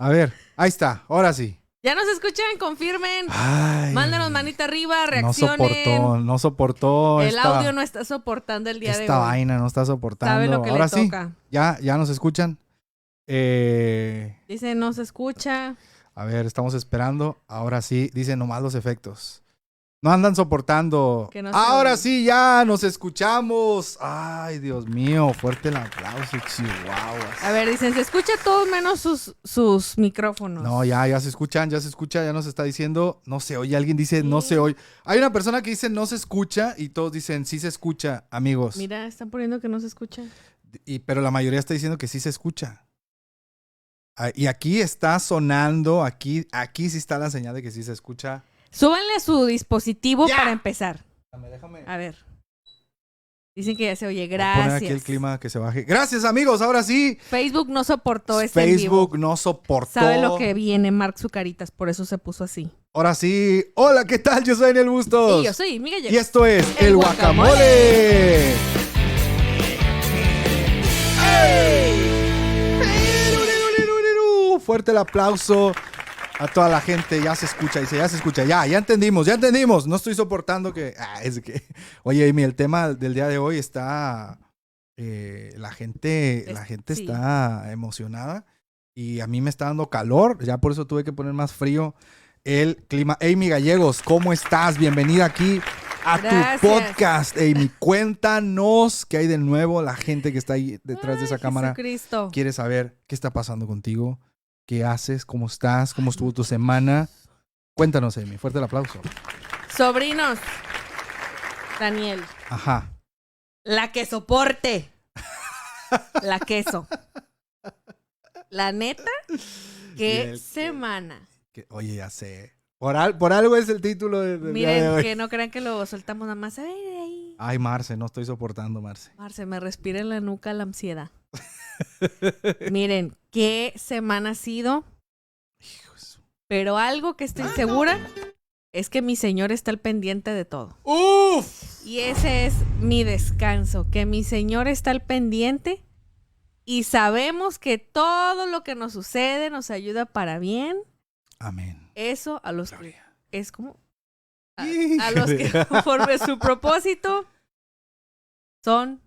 A ver, ahí está, ahora sí. ¿Ya nos escuchan? Confirmen. Ay, Mándenos manita arriba, no reaccionen. soportó El audio no está soportando el día de esta hoy. vaina, no está soportando. Sabe lo que Ahora le sí, toca. ya nos escuchan. Dice, no se escucha. A ver, estamos esperando. Ahora sí, dice nomás los efectos. No andan soportando. Que no se Ahora oye. sí, ya nos escuchamos. Ay, Dios mío, fuerte el aplauso, chihuahuas. A ver, dicen, se escucha todo menos sus micrófonos. No, ya se escuchan, ya nos está diciendo, no se oye. Alguien dice, no Sí. se oye. Hay una persona que dice, no se escucha, y todos dicen, sí se escucha, amigos. Mira, están poniendo que no se escucha. Pero la mayoría está diciendo que sí se escucha. Y aquí está sonando, aquí sí está la señal de que sí se escucha. Súbanle a su dispositivo ¡Ya! para empezar. Déjame. A ver. Dicen que ya se oye. Voy a poner aquí el Gracias. clima que se baje. Gracias, amigos, ahora sí. Facebook no soportó este en vivo. Facebook no soportó. Sabe lo que viene, Mark Zucaritas, por eso se puso así. Ahora sí. Hola, ¿qué tal? Yo soy Daniel Bustos. Y yo soy Miguel. Y esto es El El Guacamole. Fuerte el aplauso a toda la gente. Ya se escucha, dice, ya se escucha. Ya entendimos. No estoy soportando que... es que... Oye, Amy, el tema del día de hoy está... la gente Sí. está emocionada y a mí me está dando calor. Ya por eso tuve que poner más frío el clima. Amy Gallegos, ¿cómo estás? Bienvenida aquí a Gracias. tu podcast. Amy, cuéntanos qué hay de nuevo. La gente que está ahí detrás de esa cámara Jesucristo. quiere saber qué está pasando contigo, qué haces, cómo estás, cómo estuvo tu semana. Cuéntanos, Amy. Fuerte el aplauso. Sobrinos. Daniel. Ajá. La que soporte. La queso. La neta, qué Bien, semana. Oye, ya sé. Por algo es el título del día de Miren, hoy. que no crean que lo soltamos nada más. Ay, ay. Ay, Marce, no estoy soportando, Marce. Marce, me respira en la nuca la ansiedad. Miren, qué semana ha sido. Hijos. Pero algo que estoy segura es que mi Señor está al pendiente de todo. ¡Uf! Y ese es mi descanso, que mi Señor está al pendiente y sabemos que todo lo que nos sucede nos ayuda para bien. Amén. Eso a los que Gloria. es como a los que conforme su propósito son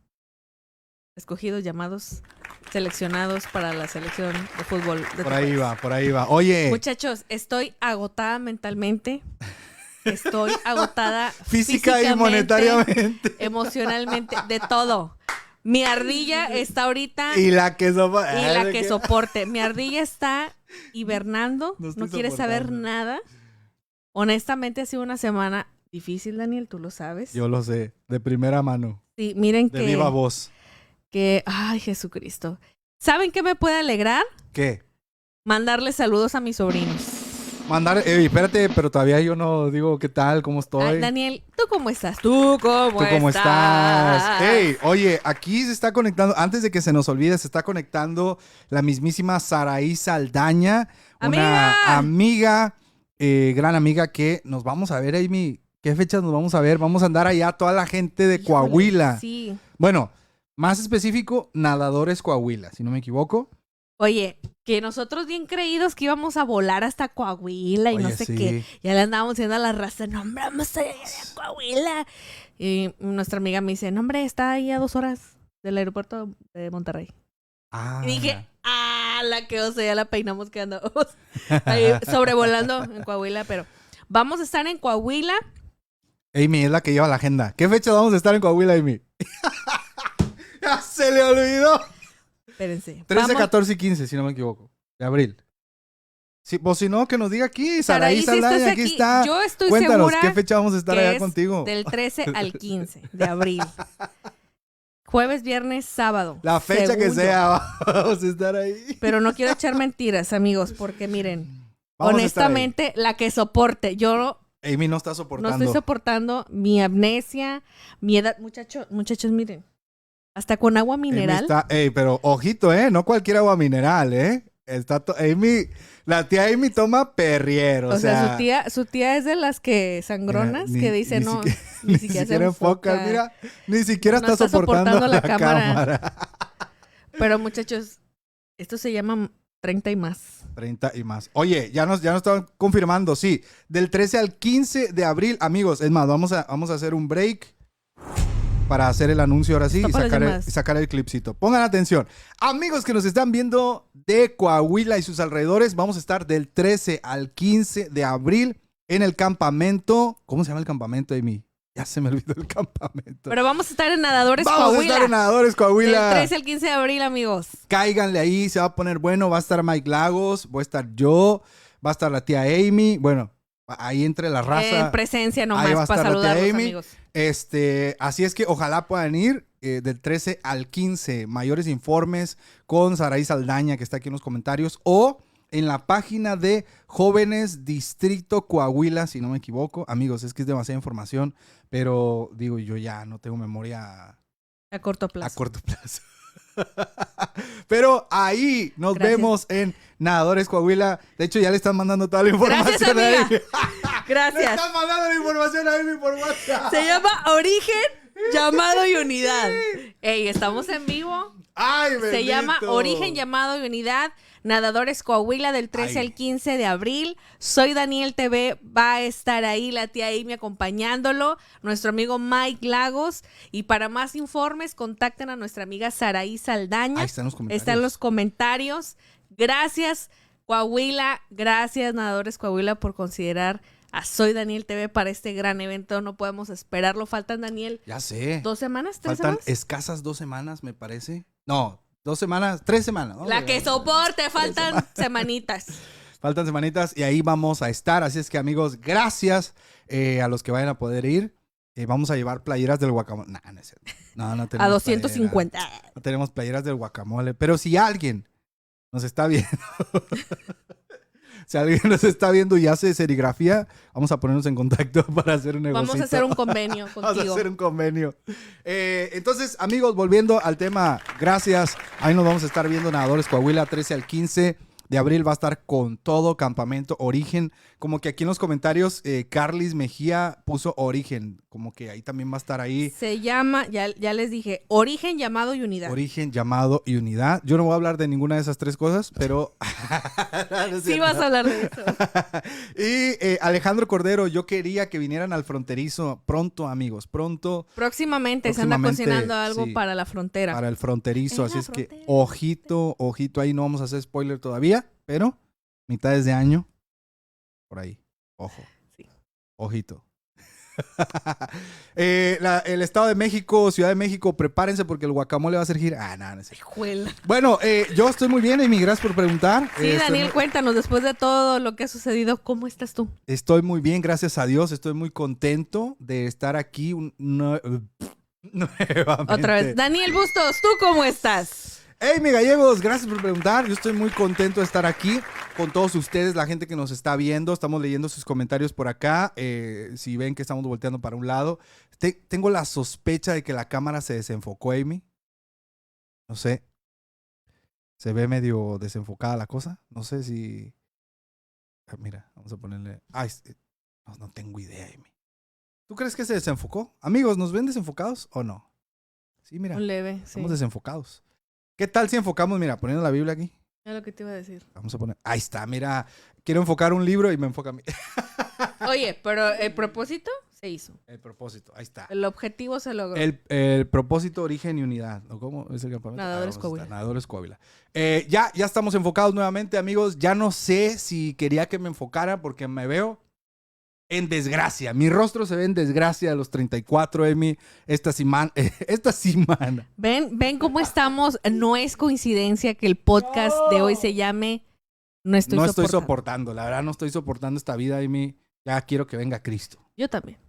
escogidos, llamados, seleccionados para la selección de fútbol de Por tu ahí país. va, por ahí va. Oye, Muchachos, estoy agotada mentalmente. Estoy agotada física y físicamente, monetariamente. emocionalmente, de todo. Mi ardilla está ahorita Y la que sopa. y la que soporte. Mi ardilla está hibernando, No no estoy quiere saber soportando. nada. Honestamente ha sido una semana difícil, Daniel, tú lo sabes. Yo lo sé, de primera mano, Sí, miren de viva voz. ay, Jesucristo. ¿Saben qué me puede alegrar? ¿Qué? Mandarle saludos a mis sobrinos. Mandar, espérate, pero todavía yo no digo qué tal, cómo estoy. Ay, Daniel, ¿tú cómo estás? ¿Tú ¿Cómo estás? Hey, oye, aquí se está conectando, antes de que se nos olvide, se está conectando la mismísima Saraí Saldaña, una amiga, gran amiga que nos vamos a ver, Amy. ¿Qué fechas nos vamos a ver? Vamos a andar allá toda la gente de Híjole, Coahuila. Sí. Bueno, más específico, Nadadores Coahuila, si no me equivoco. Oye, que nosotros bien creídos que íbamos a volar hasta Coahuila y no Oye, sé sí. qué. Ya le andábamos diciendo a la raza, no, hombre, vamos a ir a Coahuila. Y nuestra amiga me dice, no, hombre, está ahí a 2 horas del aeropuerto de Monterrey. Ah, Y dije, la que oso, ya la peinamos que andamos ahí sobrevolando en Coahuila, pero vamos a estar en Coahuila. Amy es la que lleva la agenda. ¿Qué fecha vamos a estar en Coahuila, Amy? ¡Ya se le olvidó! Espérense. 13, Vamos- 14 y 15, si no me equivoco, de abril. Sí, pues si no, que nos diga aquí. Saraí Saraí, si Saldaña, estás aquí aquí, está. yo estoy Cuéntanos, segura ¿qué fecha vamos a estar que allá es contigo? del 13 al 15 de abril. Jueves, viernes, sábado. La fecha que según yo. sea, vamos a estar ahí. Pero no quiero echar mentiras, amigos, porque miren, Vamos a estar ahí. honestamente, la que soporte. Yo Amy no está no soportando. estoy soportando mi amnesia, mi edad. Muchachos, miren. Hasta con agua Amy mineral. está, pero ojito, no cualquier agua mineral, Está Amy, la tía Amy toma perrier, O sea, su tía es de las que sangronas Mira, que dice, no, ni siquiera se enfoca. Mira, ni siquiera No está soportando la cámara. cámara. Pero muchachos, esto se llama 30 y más. 30 y más. Oye, ya nos estaban confirmando, sí. Del 13 al 15 de abril, amigos. Es más, vamos a hacer un break para hacer el anuncio ahora sí y sacar el clipcito. Pongan atención. Amigos que nos están viendo de Coahuila y sus alrededores, vamos a estar del 13 al 15 de abril en el campamento. ¿Cómo se llama el campamento, Amy? Ya se me olvidó el campamento. Pero vamos a estar en Nadadores Coahuila. Vamos a estar en Nadadores Coahuila. Del 13 al 15 de abril, amigos. Cáiganle ahí, se va a poner bueno. Va a estar Mike Lagos, voy a estar yo, va a estar la tía Amy. Bueno, ahí entre la raza. En presencia nomás para saludar a los amigos. Así es que ojalá puedan ir del 13 al 15. Mayores informes con Saraí Saldaña, que está aquí en los comentarios, o en la página de Jóvenes Distrito Coahuila, si no me equivoco. Amigos, es que es demasiada información, pero digo, yo ya no tengo memoria a corto plazo. A corto plazo. Pero ahí nos vemos en Nadadores Coahuila. De hecho, ya le están mandando toda la información. Gracias, amiga. Gracias. Le están mandando la información a Amy por WhatsApp. Se llama Origen, Llamado y Unidad. Ey, estamos en vivo. Ay, bendito. Se llama Origen, Llamado y Unidad. Nadadores Coahuila del 13 al 15 de abril. Soy Daniel TV, va a estar ahí la tía Amy acompañándolo, nuestro amigo Mike Lagos. Y para más informes, contacten a nuestra amiga Saraí Saldaña. Ahí están los comentarios. Están los comentarios. Gracias, Coahuila. Gracias, Nadadores Coahuila, por considerar a Soy Daniel TV para este gran evento. No podemos esperarlo. Faltan, Daniel, ya sé. 2 semanas, 3 Faltan semanas. Escasas 2 semanas, me parece. No, 2 semanas, 3 semanas. ¿No? La que soporte, faltan semanitas. Faltan semanitas y ahí vamos a estar. Así es que, amigos, gracias a los que vayan a poder ir. Vamos a llevar playeras del guacamole. No, no es cierto. No tenemos a 250. No tenemos playeras del guacamole. Pero si alguien nos está viendo, si alguien nos está viendo y hace serigrafía, vamos a ponernos en contacto para hacer un negocio. Vamos a hacer un convenio contigo. Vamos a hacer un convenio. Entonces, amigos, volviendo al tema, gracias. Ahí nos vamos a estar viendo Nadadores Coahuila, 13 al 15 de abril. Va a estar con todo campamento Origen. Como que aquí en los comentarios, Carlis Mejía puso Origen. Como que ahí también va a estar ahí. Se llama, ya les dije, Origen, Llamado y Unidad. Origen, Llamado y Unidad. Yo no voy a hablar de ninguna de esas 3 cosas, pero... Sí vas a hablar de eso. Y Alejandro Cordero, yo quería que vinieran al fronterizo pronto, amigos, pronto. Próximamente se anda cocinando algo para la frontera. Para el fronterizo, así es que ojito, ahí no vamos a hacer spoiler todavía, pero mitades de año, por ahí, ojo, sí. Ojito. El Estado de México, Ciudad de México, prepárense porque el guacamole va a ser gira. No sé. Bueno, yo estoy muy bien, Amy, gracias por preguntar. Sí, Daniel, cuéntanos, después de todo lo que ha sucedido, ¿cómo estás tú? Estoy muy bien, gracias a Dios, estoy muy contento de estar aquí nuevamente. Otra vez, Daniel Bustos, ¿tú cómo estás? Hey, mi gallegos, gracias por preguntar. Yo estoy muy contento de estar aquí con todos ustedes, la gente que nos está viendo. Estamos leyendo sus comentarios por acá. Si ven que estamos volteando para un lado. Tengo la sospecha de que la cámara se desenfocó, Amy. No sé. Se ve medio desenfocada la cosa. No sé si... Mira, vamos a ponerle... no tengo idea, Amy. ¿Tú crees que se desenfocó? Amigos, ¿nos ven desenfocados o no? Sí, mira. Un leve, sí. Estamos desenfocados. ¿Qué tal si enfocamos, mira, poniendo la Biblia aquí? Es lo que te iba a decir. Vamos a poner, ahí está, mira, quiero enfocar un libro y me enfoca a mí. Oye, pero el propósito se hizo. El propósito, ahí está. El objetivo se logró. El propósito, origen y unidad. ¿O cómo es el campamento? Nadadores Coahuila. Nadadores Coahuila. Ya estamos enfocados nuevamente, amigos. Ya no sé si quería que me enfocara porque me veo en desgracia. Mi rostro se ve en desgracia a los 34, Amy. Esta semana. ¿Ven cómo estamos? No es coincidencia que el podcast de hoy se llame No estoy soportando. La verdad, no estoy soportando esta vida, Amy. Ya quiero que venga Cristo. Yo también.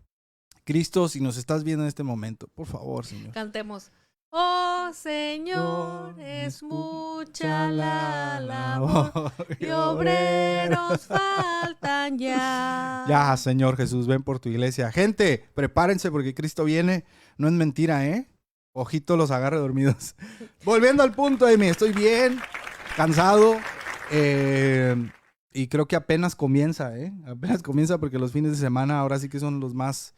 Cristo, si nos estás viendo en este momento, por favor, Señor. Cantemos. Oh, Señor, es mucha la labor y obreros faltan ya. Ya, Señor Jesús, ven por tu iglesia. Gente, prepárense porque Cristo viene. No es mentira, ¿eh? Ojito los agarre dormidos. Volviendo al punto, Amy, estoy bien, cansado. Y creo que apenas comienza, ¿eh? Apenas comienza porque los fines de semana ahora sí que son los más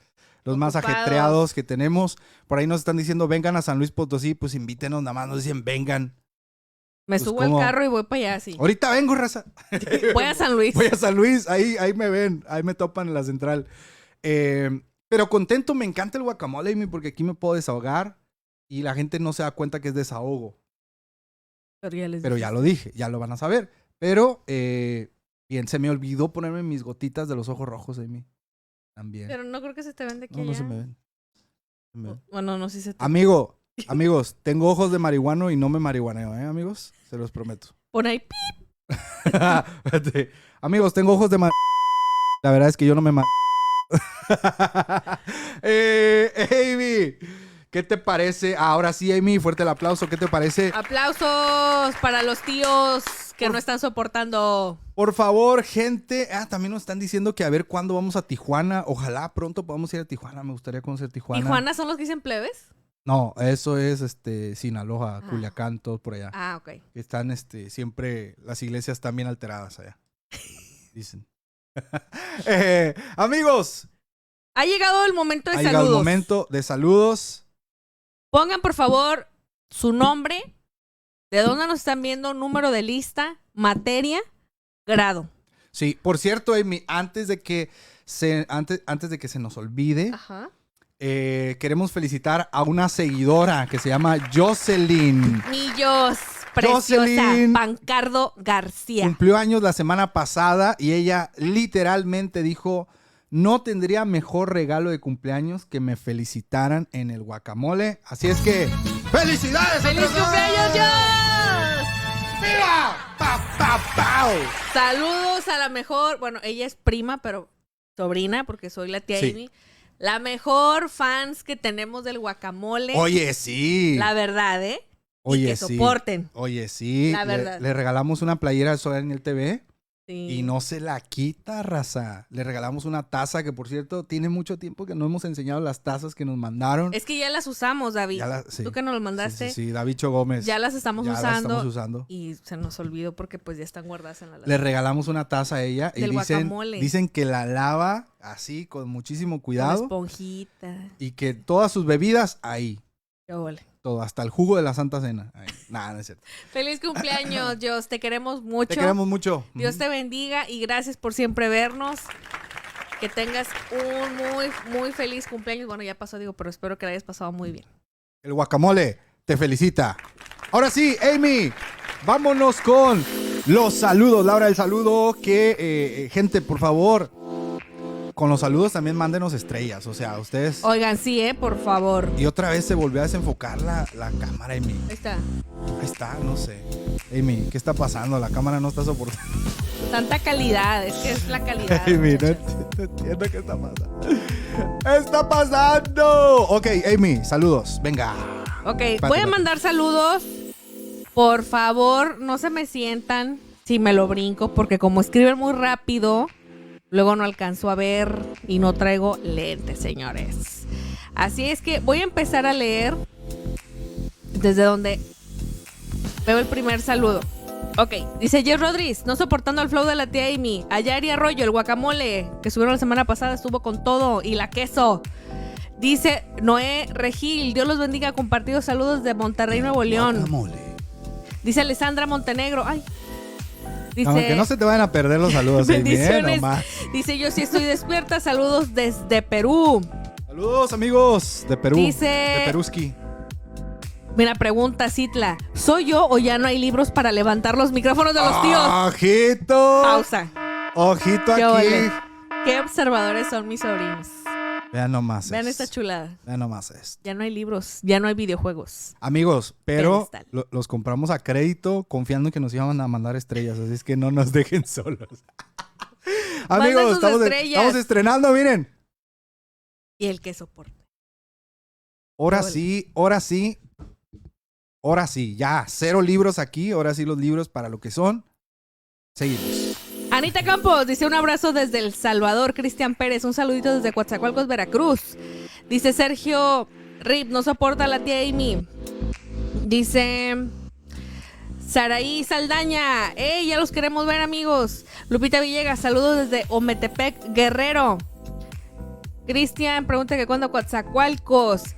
ajetreados que tenemos. Por ahí nos están diciendo, vengan a San Luis Potosí, pues invítenos, nada más nos dicen, vengan. Me subo al carro y voy para allá, sí. Ahorita vengo, raza. Voy a San Luis. Voy a San Luis, ahí me ven, ahí me topan en la central. Pero contento, me encanta el guacamole, Amy, porque aquí me puedo desahogar y la gente no se da cuenta que es desahogo. Pero ya lo dije, ya lo van a saber. Pero, bien, se me olvidó ponerme mis gotitas de los ojos rojos, Amy. También. Pero no creo que se te ven de aquí. No se me ven. Bueno, no sé si se te Amigos, tengo ojos de marihuano y no me marihuaneo, amigos? Se los prometo. Pon ahí, pip. Amigos, tengo ojos de marihuano. La verdad es que yo no me Amy, ¿qué te parece? Ahora sí, Amy, fuerte el aplauso. ¿Qué te parece? Aplausos para los tíos que no están soportando. Por favor, gente. También nos están diciendo que a ver cuándo vamos a Tijuana. Ojalá pronto podamos ir a Tijuana. Me gustaría conocer Tijuana. ¿Tijuana son los que dicen plebes? No, eso es Sinaloa, Culiacán, todo por allá. Ok. Están siempre, las iglesias están bien alteradas allá. Dicen. Amigos. Ha llegado el momento de saludos. Ha llegado el momento de saludos. Pongan, por favor, su nombre, de dónde nos están viendo, número de lista, materia, grado. Sí, por cierto, Amy, antes de que se nos olvide, queremos felicitar a una seguidora que se llama Jocelyn. Millos, preciosa, Jocelyn Pancardo García. Cumplió años la semana pasada y ella literalmente dijo: no tendría mejor regalo de cumpleaños que me felicitaran en el guacamole. Así es que, ¡felicidades! ¡Feliz cumpleaños, Dios! ¡Viva! ¡Pa, pa, pa! Saludos a la mejor, bueno, ella es prima, pero sobrina, porque soy la tía Amy. La mejor fans que tenemos del guacamole. Oye, sí. La verdad, Oye, y que soporten. Oye, sí. La verdad. Le regalamos una playera de Solar en el TV. Sí. Y no se la quita, raza. Le regalamos una taza que, por cierto, tiene mucho tiempo que no hemos enseñado las tazas que nos mandaron. Es que ya las usamos, David. Sí. Tú que nos lo mandaste. Sí, Davicho Gómez. Ya las estamos usando. Y se nos olvidó porque pues ya están guardadas en la lavadora. Le regalamos una taza a ella. Del guacamole. Dicen que la lava así, con muchísimo cuidado. Con esponjita. Y que todas sus bebidas ahí. Qué ole. Todo, hasta el jugo de la Santa Cena. Nada, no es cierto. Feliz cumpleaños, Dios. Te queremos mucho. Te queremos mucho. Dios te bendiga y gracias por siempre vernos. Que tengas un muy, muy feliz cumpleaños. Bueno, ya pasó, pero espero que la hayas pasado muy bien. El guacamole te felicita. Ahora sí, Amy, vámonos con los saludos. La hora del saludo. Que, gente, por favor, con los saludos también mándenos estrellas. O sea, ustedes... Oigan, sí, por favor. Y otra vez se volvió a desenfocar la cámara, Amy. Ahí está, no sé. Amy, ¿qué está pasando? La cámara no está soportando. Tanta calidad, es que es la calidad. Amy, no entiendo qué está pasando. ¡Está pasando! Ok, Amy, saludos. Venga. Ok, voy a mandar saludos. Por favor, no se me sientan si me lo brinco, porque como escriben muy rápido... Luego no alcanzo a ver y no traigo lentes, señores. Así es que voy a empezar a leer desde donde veo el primer saludo. Ok, dice Jess Rodríguez, no soportando el flow de la tía Amy. Ayari Arroyo, el guacamole que subieron la semana pasada estuvo con todo y la queso. Dice Noé Regil, Dios los bendiga, compartidos saludos de Monterrey, Nuevo León. Guacamole. Dice Alessandra Montenegro, ay. Dice, que no se te vayan a perder los saludos. Bendiciones. Dice, yo sí estoy despierta. Saludos desde Perú. Saludos, amigos de Perú. Dice, de Peruski. Mira, pregunta Citla. ¿Soy yo o ya no hay libros para levantar los micrófonos de los tíos? ¡Ojito! Pausa. ¡Ojito aquí! Ole. Qué observadores son mis sobrinos. Vean nomás. Vean esta chulada. Vean nomás esto. Ya no hay libros, ya no hay videojuegos. Amigos, pero los compramos a crédito confiando en que nos iban a mandar estrellas. Así es que no nos dejen solos. Amigos, estamos estrenando, miren. Y el que soporte. Ahora sí, ya. 0 libros aquí. Ahora sí los libros para lo que son. Seguimos. Anita Campos dice un abrazo desde El Salvador. Cristian Pérez, un saludito desde Coatzacoalcos, Veracruz. Dice Sergio Rip, no soporta a la tía Amy. Dice Saraí Saldaña, ya los queremos ver, amigos. Lupita Villegas, saludos desde Ometepec, Guerrero. Cristian pregunta que cuándo Coatzacoalcos.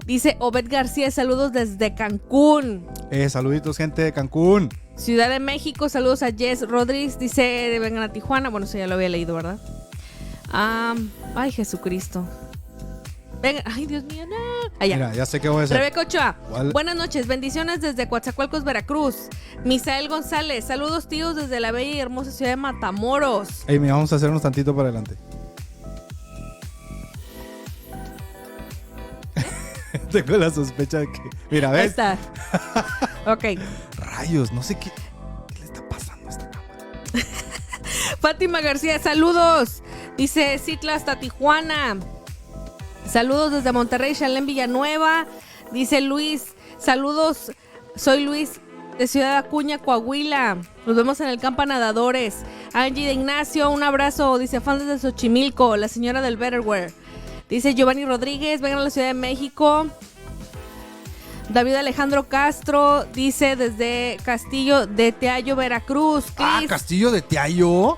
Dice Obed García, saludos desde Cancún. Saluditos, gente de Cancún. Ciudad de México, saludos a Jess Rodríguez. Dice, vengan a Tijuana. Bueno, eso ya lo había leído, ¿verdad? Ay, Jesucristo. Venga, ay, Dios mío, no. Allá. Mira, ya sé qué voy a hacer. Rebeca Ochoa, buenas noches, bendiciones desde Coatzacoalcos, Veracruz. Misael González, saludos tíos desde la bella y hermosa ciudad de Matamoros. Mira, vamos a hacernos tantito para adelante. Tengo la sospecha de que... Mira, ¿ves? Ahí está. Ok. Rayos, no sé qué le está pasando a esta cámara. Fátima García, saludos. Dice Citla hasta Tijuana. Saludos desde Monterrey, Chalén Villanueva. Dice Luis, saludos. Soy Luis de Ciudad Acuña, Coahuila. Nos vemos en el campo Nadadores. Angie de Ignacio, un abrazo. Dice fans desde Xochimilco, la señora del Betterware. Dice Giovanni Rodríguez, vengan a la Ciudad de México. David Alejandro Castro dice desde Castillo de Teayo, Veracruz. Chris. Castillo de Teayo.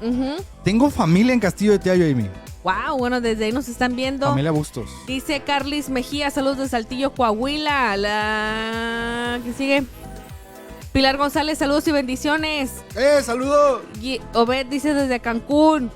Tengo familia en Castillo de Teayo, Amy. Wow, bueno, desde ahí nos están viendo. Familia Bustos. Dice Carlis Mejía, saludos de Saltillo, Coahuila. ¿Qué sigue? Pilar González, saludos y bendiciones. ¡Saludo! Obed dice desde Cancún.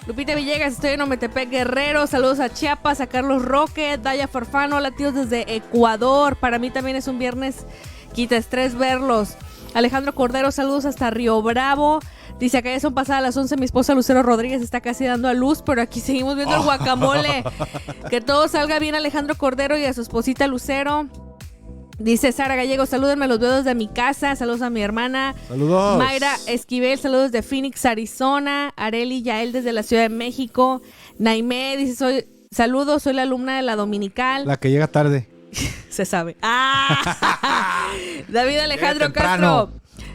Lupita Villegas, estoy en Ometepec, Guerrero. Saludos a Chiapas, a Carlos Roque, Daya Farfano, latidos desde Ecuador. Para mí también es un viernes quita estrés verlos. Alejandro Cordero, saludos hasta Río Bravo. Dice, acá ya son pasadas las 11, mi esposa Lucero Rodríguez está casi dando a luz, pero aquí seguimos viendo el guacamole. Que todo salga bien, Alejandro Cordero, y a su esposita Lucero. Dice Sara Gallego, salúdenme, los veo desde mi casa. Saludos a mi hermana. Saludos. Mayra Esquivel, saludos de Phoenix, Arizona. Areli Yael desde la Ciudad de México. Naimé dice, saludos, soy la alumna de la Dominical. La que llega tarde. Se sabe. David Alejandro Castro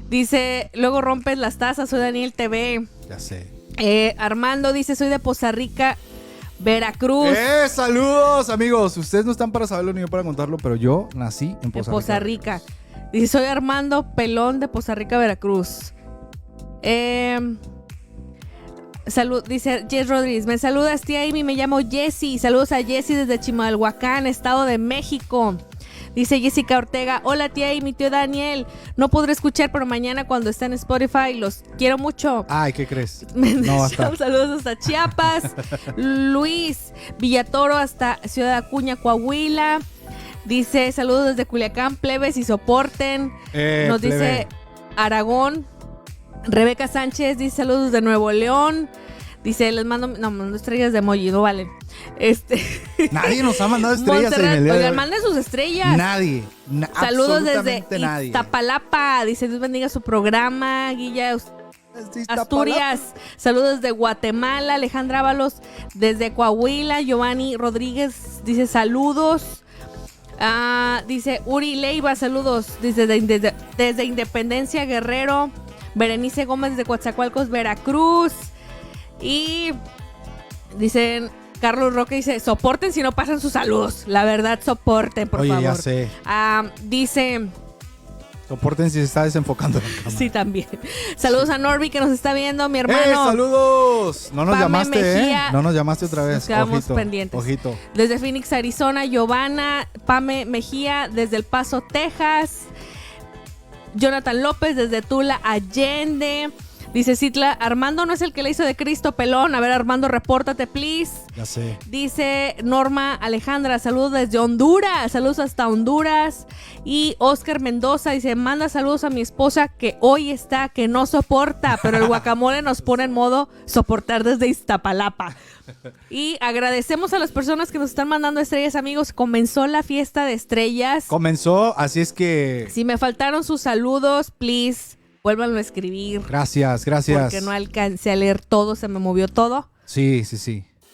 dice, luego rompes las tazas, soy Daniel TV. Ya sé. Armando dice, soy de Poza Rica, Veracruz. Saludos, amigos. Ustedes no están para saberlo ni yo para contarlo, pero yo nací en Poza Rica. Dice, soy Armando Pelón de Poza Rica, Veracruz. Dice Jess Rodríguez, me saludas tía Amy, me llamo Jessie. Saludos a Jessie desde Chimalhuacán, Estado de México. Dice Jessica Ortega, hola tía y mi tío Daniel. No podré escuchar, pero mañana cuando esté en Spotify los quiero mucho. Ay, ¿qué crees? No va a estar. Saludos hasta Chiapas. Luis Villatoro hasta Ciudad Acuña, Coahuila. Dice saludos desde Culiacán, plebes y soporten. Nos dice Aragón. Rebeca Sánchez dice saludos de Nuevo León. Dice, les mando estrellas de emoji, no valen. Nadie nos ha mandado estrellas. Oigan, manden sus estrellas. Nadie. Saludos desde nadie. Iztapalapa. Dice, Dios bendiga su programa. Guilla Asturias. Saludos desde Guatemala. Alejandra Ábalos desde Coahuila. Giovanni Rodríguez dice saludos. Dice Uri Leiva, saludos desde Independencia, Guerrero. Berenice Gómez de Coatzacoalcos, Veracruz. Y dicen, Carlos Roque dice, soporten si no pasan sus saludos. La verdad, soporten, por favor. Ya sé. Dice, soporten si se está desenfocando la cámara. Sí, también. Saludos a Norby que nos está viendo, mi hermano. ¡Saludos! No nos Pame llamaste, Mejía. No nos llamaste otra vez. Nos quedamos pendientes. Ojito. Desde Phoenix, Arizona, Giovanna. Pame Mejía desde El Paso, Texas. Jonathan López desde Tula, Allende. Dice Citla, Armando no es el que le hizo de Cristo pelón. A ver, Armando, repórtate, please. Ya sé. Dice Norma Alejandra, saludos desde Honduras. Saludos hasta Honduras. Y Oscar Mendoza dice, manda saludos a mi esposa que hoy está, que no soporta, pero el guacamole nos pone en modo soportar desde Iztapalapa. Y agradecemos a las personas que nos están mandando estrellas, amigos. Comenzó la fiesta de estrellas. Comenzó, así es que... Si me faltaron sus saludos, please, vuélvanlo a escribir. Gracias. Porque no alcancé a leer todo, se me movió todo. Sí.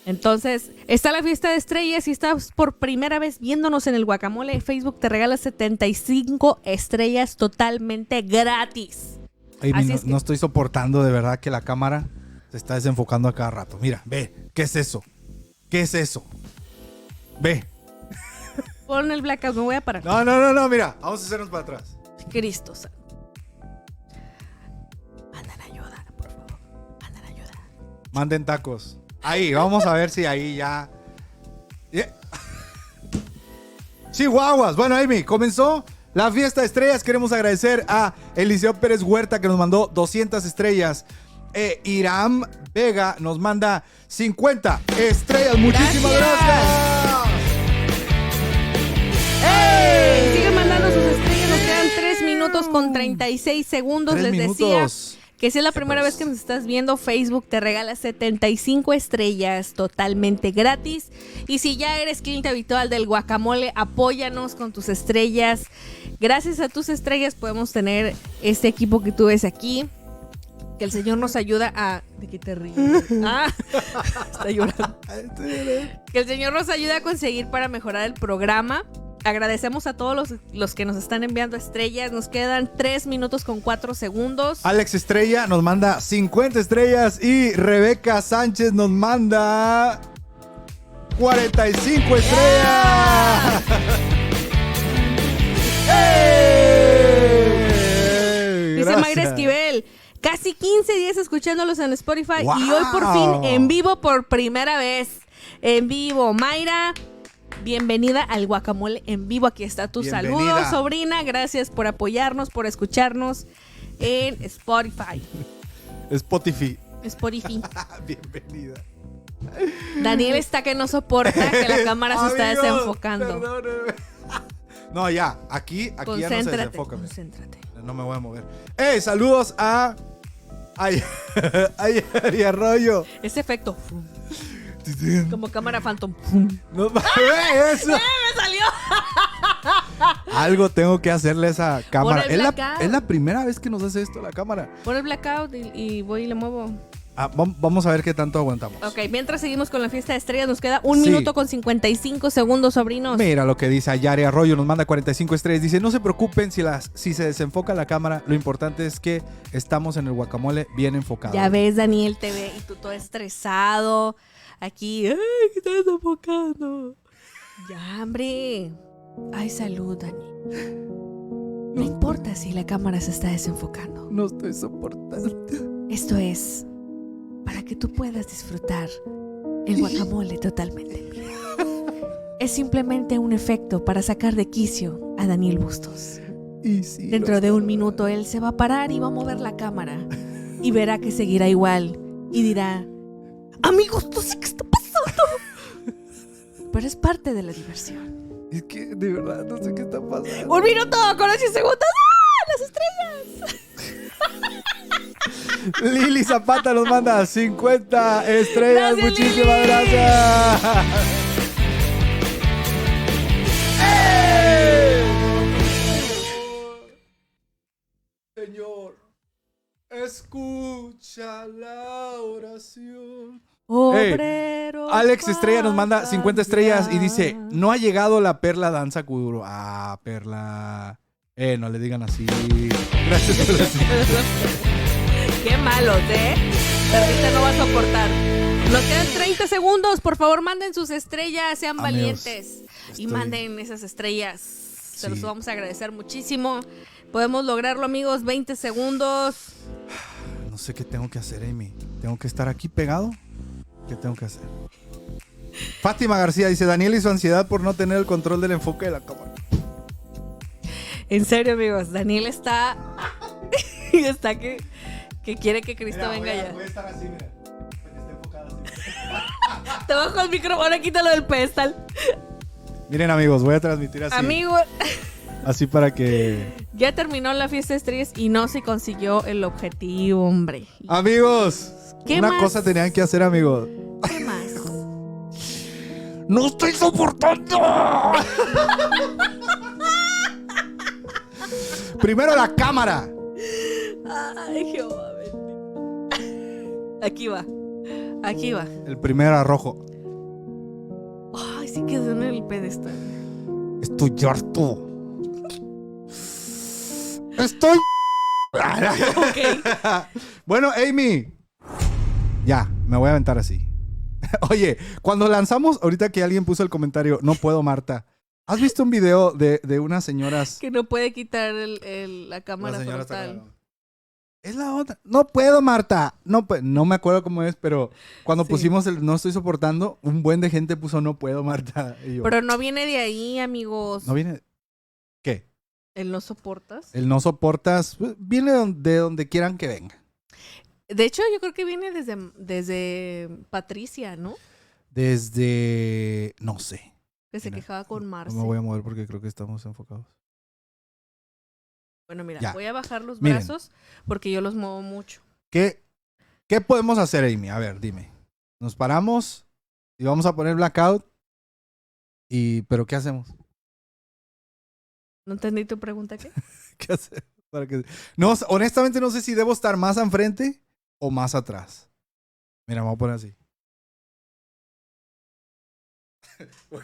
Entonces, está la fiesta de estrellas y estás por primera vez viéndonos en el guacamole. Facebook te regala 75 estrellas totalmente gratis. No estoy soportando de verdad que la cámara se está desenfocando a cada rato. Mira, ve, ¿qué es eso? Ve. Pon el blackout, me voy a parar. No, mira, vamos a hacernos para atrás. Cristo santo. Manden ayuda, por favor. Manden ayuda. Manden tacos. Ahí, vamos a ver si ahí ya... Chihuahuas. Bueno, Amy, comenzó la fiesta de estrellas. Queremos agradecer a Eliseo Pérez Huerta que nos mandó 200 estrellas. Iram Vega nos manda 50 estrellas. Muchísimas gracias. ¡Ey! Sigan mandando sus estrellas. Nos quedan 3 minutos con 36 segundos. Les decía que si es la primera vez que nos estás viendo, Facebook te regala 75 estrellas totalmente gratis. Y si ya eres cliente habitual del Guacamole, apóyanos con tus estrellas. Gracias a tus estrellas podemos tener este equipo que tú ves aquí. Que el Señor nos ayuda a... ¿De qué te ríes? Está llorando. Que el Señor nos ayude a conseguir para mejorar el programa. Agradecemos a todos los que nos están enviando estrellas. Nos quedan 3 minutos con 4 segundos. Alex Estrella nos manda 50 estrellas y Rebeca Sánchez nos manda 45 estrellas. ¡Hey! Dice Mayra Esquivel, casi 15 días escuchándolos en Spotify y hoy por fin en vivo por primera vez. En vivo, Mayra. Bienvenida al Guacamole en vivo. Aquí está tu saludo, sobrina. Gracias por apoyarnos, por escucharnos en Spotify. Bienvenida. Daniel está que no soporta que la cámara se está desenfocando. Perdóneme. No, ya. Aquí ya no se desenfoca. Concéntrate. No me voy a mover. Saludos a Arroyo. Ese efecto. Como cámara Phantom. No, eso. ¡Me salió! Algo tengo que hacerle a esa cámara. Es la primera vez que nos hace esto la cámara. Pon el blackout y voy y le muevo. Vamos a ver qué tanto aguantamos. Ok, mientras seguimos con la fiesta de estrellas, nos queda 1 minuto con 55 segundos, sobrinos. Mira lo que dice Ayari Arroyo, nos manda 45 estrellas. Dice, no se preocupen si se desenfoca la cámara. Lo importante es que estamos en el Guacamole bien enfocados. Ya ves, Daniel te ve y tú todo estresado. Aquí, ¡ay, que estás enfocando! Ya, hombre. Ay, salud, Dani. No importa si la cámara se está desenfocando. No estoy soportando. Esto es para que tú puedas disfrutar el guacamole totalmente en vivo. Es simplemente un efecto para sacar de quicio a Daniel Bustos. Sí, dentro de 1 minuto él se va a parar y va a mover la cámara y verá que seguirá igual y dirá, amigos, no sé qué está pasando. Pero es parte de la diversión. Es que de verdad no sé qué está pasando. 1 minuto con 8 segundos. ¡Ah! ¡Las estrellas! Lili Zapata nos manda 50 estrellas. Gracias, muchísimas Lili. gracias. Señor, escucha la oración. Obrero. Alex Estrella nos manda 50 estrellas y dice, no ha llegado la Perla Danza Kuduro. Perla. No le digan así. Gracias por decir. Qué malos, Perrita no va a soportar. Nos quedan 30 segundos. Por favor, manden sus estrellas. Sean valientes. Y manden esas estrellas. Se los vamos a agradecer muchísimo. Podemos lograrlo, amigos. 20 segundos. No sé qué tengo que hacer, Amy. ¿Tengo que estar aquí pegado? ¿Qué tengo que hacer? Fátima García dice, Daniel y su ansiedad por no tener el control del enfoque de la cámara. En serio, amigos. Daniel está... está que quiere que Cristo venga ya. Voy a estar así, mira. Esté enfocado así. Te bajo el micrófono, quítalo del pedestal. Miren, amigos, voy a transmitir así. Amigos... Así para que... Ya terminó la fiesta de estrellas y no se consiguió el objetivo, hombre. Amigos, una más? cosa tenían que hacer, amigos. ¿Qué más? ¡No estoy soportando! Primero la cámara. Ay, Jehová, bendito. Aquí va. Aquí va. El primer arrojo. Ay, sí quedó en el pedestal. Estoy harto. Estoy... Ok. Bueno, Amy. Ya, me voy a aventar así. Oye, cuando lanzamos, ahorita que alguien puso el comentario, no puedo, Marta. ¿Has visto un video de unas señoras? Que no puede quitar la cámara frontal. Es la otra. No puedo, Marta. No me acuerdo cómo es, pero cuando Sí. pusimos el no estoy soportando, un buen de gente puso no puedo, Marta. Y yo, Pero no viene de ahí, amigos. ¿no viene? ¿Qué? ¿El no soportas? El no soportas, pues, viene de donde quieran que venga. De hecho, yo creo que viene desde Patricia, ¿no? Desde, no sé. Que se Mira, quejaba con No Marce. me voy a mover porque creo que estamos enfocados. Bueno, mira, Ya. voy a bajar los Miren. brazos porque yo los muevo mucho. ¿Qué podemos hacer, Amy? A ver, dime. Nos paramos y vamos a poner blackout. ¿Pero qué hacemos? ¿No entendí tu pregunta qué? ¿Qué hacemos? No, honestamente no sé si debo estar más enfrente o más atrás. Mira, vamos a poner así. Voy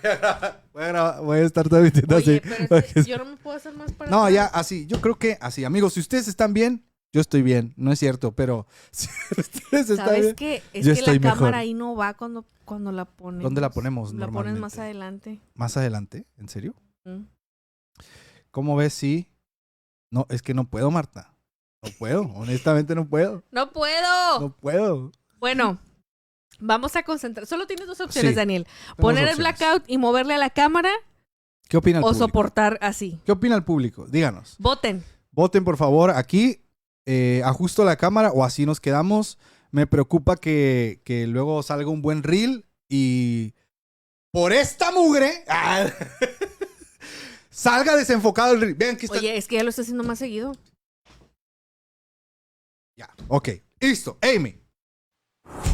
a estar transmitiendo Oye, así. pero es que yo no me puedo hacer más para No, atrás. ya, así. Yo creo que así. Amigos, si ustedes están bien, yo estoy bien. No es cierto, pero si ustedes están ¿Sabes bien, qué? Es yo que estoy la cámara mejor. ahí no va cuando la ponemos. ¿Dónde la ponemos La pones normalmente? más adelante. ¿Más adelante? ¿En serio? Mm. ¿Cómo ves si...? No, es que no puedo, Marta. No puedo. Honestamente no puedo. ¡No puedo! No puedo. Bueno, vamos a concentrar. Solo tienes dos opciones, Sí, Daniel. tenemos Poner el opciones. blackout y moverle a la cámara ¿Qué opina el o público? soportar así. ¿Qué opina el público? Díganos. Voten. Voten, por favor, aquí. Ajusto la cámara o así nos quedamos. Me preocupa que luego salga un buen reel y por esta mugre salga desenfocado el reel. Vean que está... Oye, es que ya lo está haciendo más seguido. Ya, ok. Listo. Amy.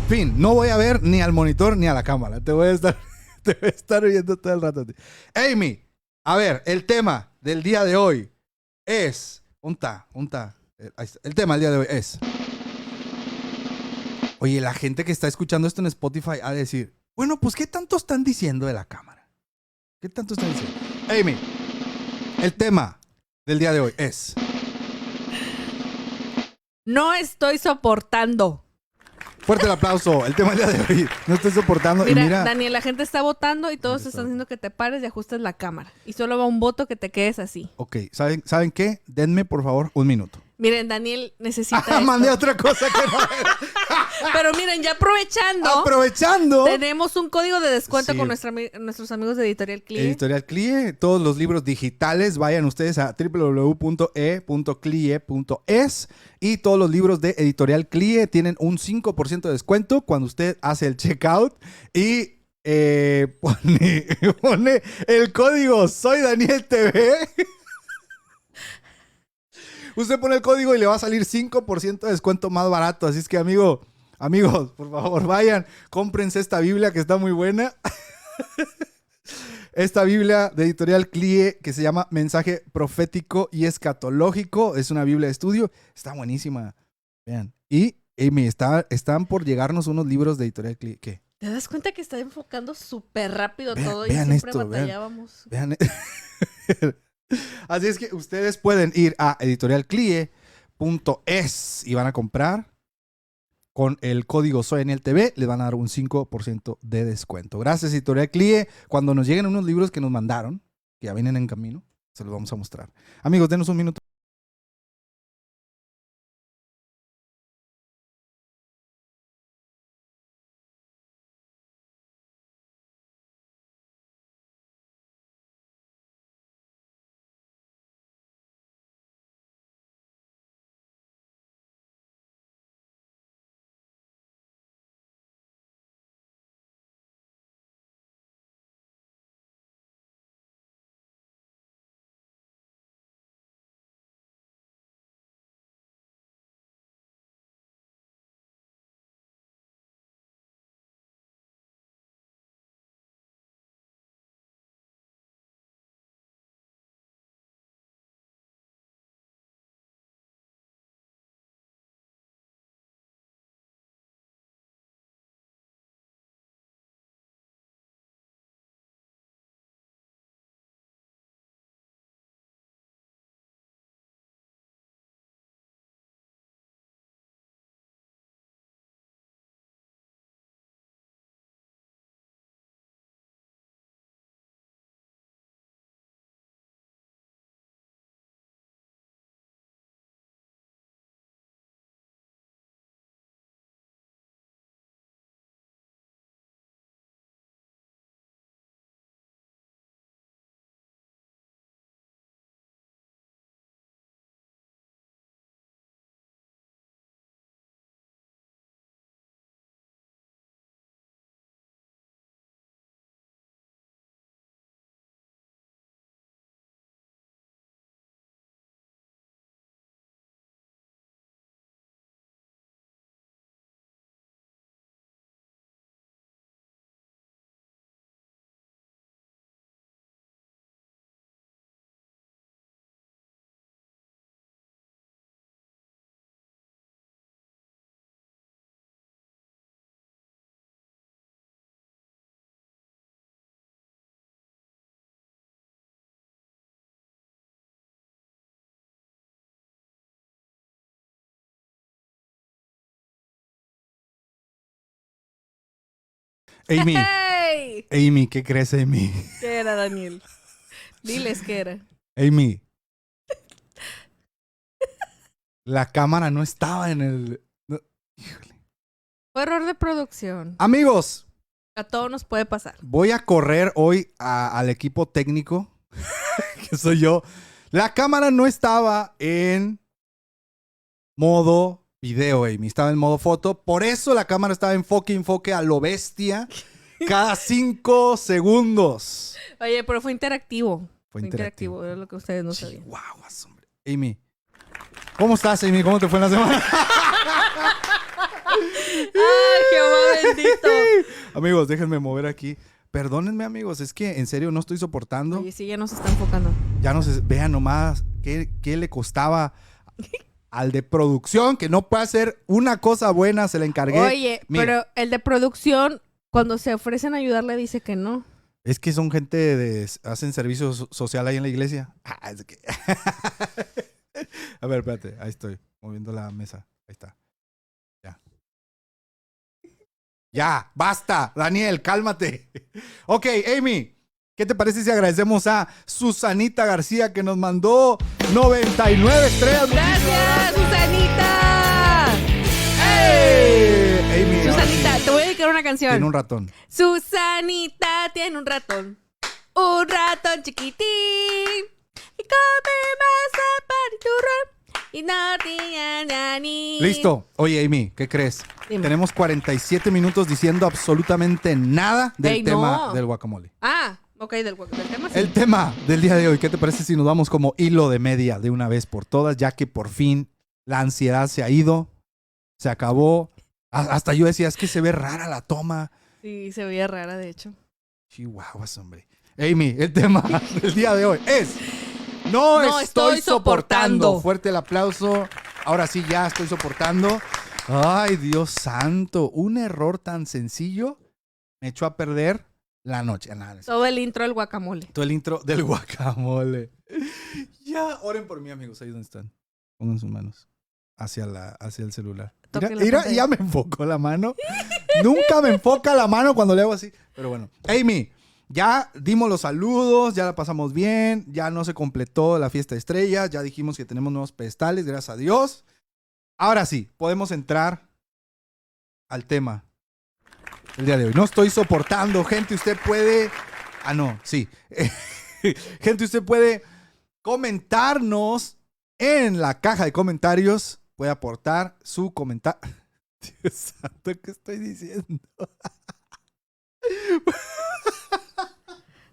Fin. No voy a ver ni al monitor ni a la cámara. Te voy a estar viendo todo el rato. Amy, a ver, el tema del día de hoy es... Unta. El tema del día de hoy es... Oye, la gente que está escuchando esto en Spotify ha de decir, bueno, pues, ¿qué tanto están diciendo de la cámara? ¿Qué tanto están diciendo? Amy, el tema del día de hoy es... No estoy soportando. Fuerte el aplauso. El tema del día de hoy. No estoy soportando. Mira, y mira, Daniel, la gente está votando y todos está están diciendo que te pares y ajustes la cámara. Y solo va un voto que te quedes así. ok, ¿saben qué? Denme, por favor, un minuto. Miren, Daniel necesita esto. Mandé otra cosa que no era. Pero miren, ya Aprovechando. tenemos un código de descuento Sí. con nuestros amigos de Editorial Clie. Editorial Clie, todos los libros digitales, vayan ustedes a www.e.clie.es y todos los libros de Editorial Clie tienen un 5% de descuento cuando usted hace el checkout y pone el código Soy Daniel TV. Usted pone el código y le va a salir 5% de descuento más barato. Así es que, amigos, por favor, vayan, cómprense esta Biblia que está muy buena. Esta Biblia de Editorial Clie que se llama Mensaje Profético y Escatológico. Es una Biblia de estudio. Está buenísima. Vean. Y Amy, están por llegarnos unos libros de Editorial Clie. ¿Qué? ¿Te das cuenta que está enfocando súper rápido todo y Vean siempre esto, batallábamos? Vean. Así es que ustedes pueden ir a editorialclie.es y van a comprar con el código SOYDanielTV, les van a dar un 5% de descuento. Gracias, Editorial Clie. Cuando nos lleguen unos libros que nos mandaron, que ya vienen en camino, se los vamos a mostrar. Amigos, denos un minuto. Amy. ¡Hey! Amy, ¿qué crees, Amy? ¿Qué era, Daniel? Diles qué era. Amy. La cámara no estaba en el... no. Híjole. Fue error de producción. Amigos, A todos nos puede pasar. voy a correr hoy al equipo técnico, que soy yo. La cámara no estaba en modo video, Amy. Estaba en modo foto. Por eso la cámara estaba enfoque a lo bestia cada 5 segundos. Oye, pero fue interactivo. Fue interactivo. Era lo que ustedes no sabían. Chihuahuas, hombre. Amy, ¿cómo estás, Amy? ¿Cómo te fue en la semana? ¡Ay, Jehová bendito! Amigos, déjenme mover aquí. Perdónenme, amigos, es que en serio no estoy soportando. Oye, sí, ya nos está enfocando. Ya no sé, vean nomás qué le costaba al de producción, que no puede hacer una cosa buena, se le encargué. Oye, Mira, pero el de producción, cuando se ofrecen a ayudarle, dice que no. es que son gente hacen servicio social ahí en la iglesia. Es que... A ver, espérate, ahí estoy, moviendo la mesa. Ahí está. Ya. Ya, basta, Daniel, cálmate. Ok, Amy, ¿qué te parece si agradecemos a Susanita García que nos mandó 99 estrellas? ¡Gracias, Susanita! ¡Hey! Amy, Susanita, ahora sí, te voy a dedicar una canción. tiene un ratón. Susanita tiene un ratón chiquitín, y come masa para el turrón, y no tiene ni... Listo. Oye, Amy, ¿qué crees? Dime. Tenemos 47 minutos diciendo absolutamente nada del Ey, tema no. del guacamole. Ah, ok, del tema sí. El tema del día de hoy, ¿qué te parece si nos vamos como hilo de media de una vez por todas, ya que por fin la ansiedad se ha ido, se acabó? Hasta yo decía, es que se ve rara la toma. Sí, se veía rara, de hecho. Chihuahuas, hombre. Amy, el tema del día de hoy es... No estoy soportando. Fuerte el aplauso. Ahora sí, ya estoy soportando. Ay, Dios santo. Un error tan sencillo me echó a perder la noche. Todo el intro del guacamole. Todo el intro del guacamole. Ya, oren por mí, amigos. Ahí donde están. Pongan sus manos hacia el celular. Toquen la Mira, pantalla. ya me enfocó la mano. Nunca me enfoca la mano cuando le hago así. Pero bueno. Amy, ya dimos los saludos, ya la pasamos bien, ya no se completó la fiesta de estrellas, ya dijimos que tenemos nuevos pedestales, gracias a Dios. Ahora sí, podemos entrar al tema del día de hoy. No estoy soportando, gente, usted puede... Ah, no, sí. Gente, usted puede comentarnos en la caja de comentarios, puede aportar su comentario. Dios santo, ¿qué estoy diciendo?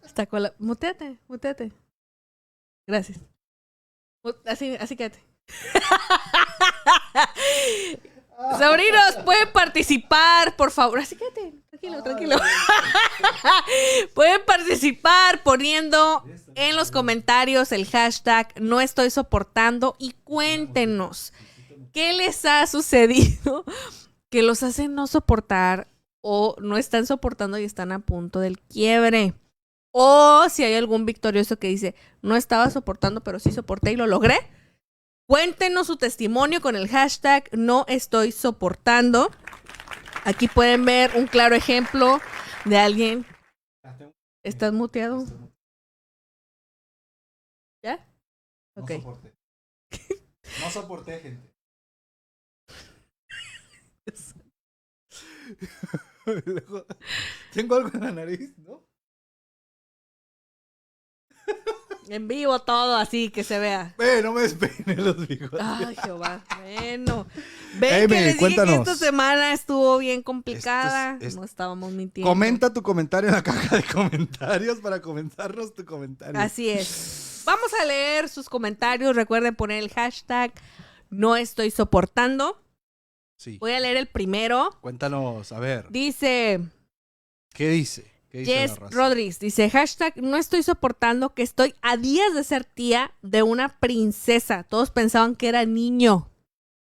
Está con la... Muteate. Gracias. Así quédate. Sobrinos, pueden participar, por favor. Así quédate. Tranquilo. Pueden participar poniendo en los comentarios el hashtag no estoy soportando y cuéntenos qué les ha sucedido que los hacen no soportar o no están soportando y están a punto del quiebre. O si hay algún victorioso que dice, no estaba soportando, pero sí soporté y lo logré. Cuéntenos su testimonio con el hashtag no estoy soportando. Aquí pueden ver un claro ejemplo de alguien. ¿Estás muteado? ¿Ya? Ok. No soporté, gente. Tengo algo en la nariz, ¿no? En vivo todo, así que se vea. No me despeine los bigotes. Ay, Jehová. Bueno. Ven Amy, que les dije cuéntanos. que esta semana estuvo bien complicada. No estábamos mintiendo. Comenta tu comentario en la caja de comentarios para comentarnos tu comentario. Así es. Vamos a leer sus comentarios. Recuerden poner el hashtag no estoy soportando. Sí. Voy a leer el primero. Cuéntanos, a ver. Dice ¿Qué dice? ¿Qué dice Jess la raza? Rodríguez. Dice hashtag no estoy soportando que estoy a días de ser tía de una princesa. Todos pensaban que era niño.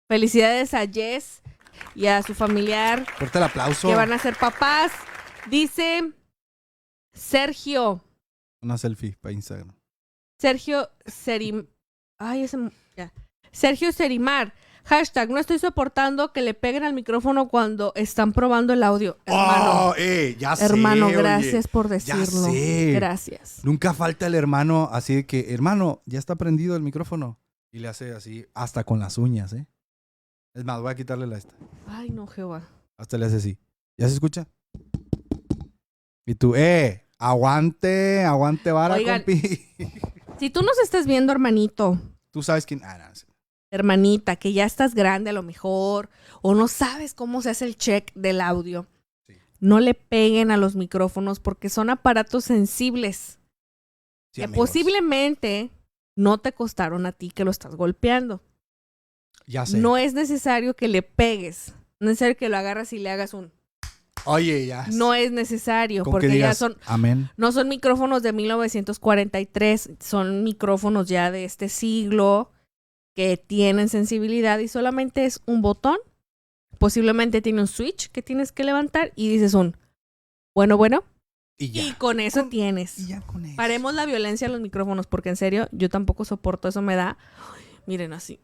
Felicidades a Jess y a su familiar Fuerte el aplauso. que van a ser papás. Dice Sergio Una selfie para Instagram. Serimar. Hashtag, no estoy soportando que le peguen al micrófono cuando están probando el audio. Hermano, ya sé, hermano, oye, gracias por decirlo. ya sé. Gracias. Nunca falta el hermano así de que, hermano, ya está prendido el micrófono. Y le hace así, hasta con las uñas, ¿eh? Es más, voy a quitarle la esta. Ay, no, Jehová. Hasta le hace así. ¿Ya se escucha? Y tú, aguante vara, Oigan, compi. Si tú nos estás viendo, hermanito, Tú sabes quién... no. hermanita, que ya estás grande a lo mejor, o no sabes cómo se hace el check del audio, Sí. no le peguen a los micrófonos porque son aparatos sensibles Sí, que amigos. posiblemente no te costaron a ti que lo estás golpeando. Ya sé. No es necesario que le pegues, no es necesario que lo agarras y le hagas un... Oye, ya. No es necesario, Con porque que digas, ya son... amén. No son micrófonos de 1943, son micrófonos ya de este siglo que tienen sensibilidad y solamente es un botón. Posiblemente tiene un switch que tienes que levantar y dices un bueno. Y ya. Y con eso tienes. Y ya con eso. Paremos la violencia a los micrófonos porque en serio yo tampoco soporto eso, me da... Miren así.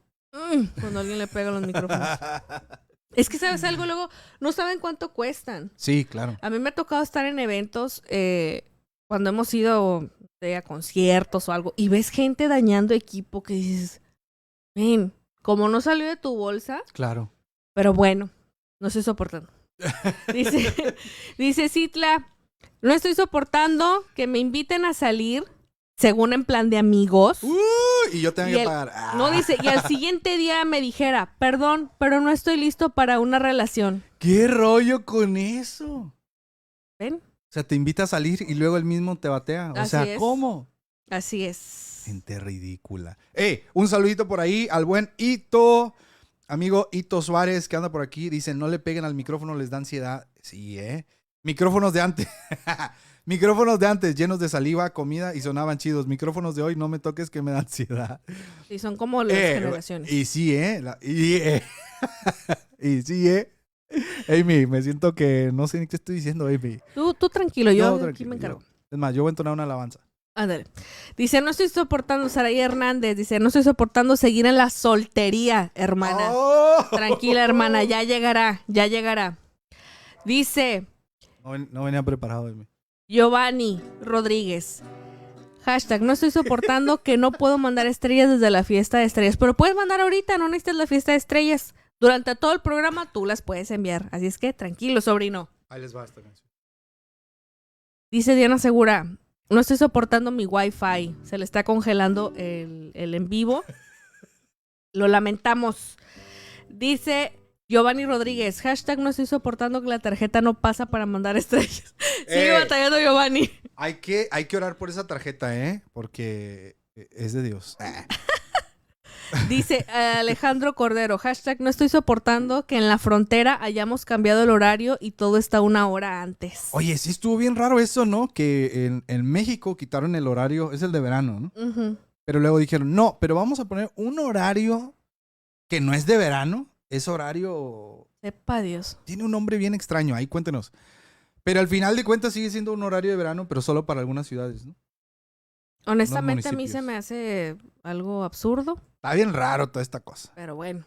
Cuando alguien le pega a los micrófonos. Es que, ¿sabes algo? Luego, no saben cuánto cuestan. Sí, claro. A mí me ha tocado estar en eventos cuando hemos ido a conciertos o algo y ves gente dañando equipo que dices, ven, como no salió de tu bolsa, Claro. pero bueno, no estoy soportando. Dice Citla, no estoy soportando que me inviten a salir, según en plan de amigos. Y yo tengo que pagar. No, dice, y al siguiente día me dijera, perdón, pero no estoy listo para una relación. ¿Qué rollo con eso? ¿Ven? O sea, te invita a salir y luego él mismo te batea. O Así sea, es. ¿cómo? Así es. Gente ridícula. Un saludito por ahí al buen Ito. Amigo Ito Suárez, que anda por aquí. Dice, no le peguen al micrófono, les da ansiedad. Sí, Micrófonos de antes. Micrófonos de antes, llenos de saliva, comida y sonaban chidos. Micrófonos de hoy, no me toques que me da ansiedad. Sí, son como las generaciones. Y sí, y sí, Amy, me siento que no sé ni qué estoy diciendo, Amy. Tú tranquilo, yo aquí tranquilo, me encargo. Es más, yo voy a entonar una alabanza. Ándale. Dice, no estoy soportando, Saraí Hernández, dice, no estoy soportando seguir en la soltería, hermana. ¡Oh! Tranquila, hermana, ya llegará. Dice... No venía preparado, Amy. Giovanni Rodríguez. Hashtag, no estoy soportando que no puedo mandar estrellas desde la fiesta de estrellas. Pero puedes mandar ahorita, no necesitas la fiesta de estrellas. Durante todo el programa tú las puedes enviar. Así es que tranquilo, sobrino. Ahí les va esta canción. Dice Diana Segura, no estoy soportando mi Wi-Fi. Se le está congelando el en vivo. Lo lamentamos. Dice... Giovanni Rodríguez, hashtag no estoy soportando que la tarjeta no pasa para mandar estrellas. Sigue batallando Giovanni. Hay que orar por esa tarjeta, porque es de Dios. Dice Alejandro Cordero, hashtag no estoy soportando que en la frontera hayamos cambiado el horario y todo está 1 hora antes. Oye, sí estuvo bien raro eso, ¿no? Que en México quitaron el horario, es el de verano, ¿no? Uh-huh. Pero luego dijeron, no, pero vamos a poner un horario que no es de verano. Ese horario... Sepa Dios. Tiene un nombre bien extraño, ahí cuéntenos. Pero al final de cuentas sigue siendo un horario de verano, pero solo para algunas ciudades, ¿no? Honestamente a mí se me hace algo absurdo. Está bien raro toda esta cosa. Pero bueno.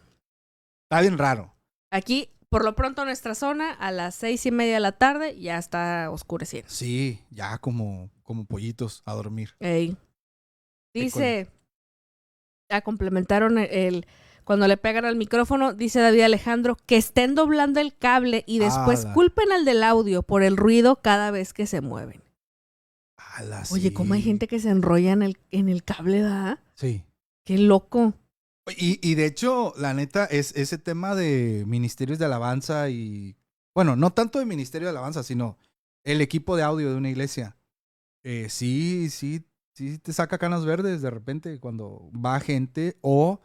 Está bien raro. Aquí, por lo pronto, nuestra zona, a las 6:30 de la tarde, ya está oscureciendo. Sí, ya como pollitos a dormir. Ey. Dice, ya complementaron cuando le pegan al micrófono, dice David Alejandro, que estén doblando el cable y después culpen al del audio por el ruido cada vez que se mueven. Oye, ¿cómo hay gente que se enrolla en el cable, ¿verdad? Sí. Qué loco. Y de hecho, la neta, es ese tema de ministerios de alabanza y... Bueno, no tanto de ministerio de alabanza, sino el equipo de audio de una iglesia. Sí te saca canas verdes de repente cuando va gente o...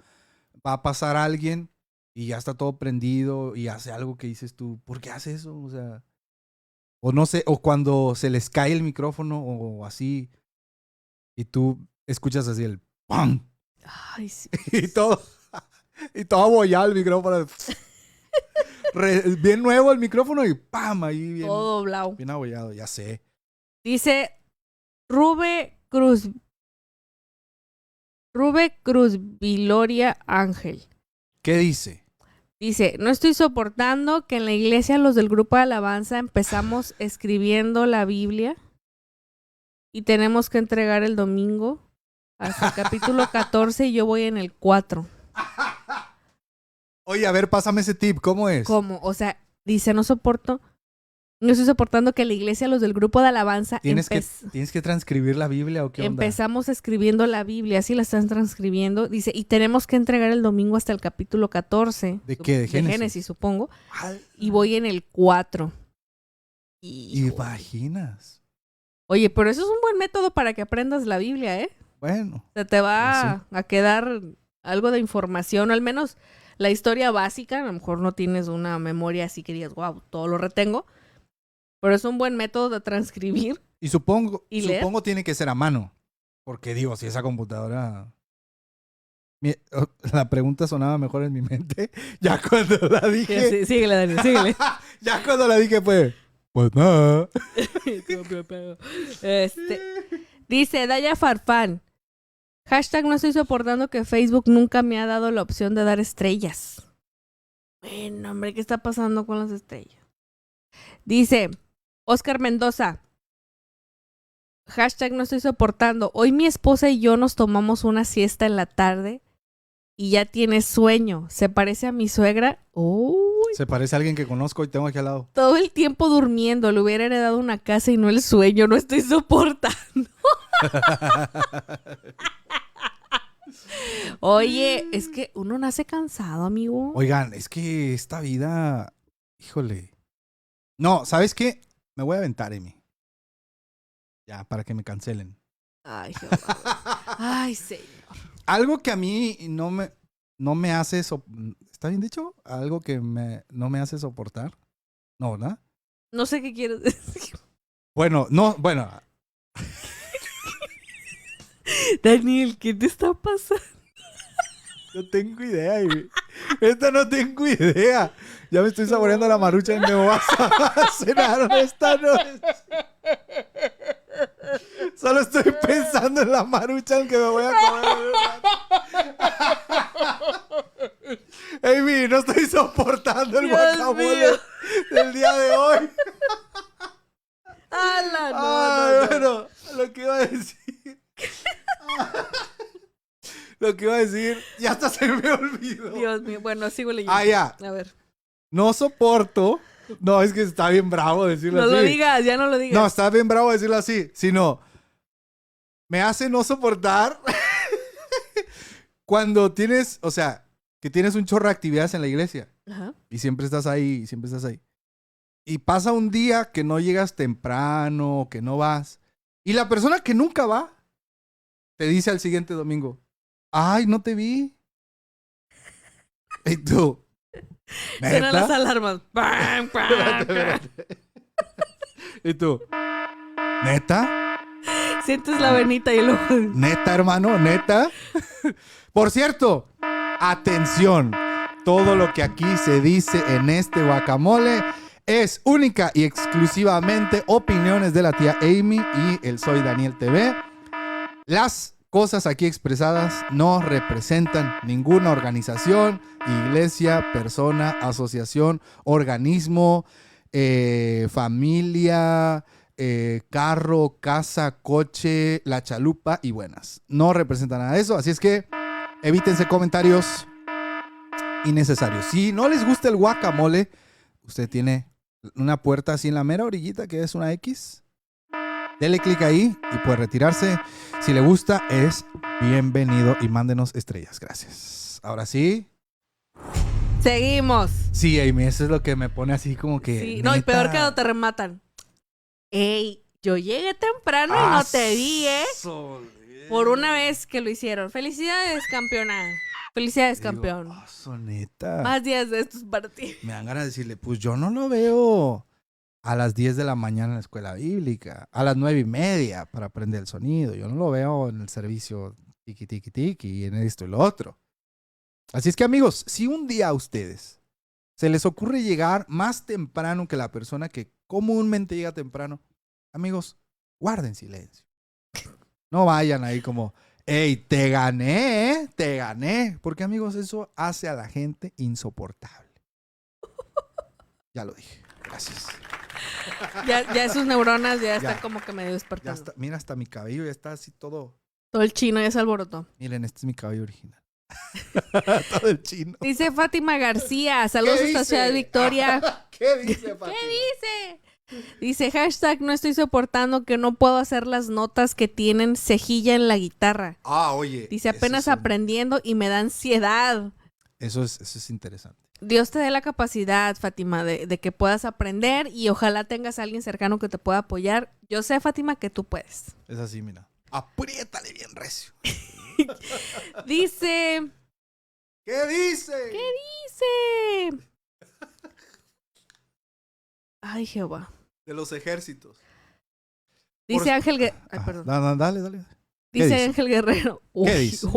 va a pasar alguien y ya está todo prendido y hace algo que dices tú, ¿por qué hace eso? O sea, o no sé, o cuando se les cae el micrófono o así y tú escuchas así el ¡pam! Ay, sí. y todo abollado el micrófono. Bien nuevo el micrófono y ¡pam! Ahí bien, todo doblado. bien abollado, ya sé. Dice Rube Cruz Viloria Ángel. ¿Qué dice? Dice, no estoy soportando que en la iglesia los del grupo de alabanza empezamos escribiendo la Biblia y tenemos que entregar el domingo hasta el capítulo 14 y yo voy en el 4. Oye, a ver, pásame ese tip. ¿Cómo es? ¿Cómo? O sea, dice, no estoy soportando que la iglesia, los del grupo de alabanza... ¿Tienes que transcribir la Biblia o qué onda? Empezamos escribiendo la Biblia, así la están transcribiendo. Dice, y tenemos que entregar el domingo hasta el capítulo 14. ¿De qué? ¿De Génesis? De Génesis, supongo. Y voy en el 4. ¿Imaginas? Oye, pero eso es un buen método para que aprendas la Biblia, ¿eh? Bueno. Se te va a quedar algo de información, o al menos la historia básica. A lo mejor no tienes una memoria así que digas, wow, todo lo retengo. Pero es un buen método de transcribir. Y supongo leer. Tiene que ser a mano. Porque digo, si esa computadora... La pregunta sonaba mejor en mi mente. Ya cuando la dije... Sí, síguele, Daniel, síguele. Ya cuando la dije fue... Pues nada. Dice Daya Farfán. # no estoy soportando que Facebook nunca me ha dado la opción de dar estrellas. Bueno, hombre, ¿qué está pasando con las estrellas? Dice Oscar Mendoza. # no estoy soportando. Hoy mi esposa y yo nos tomamos una siesta en la tarde y ya tiene sueño. ¿Se parece a mi suegra? Uy. Se parece a alguien que conozco y tengo aquí al lado. Todo el tiempo durmiendo. Le hubiera heredado una casa y no el sueño. No estoy soportando. Oye, es que uno nace cansado, amigo. Oigan, es que esta vida... Híjole. No, ¿sabes qué? Me voy a aventar, Emi. Ya, para que me cancelen. Ay, Jehová. Ay, señor. Algo que a mí no me hace... ¿Está bien dicho? Algo que no me hace soportar. No, ¿verdad? No sé qué quieres decir. Bueno. Daniel, ¿qué te está pasando? No tengo idea, Emi. Esta no tengo idea. Ya me estoy saboreando la maruchan que me vas a cenar esta noche. Solo estoy pensando en la maruchan que me voy a comer. Amy, no estoy soportando el guacamole del día de hoy. ¡Hala! Bueno, lo que iba a decir. Lo que iba a decir, ya hasta se me olvidó. Dios mío, bueno, sigo leyendo. Ya. A ver. No soporto. No, es que está bien bravo decirlo así. No lo digas, ya no lo digas. No, está bien bravo decirlo así. Sino, me hace no soportar cuando tienes, o sea, que tienes un chorro de actividades en la iglesia. Ajá. Y siempre estás ahí, Y pasa un día que no llegas temprano, que no vas. Y la persona que nunca va, te dice al siguiente domingo, ay, no te vi. Y tú, ¿neta? Suenan las alarmas. ¡Pam, pam, Espérate. Y tú, ¿neta? Sientes la venita y luego... ¿Neta, hermano? ¿Neta? Por cierto, atención. Todo lo que aquí se dice en este guacamole es única y exclusivamente opiniones de la tía Amy y el Soy Daniel TV. Las cosas aquí expresadas no representan ninguna organización, iglesia, persona, asociación, organismo, familia, carro, casa, coche, la chalupa y buenas. No representan nada de eso, así es que evítense comentarios innecesarios. Si no les gusta el guacamole, usted tiene una puerta así en la mera orillita que es una X. Dele clic ahí y puede retirarse. Si le gusta, es bienvenido y mándenos estrellas. Gracias. Ahora sí. Seguimos. Sí, Amy, eso es lo que me pone así como que... Sí. No, y peor que cuando te rematan. Ey, yo llegué temprano y no te vi, ¿eh? Por una vez que lo hicieron. Felicidades, campeona. Felicidades, campeón. Neta. Más días de estos partidos. Me dan ganas de decirle, pues yo no lo veo a las 10 de la mañana en la escuela bíblica, a las 9:30 para aprender el sonido. Yo no lo veo en el servicio tiki tiki tiki y en esto y lo otro. Así es que, amigos, si un día a ustedes se les ocurre llegar más temprano que la persona que comúnmente llega temprano, amigos, guarden silencio. No vayan ahí como, Ey, te gané, ¿eh? Te gané. Porque, amigos, eso hace a la gente insoportable. Ya lo dije. Gracias. Ya sus neuronas ya están como que medio despertando. Mira, hasta mi cabello ya está así todo. Todo el chino ya se alborotó. Miren, este es mi cabello original. Todo el chino. Dice Fátima García. Saludos hasta Ciudad Victoria. ¿Qué dice, Fátima? ¿Qué dice? Dice, hashtag no estoy soportando que no puedo hacer las notas que tienen cejilla en la guitarra. Oye. Dice, apenas aprendiendo y me da ansiedad. Eso es interesante. Dios te dé la capacidad, Fátima, de que puedas aprender y ojalá tengas a alguien cercano que te pueda apoyar. Yo sé, Fátima, que tú puedes. Es así, mira. Apriétale bien recio. Dice... ¿Qué dice? ¿Qué dice? Ay, Jehová. De los ejércitos. Dice Ángel Guerrero. Ay, perdón. No, dale. Dice Ángel Guerrero. ¿Qué dice?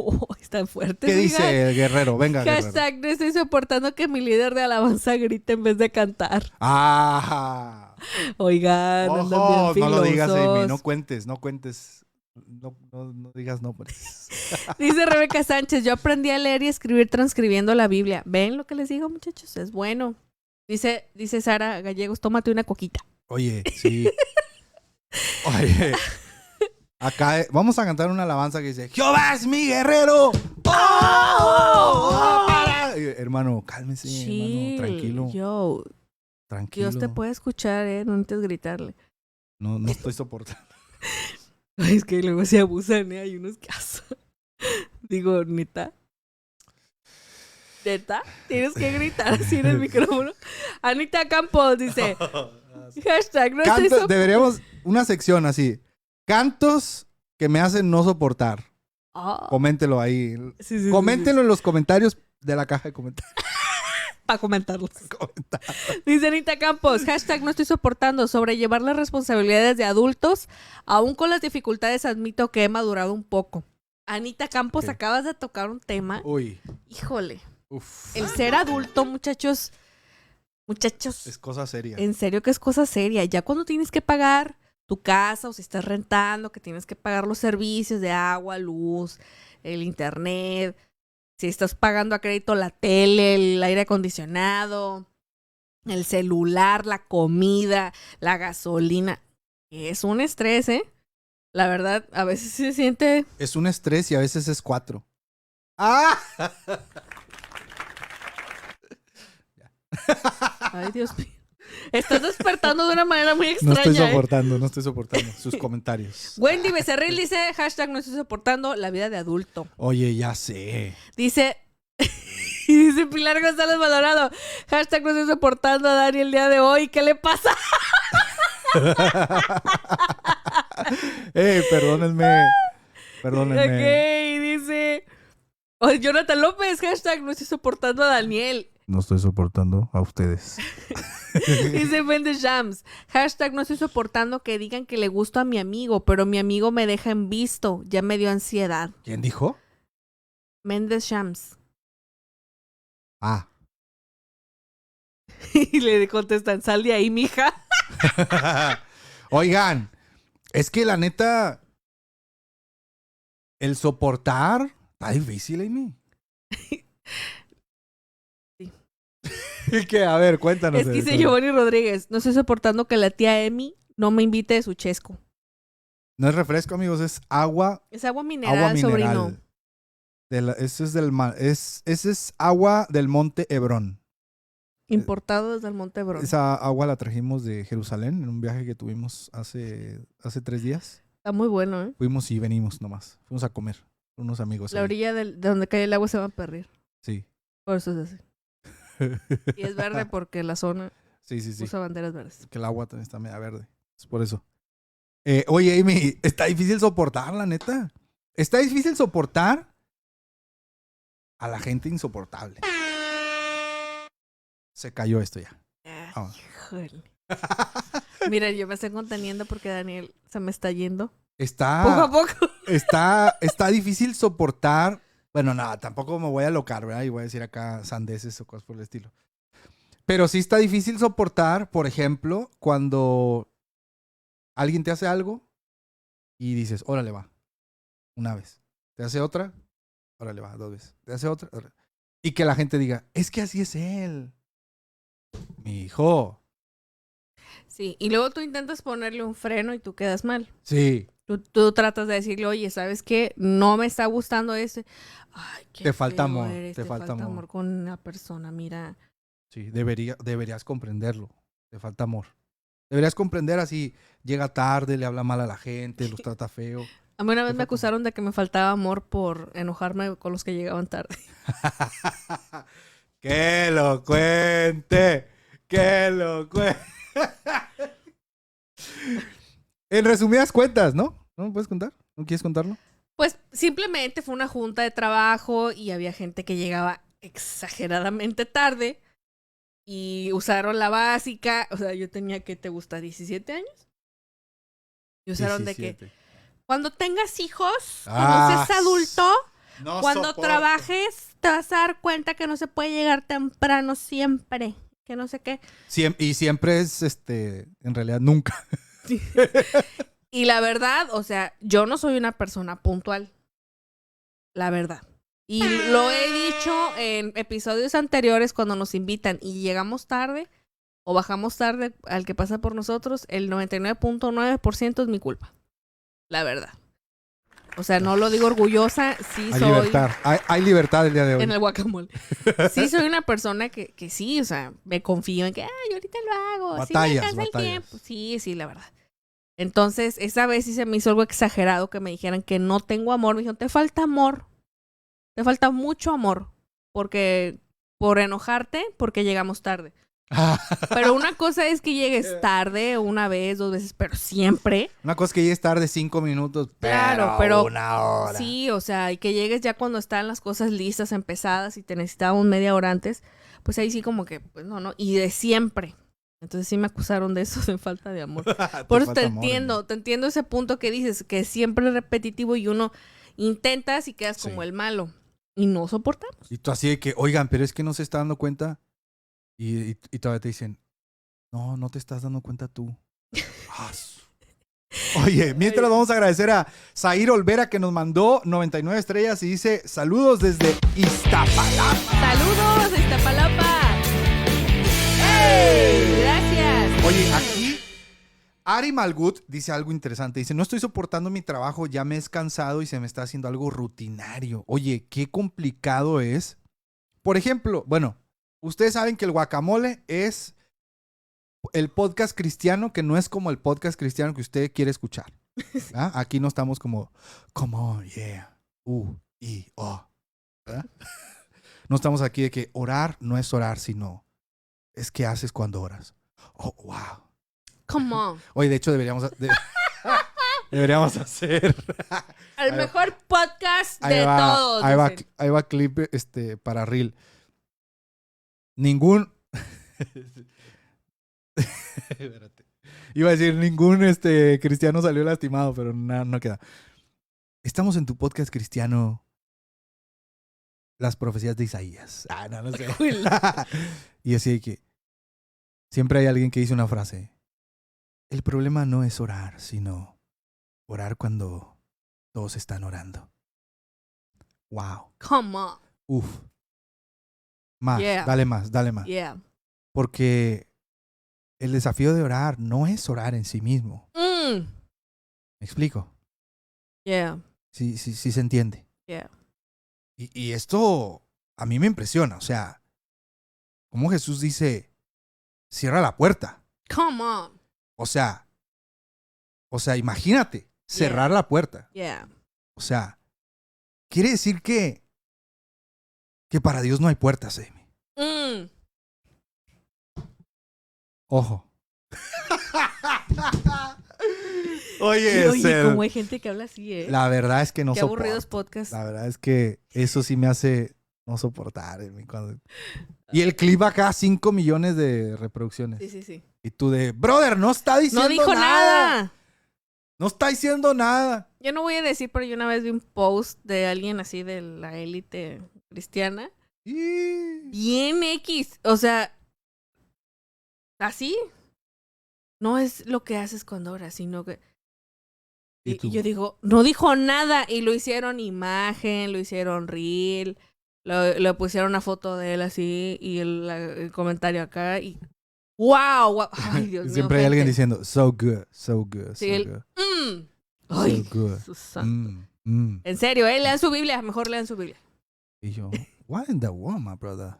Está fuerte. ¿Qué dice el guerrero? Venga, hashtag guerrero. no estoy soportando que mi líder de alabanza grite en vez de cantar. Oigan, Ojo, andan bien no lo digas, filosos. Amy. No cuentes. No digas nombres. Dice Rebeca Sánchez, yo aprendí a leer y escribir transcribiendo la Biblia. ¿Ven lo que les digo, muchachos? Es bueno. Dice Sara Gallegos, tómate una coquita. Oye, sí. Oye. Acá vamos a cantar una alabanza que dice, Jehová es mi guerrero. Hermano, cálmese, Chill, hermano. Tranquilo. Yo, Tranquilo. Dios te puede escuchar, no necesitas gritarle. No estoy soportando. Ay, es que luego se abusan, hay unos casos. Digo, ¿neta? ¿Neta? Tienes que gritar así en el micrófono. Anita Campos dice, hashtag no estoy soportando. Deberíamos una sección así. Cantos que me hacen no soportar. Coméntelo ahí. Sí, Coméntenlo en los comentarios de la caja de comentarios. Para comentarlos. Dice Anita Campos, hashtag no estoy soportando, sobrellevar las responsabilidades de adultos, aún con las dificultades admito que he madurado un poco. Anita Campos, ¿Qué? acabas de tocar un tema. Uy. Híjole. Uf. El ser adulto, muchachos. Es cosa seria. En serio que es cosa seria. Ya cuando tienes que pagar tu casa o si estás rentando, que tienes que pagar los servicios de agua, luz, el internet, si estás pagando a crédito la tele, el aire acondicionado, el celular, la comida, la gasolina. Es un estrés, ¿eh? La verdad, a veces se siente... Es un estrés y a veces es 4. Ay, Dios mío. Estás despertando de una manera muy extraña. No estoy soportando sus comentarios. Wendy Becerril dice, hashtag no estoy soportando la vida de adulto. Oye, ya sé. Dice Pilar González Valorado, hashtag no estoy soportando a Dani el día de hoy. ¿Qué le pasa? Perdónenme. Ok, dice Jonathan López, hashtag no estoy soportando a Daniel. No estoy soportando a ustedes. Dice Mendes Shams, hashtag no estoy soportando que digan que le gusto a mi amigo, pero mi amigo me deja en visto. Ya me dio ansiedad. ¿Quién dijo? Mendes Shams. Y le contestan, sal de ahí, mija. Oigan, es que la neta, el soportar está difícil, Amy. Sí. Que, a ver, cuéntanos. Es que dice Giovanni Rodríguez, no estoy soportando que la tía Emi no me invite de su chesco. No es refresco, amigos, es agua. Es agua mineral, sobrino. Ese es agua del Monte Hebrón. Importado desde el Monte Hebrón. Esa agua la trajimos de Jerusalén en un viaje que tuvimos hace 3 días. Está muy bueno, ¿eh? Fuimos y venimos nomás. Fuimos a comer con unos amigos. La ahí. orilla de donde cae el agua se va a perder. Sí. Por eso es así. Y es verde porque la zona Sí. usa banderas verdes. Que el agua también está media verde. Es por eso. Oye, Amy, está difícil soportar, la neta. Está difícil soportar a la gente insoportable. Se cayó esto ya. Híjole. Mira, yo me estoy conteniendo porque Daniel se me está yendo. Está... Poco a poco. Está difícil soportar. Bueno, nada, tampoco me voy a alocar, ¿verdad? Y voy a decir acá sandeces o cosas por el estilo. Pero sí está difícil soportar, por ejemplo, cuando alguien te hace algo y dices, órale, va. Una vez. ¿Te hace otra? Órale, va, 2 veces. ¿Te hace otra? Órale. Y que la gente diga, es que así es él. Mi hijo. Sí, y luego tú intentas ponerle un freno y tú quedas mal. Sí. Tú tratas de decirle, oye, ¿sabes qué? No me está gustando ese. Ay, qué Te falta feo amor, eres, te falta amor. con una persona, mira. Sí, deberías comprenderlo. Te falta amor. Deberías comprender así, llega tarde, le habla mal a la gente, los trata feo. A mí una vez Te me falta acusaron de que me faltaba amor por enojarme con los que llegaban tarde. ¡Que lo cuente! ¡Que lo cuente! En resumidas cuentas, ¿no? ¿No me puedes contar? ¿No quieres contarlo? Pues simplemente fue una junta de trabajo y había gente que llegaba exageradamente tarde y usaron la básica. O sea, yo tenía que, ¿te gusta? ¿17 años? Y usaron 17. de que cuando tengas hijos, cuando seas adulto, no cuando soporto. trabajes, te vas a dar cuenta que no se puede llegar temprano siempre. Que no sé qué. Y siempre es, en realidad, nunca. Y la verdad, o sea, yo no soy una persona puntual. La verdad. Y lo he dicho en episodios anteriores cuando nos invitan y llegamos tarde o bajamos tarde al que pasa por nosotros, el 99.9% es mi culpa. La verdad. O sea, no lo digo orgullosa, sí Hay soy... libertad. Hay libertad el día de hoy. En el guacamole. Sí soy una persona que sí, o sea, me confío en que, yo ahorita lo hago. Batallas, sí me alcanza el tiempo. Sí, la verdad. Entonces, esa vez sí se me hizo algo exagerado que me dijeran que no tengo amor. Me dijeron, te falta amor. Te falta mucho amor. Porque, por enojarte, porque llegamos tarde. Pero una cosa es que llegues tarde, una vez, 2 veces, pero siempre. Una cosa es que llegues tarde 5 minutos, Claro, pero 1 hora. sí, o sea, y que llegues ya cuando están las cosas listas, empezadas y te necesitábamos media hora antes, pues ahí sí como que, pues no, y de siempre. Entonces sí me acusaron de eso, de falta de amor. Por eso te entiendo ese punto que dices, que siempre es repetitivo y uno intentas y quedas como el malo. Y no soportamos. Y tú así de que, oigan, pero es que no se está dando cuenta. Y todavía te dicen, no te estás dando cuenta tú. Oye, mientras vamos a agradecer a Zair Olvera que nos mandó 99 estrellas y dice, saludos desde Iztapalapa. ¡Saludos, Iztapalapa! ¡Hey! ¡Gracias! Oye, aquí Ari Malgut dice algo interesante. Dice, no estoy soportando mi trabajo, ya me he cansado y se me está haciendo algo rutinario. Oye, qué complicado es. Por ejemplo, bueno, ustedes saben que el Guacamole es el podcast cristiano que no es como el podcast cristiano que usted quiere escuchar. ¿Ah? Aquí no estamos como, yeah, y, oh. ¿Verdad? No estamos aquí de que orar no es orar, sino es que haces cuando oras. Oh, wow. Come on. Oye, de hecho deberíamos hacer el mejor podcast de todos. Ahí va clip para Reel. Ningún Espérate. Iba a decir ningún cristiano salió lastimado, pero no queda. Estamos en tu podcast cristiano Las profecías de Isaías. No sé. Y así de que siempre hay alguien que dice una frase. El problema no es orar, sino orar cuando todos están orando. Wow. Come on. Uf. Más, Yeah. dale más. Yeah. Porque el desafío de orar no es orar en sí mismo. ¿Me explico? Yeah. Sí se entiende. Yeah. Y esto a mí me impresiona. O sea, como Jesús dice, cierra la puerta. Come on. O sea, imagínate, cerrar la puerta. Yeah. O sea, quiere decir que para Dios no hay puertas, Amy. Oye, Ojo. Oye, como hay gente que habla así, ¿eh? La verdad es que no Qué soporto. aburridos podcasts. La verdad es que eso sí me hace no soportar. Y el clip acá, 5 millones de reproducciones. Sí. Y tú de, brother, no está diciendo nada. No dijo nada. No está diciendo nada. Yo no voy a decir, pero yo una vez vi un post de alguien así de la élite cristiana. Bien X. O sea, así. No es lo que haces cuando oras, sino que... Y yo digo, no dijo nada. Y lo hicieron imagen, lo hicieron reel, le pusieron una foto de él así y el comentario acá. Y wow. Ay, Dios mío. Siempre hay alguien diciendo, so good, so good, sí, so good. Ay, so good. Susana. En serio, lean su Biblia. Mejor lean su Biblia. Y yo, what in the world, my brother?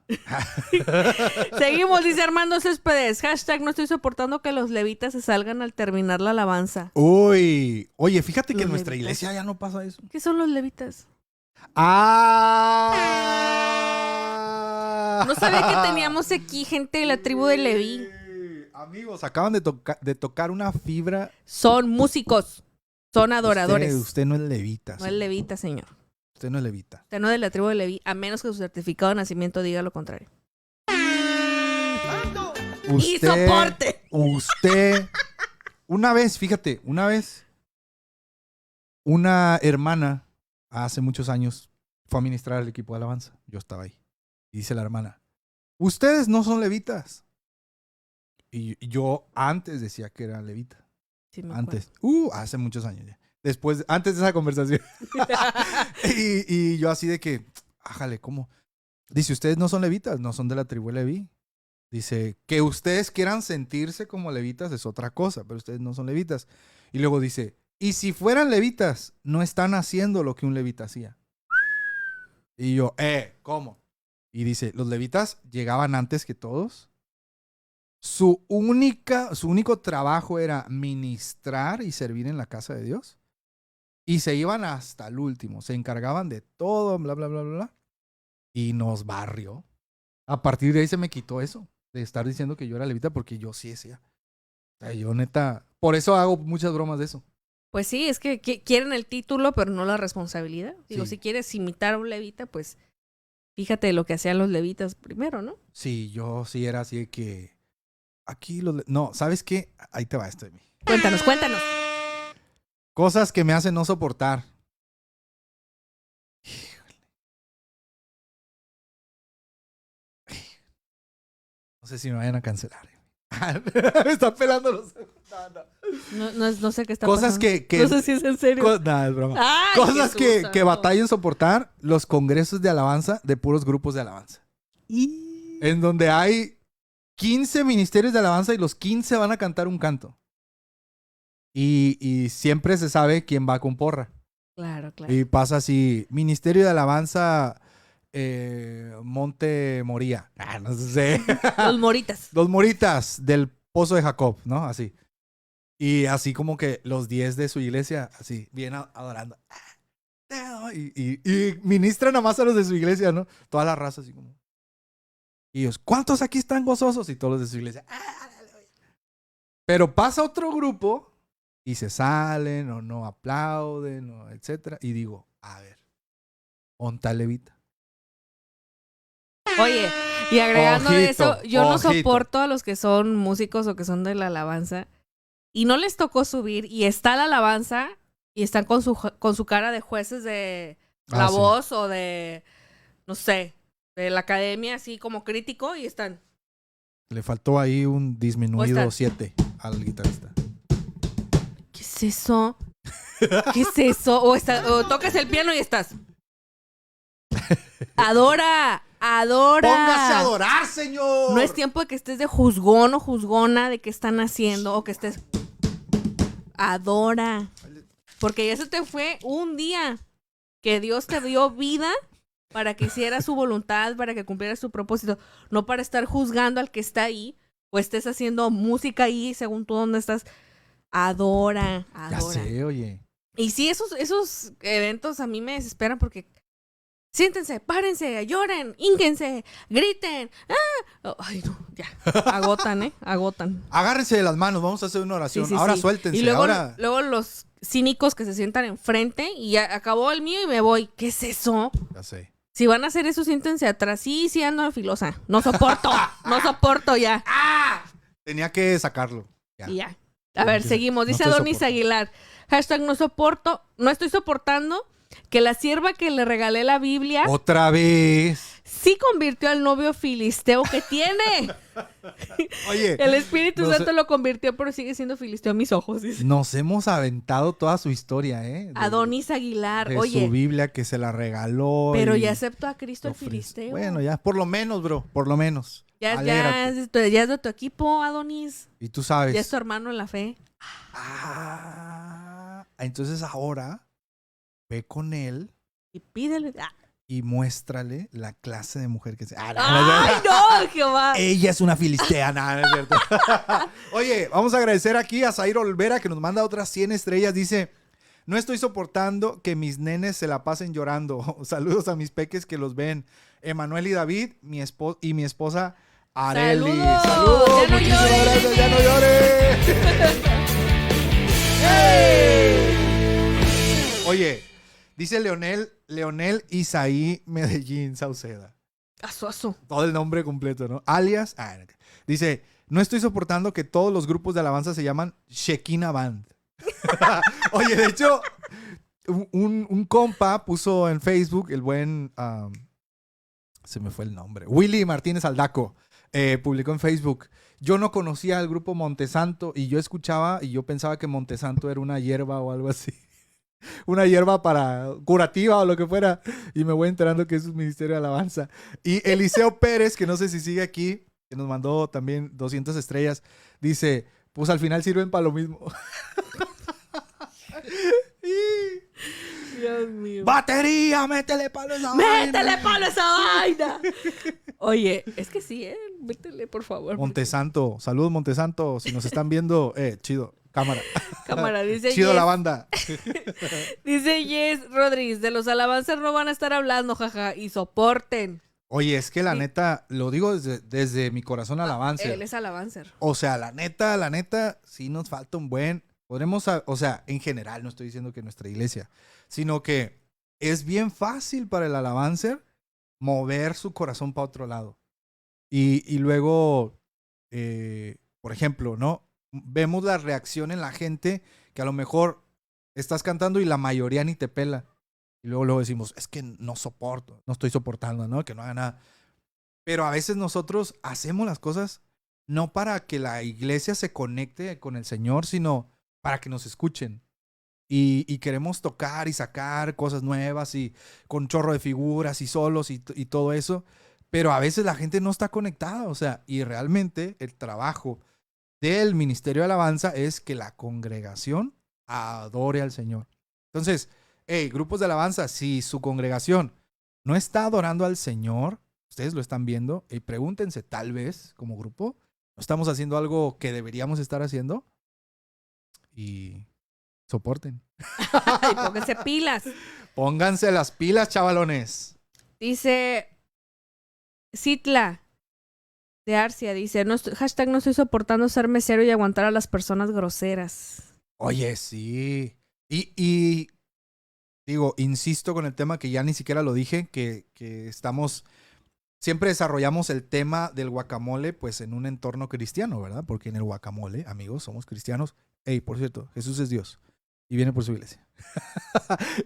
Seguimos, dice Armando Céspedes. # no estoy soportando que los levitas se salgan al terminar la alabanza. Uy, oye, fíjate que Los en nuestra levitas. iglesia ya no pasa eso. ¿Qué son los levitas? ¡Ah! No sabía que teníamos aquí gente de la tribu de Leví. Amigos, acaban de tocar una fibra. Son músicos. Son adoradores. Usted no es levita. No es levita, señor. Usted no es levita. Usted no es de la tribu de Leví, a menos que su certificado de nacimiento diga lo contrario. ¡Y soporte! Usted... Una vez, fíjate, una hermana, hace muchos años, fue a ministrar al equipo de alabanza. Yo estaba ahí. Y dice la hermana, ustedes no son levitas. Y yo antes decía que era levita. Sí, me antes. Hace muchos años ya. Después, antes de esa conversación. y yo así de que, ájale, ¿cómo? Dice, ustedes no son levitas, no son de la tribu de Leví. Dice, que ustedes quieran sentirse como levitas es otra cosa, pero ustedes no son levitas. Y luego dice, y si fueran levitas, no están haciendo lo que un levita hacía. Y yo, ¿cómo? Y dice, los levitas llegaban antes que todos. Su único trabajo era ministrar y servir en la casa de Dios. Y se iban hasta el último. Se encargaban de todo, bla, bla, bla, bla. Y nos barrió. A partir de ahí se me quitó eso. De estar diciendo que yo era levita porque yo sí decía. O sea, yo neta... Por eso hago muchas bromas de eso. Pues sí, es que quieren el título, pero no la responsabilidad. Digo, Sí. si quieres imitar a un levita, pues fíjate lo que hacían los levitas primero, ¿no? Sí, yo sí era así de que... Aquí No, ¿sabes qué? Ahí te va esto de mí. Cuéntanos. Cosas que me hacen no soportar. No sé si me vayan a cancelar. Me están pelando los ojos. No sé qué está Cosas pasando. que... No sé si es en serio. Nada, es broma. ¡Ay, Cosas Jesús que santo! batallen soportar los congresos de alabanza de puros grupos de alabanza. En donde hay 15 ministerios de alabanza y los 15 van a cantar un canto. Y siempre se sabe quién va con porra. Claro. Y pasa así, ministerio de alabanza Monte Moría. No sé. Los moritas. Los moritas del Pozo de Jacob, ¿no? Así. Y así como que los 10 de su iglesia, así, bien adorando. Y ministran nada más a los de su iglesia, ¿no? Toda la raza así como. Y ellos, ¿cuántos aquí están gozosos? Y todos los de su iglesia. Pero pasa otro grupo y se salen o no aplauden, o etcétera. Y digo, a ver, onta levita. Oye, y agregando Ojito, eso, yo no ojito. soporto a los que son músicos o que son de la alabanza y no les tocó subir y está la alabanza y están con su cara de jueces de La Sí. Voz o de, no sé, de la academia, así como crítico y están. Le faltó ahí un disminuido están. 7 al guitarrista. ¿Qué es eso? ¿Qué es eso? O tocas el piano y estás. Adora. ¡Póngase a adorar, señor! No es tiempo de que estés de juzgón o juzgona de qué están haciendo o que estés... Adora. Porque ya se te fue un día que Dios te dio vida para que hicieras su voluntad, para que cumplieras su propósito. No para estar juzgando al que está ahí o estés haciendo música ahí según tú dónde estás. Adora. Ya sé, oye. Y sí, esos eventos a mí me desesperan porque... Siéntense, párense, lloren, hínquense, griten. ¡Ah! Ay, no, ya. Agotan, Agotan. Agárrense de las manos, vamos a hacer una oración. Sí, Ahora sí. suéltense. Y luego, ahora... luego los cínicos que se sientan enfrente y ya acabó el mío y me voy. ¿Qué es eso? Ya sé. Si van a hacer eso, siéntense atrás. Sí, ando filosa. No soporto. No soporto ya. Tenía que sacarlo. Ya. Y ya. A ver, seguimos. Dice No estoy Adonis soportando. Aguilar. #no estoy soportando que la sierva que le regalé la Biblia Otra vez. sí convirtió al novio filisteo que tiene. Oye. El Espíritu Santo lo convirtió, pero sigue siendo filisteo a mis ojos. Dice. Nos hemos aventado toda su historia, ¿eh? Adonis Aguilar. De Oye. su Biblia que se la regaló. Pero ya aceptó a Cristo el filisteo. Bueno, ya, por lo menos, bro. Por lo menos. Ya es de tu equipo, Adonis. Y tú sabes. Ya es tu hermano en la fe. Entonces ahora ve con él. Y pídele. Y muéstrale la clase de mujer que es. ¡Ay, no, Jehová! Ella es una filistea, no es cierto. Oye, vamos a agradecer aquí a Zair Olvera que nos manda otras 100 estrellas. Dice, no estoy soportando que mis nenes se la pasen llorando. Saludos a mis peques que los ven. Emanuel y David, mi esposa Areli. ¡Saludos! ¡Ya no llores! Gracias, ¡ya no llores! ¡Hey! Oye, dice Leonel Isaí Medellín Sauceda. Aso. Todo el nombre completo, ¿no? Alias. Dice, no estoy soportando que todos los grupos de alabanza se llaman Shekinah Band. Oye, de hecho, un compa puso en Facebook, el buen... se me fue el nombre. Willy Martínez Aldaco. Publicó en Facebook. Yo no conocía al grupo Montesanto y yo escuchaba y yo pensaba que Montesanto era una hierba o algo así. Una hierba para curativa o lo que fuera. Y me voy enterando que es un ministerio de alabanza. Y Eliseo Pérez, que no sé si sigue aquí, que nos mandó también 200 estrellas, dice, pues al final sirven para lo mismo. Dios mío. ¡Batería! ¡Métele palo a esa vaina! ¡Métele palo a esa vaina! Oye, es que sí, métele, por favor. Montesanto. Saludos, Montesanto. Si nos están viendo, chido. Cámara, dice chido Yes. La banda. Dice Yes Rodríguez, de los alabanzas no van a estar hablando, jaja, y soporten. Oye, es que la neta, lo digo desde mi corazón alabanza. Él es alabancer. O sea, la neta, sí nos falta un buen... o sea, en general, no estoy diciendo que nuestra iglesia, sino que es bien fácil para el alabancer mover su corazón para otro lado. Y luego, por ejemplo, ¿no? Vemos la reacción en la gente que a lo mejor estás cantando y la mayoría ni te pela. Y luego decimos, es que no soporto, no estoy soportando, ¿no? Que no haga nada. Pero a veces nosotros hacemos las cosas no para que la iglesia se conecte con el Señor, sino para que nos escuchen. Y queremos tocar y sacar cosas nuevas y con chorro de figuras y solos y todo eso. Pero a veces la gente no está conectada, o sea, y realmente el trabajo del ministerio de alabanza es que la congregación adore al Señor. Entonces, grupos de alabanza, si su congregación no está adorando al Señor, ustedes lo están viendo, y pregúntense, tal vez, como grupo, ¿no estamos haciendo algo que deberíamos estar haciendo? Y soporten. Y pónganse pilas. Pónganse las pilas, chavalones. Dice Citla de Arcia, dice, hashtag no estoy soportando ser mesero y aguantar a las personas groseras. Oye, sí. Y digo, insisto con el tema que ya ni siquiera lo dije, que estamos, siempre desarrollamos el tema del guacamole pues en un entorno cristiano, ¿verdad? Porque en el guacamole, amigos, somos cristianos. Por cierto, Jesús es Dios y viene por su iglesia.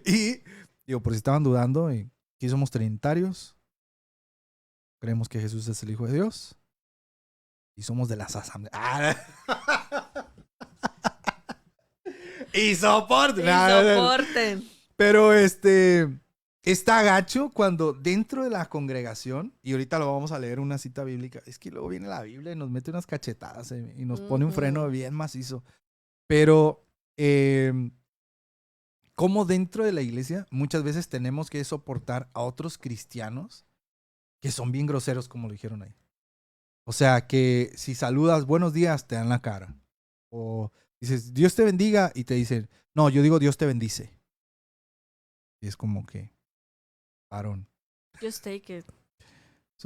Y digo, por si estaban dudando, aquí somos trinitarios, creemos que Jesús es el Hijo de Dios y somos de las asambleas. Y soporten. Pero está gacho cuando dentro de la congregación, y ahorita lo vamos a leer una cita bíblica, es que luego viene la Biblia y nos mete unas cachetadas y nos pone un freno bien macizo. Pero como dentro de la iglesia muchas veces tenemos que soportar a otros cristianos que son bien groseros, como lo dijeron ahí. O sea, que si saludas buenos días, te dan la cara. O dices, Dios te bendiga, y te dicen, no, yo digo Dios te bendice. Y es como que, varón. Just take it.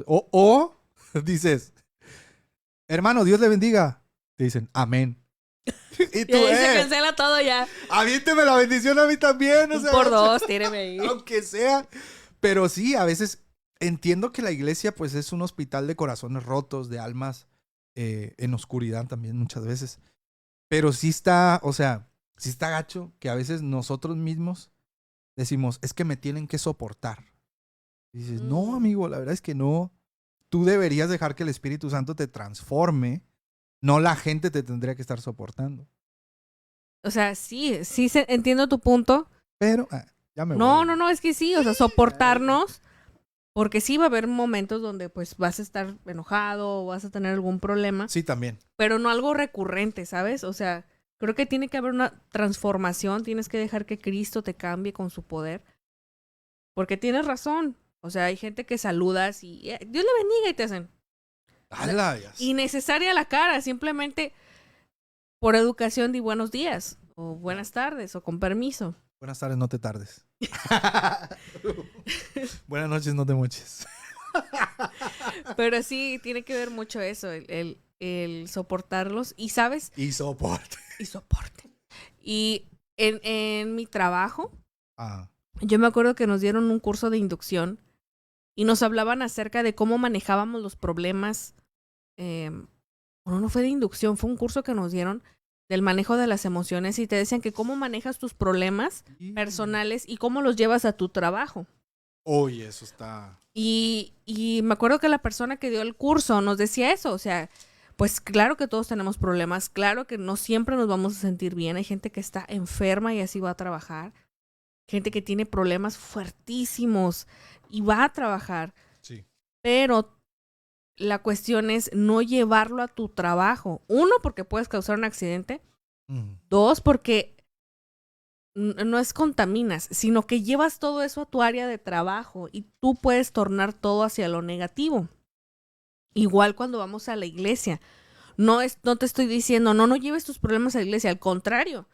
O dices, hermano, Dios le bendiga. Te dicen, amén. Y tú, se cancela todo ya. Aviénteme la bendición a mí también. O sea, por dos, tíreme ahí. Aunque sea. Pero sí, a veces entiendo que la iglesia pues es un hospital de corazones rotos, de almas en oscuridad también muchas veces. Pero sí está, o sea, sí está gacho que a veces nosotros mismos decimos, es que me tienen que soportar. Y dices, no, amigo, la verdad es que no. Tú deberías dejar que el Espíritu Santo te transforme. No la gente te tendría que estar soportando. O sea, sí, entiendo tu punto. Pero, ya me voy. No, es que sí, o sea, soportarnos. Porque sí va a haber momentos donde pues vas a estar enojado o vas a tener algún problema. Sí, también. Pero no algo recurrente, ¿sabes? O sea, creo que tiene que haber una transformación. Tienes que dejar que Cristo te cambie con su poder. Porque tienes razón. O sea, hay gente que saludas y Dios le bendiga y te hacen. Innecesaria la cara. Simplemente por educación di buenos días. O buenas tardes. O con permiso. Buenas tardes, no te tardes. Buenas noches, no te moches. Pero sí, tiene que ver mucho eso, el soportarlos. Y, ¿sabes? Y soporte. Y en mi trabajo, yo me acuerdo que nos dieron un curso de inducción y nos hablaban acerca de cómo manejábamos los problemas. No fue de inducción, fue un curso que nos dieron del manejo de las emociones y te decían que cómo manejas tus problemas personales y cómo los llevas a tu trabajo. Oye, eso está... Y me acuerdo que la persona que dio el curso nos decía eso, o sea, pues claro que todos tenemos problemas, claro que no siempre nos vamos a sentir bien, hay gente que está enferma y así va a trabajar, gente que tiene problemas fuertísimos y va a trabajar, sí. Pero la cuestión es no llevarlo a tu trabajo. 1, porque puedes causar un accidente. 2, porque no es contaminas, sino que llevas todo eso a tu área de trabajo y tú puedes tornar todo hacia lo negativo. Igual cuando vamos a la iglesia. No te estoy diciendo, no lleves tus problemas a la iglesia. Al contrario,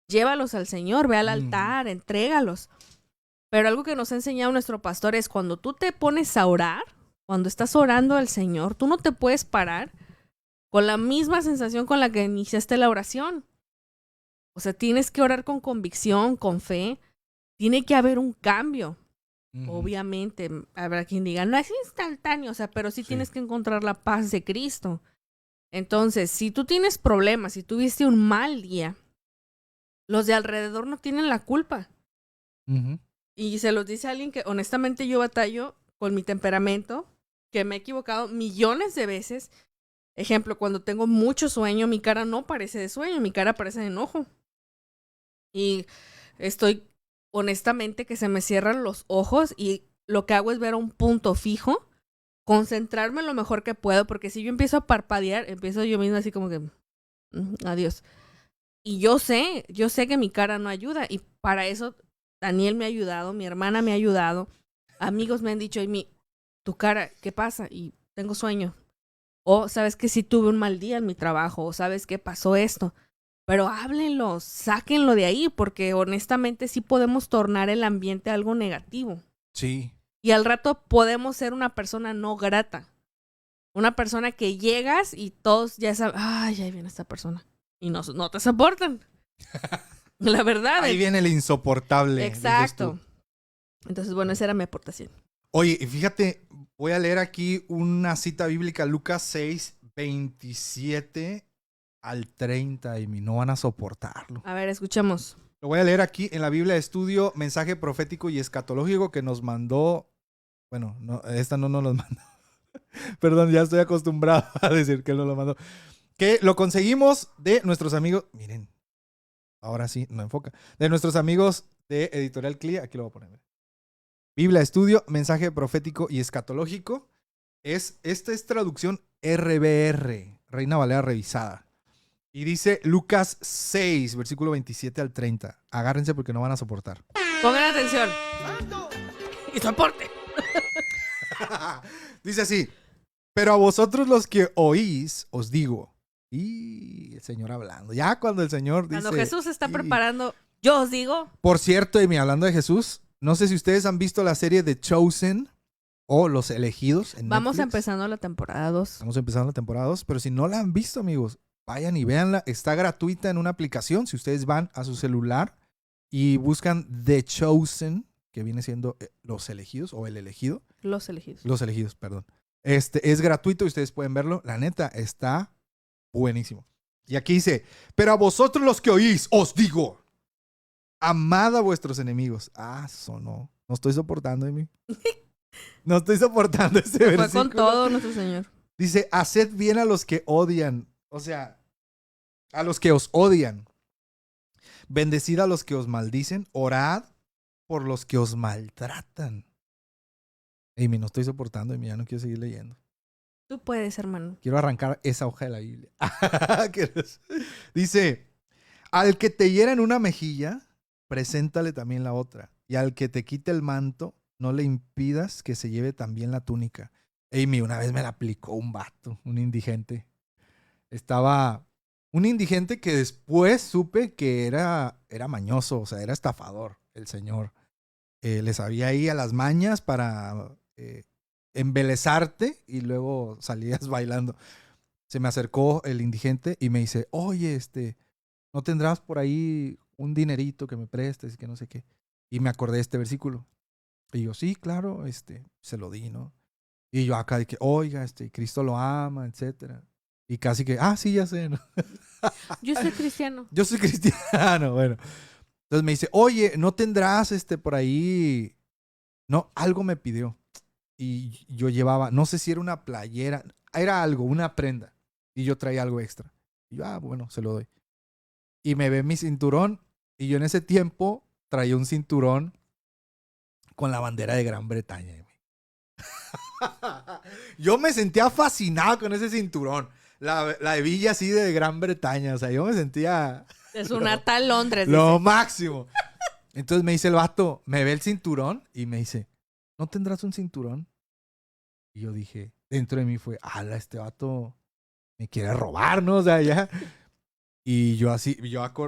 llévalos al Señor, ve al altar, entrégalos. Pero algo que nos ha enseñado nuestro pastor es cuando tú te pones a orar, cuando estás orando al Señor, tú no te puedes parar con la misma sensación con la que iniciaste la oración. O sea, tienes que orar con convicción, con fe. Tiene que haber un cambio. Obviamente, habrá quien diga, no es instantáneo, o sea, pero sí tienes que encontrar la paz de Cristo. Entonces, si tú tienes problemas, si tuviste un mal día, los de alrededor no tienen la culpa. Y se los dice a alguien que honestamente yo batallo con mi temperamento, que me he equivocado millones de veces. Ejemplo, cuando tengo mucho sueño, mi cara no parece de sueño, mi cara parece de enojo. Y estoy honestamente que se me cierran los ojos y lo que hago es ver a un punto fijo, concentrarme lo mejor que puedo, porque si yo empiezo a parpadear, empiezo yo misma así como que, adiós. Y yo sé que mi cara no ayuda y para eso Daniel me ha ayudado, mi hermana me ha ayudado, amigos me han dicho, tu cara, ¿qué pasa? Y tengo sueño. O sabes que sí tuve un mal día en mi trabajo, o sabes que pasó esto. Pero háblenlo, sáquenlo de ahí, porque honestamente sí podemos tornar el ambiente algo negativo. Sí. Y al rato podemos ser una persona no grata. Una persona que llegas y todos ya saben, ay, ahí viene esta persona. Y no te soportan. La verdad. Ahí viene el insoportable. Exacto. Entonces, bueno, esa era mi aportación. Oye, y fíjate, voy a leer aquí una cita bíblica, Lucas 6, 27 al 30, y no van a soportarlo. A ver, escuchemos. Lo voy a leer aquí en la Biblia de Estudio, mensaje profético y escatológico que nos mandó. Bueno, no, esta no nos lo mandó. Perdón, ya estoy acostumbrado a decir que no lo mandó. Que lo conseguimos de nuestros amigos. Miren, ahora sí, no enfoca. De nuestros amigos de Editorial CLIA. Aquí lo voy a poner. Biblia de Estudio, mensaje profético y escatológico. Esta es traducción RBR, Reina Valera revisada. Y dice Lucas 6, versículo 27 al 30. Agárrense porque no van a soportar. Pongan atención. Y soporte. Dice así: pero a vosotros los que oís, os digo. Y el Señor hablando. Ya cuando el Señor dice... Cuando Jesús está preparando, yo os digo. Por cierto, Amy, hablando de Jesús, no sé si ustedes han visto la serie de Chosen o Los Elegidos en Vamos Netflix. empezando la temporada 2. Estamos empezando la temporada 2, pero si no la han visto, amigos, vayan y véanla. Está gratuita en una aplicación. Si ustedes van a su celular y buscan The Chosen, que viene siendo Los Elegidos o El Elegido. Los Elegidos. Los Elegidos, perdón. Es gratuito y ustedes pueden verlo. La neta, está buenísimo. Y aquí dice, pero a vosotros los que oís, os digo, amad a vuestros enemigos. Sonó. No estoy soportando, Amy. No estoy soportando ese versículo. Fue con todo nuestro Señor. Dice, haced bien a los que odian. O sea, a los que os odian. Bendecid a los que os maldicen. Orad por los que os maltratan. Amy, no estoy soportando, Amy, ya no quiero seguir leyendo. Tú puedes, hermano. Quiero arrancar esa hoja de la Biblia. Dice, al que te hiera en una mejilla, preséntale también la otra. Y al que te quite el manto, no le impidas que se lleve también la túnica. Amy, una vez me la aplicó un vato, un indigente. Estaba un indigente que después supe que era mañoso, o sea, era estafador, el señor. Le sabía ahí a las mañas para embelezarte y luego salías bailando. Se me acercó el indigente y me dice, oye, ¿no tendrás por ahí un dinerito que me prestes y que no sé qué? Y me acordé de este versículo. Y yo, sí, claro, se lo di, ¿no? Y yo acá de que, oiga, Cristo lo ama, etcétera. Y casi que, sí, ya sé, ¿no? Yo soy cristiano. Yo soy cristiano, bueno. Entonces me dice, oye, ¿no tendrás por ahí? No, algo me pidió. Y yo llevaba, no sé si era una playera, era algo, una prenda. Y yo traía algo extra. Y yo, bueno, se lo doy. Y me ve mi cinturón. Y yo en ese tiempo traía un cinturón con la bandera de Gran Bretaña. Yo me sentía fascinado con ese cinturón. La hebilla así de Gran Bretaña. O sea, yo me sentía... Es un natal Londres. Lo máximo. Entonces me dice el vato, me ve el cinturón y me dice, ¿no tendrás un cinturón? Y yo dije, dentro de mí fue, este vato me quiere robar, ¿no? O sea, ya. Y yo así,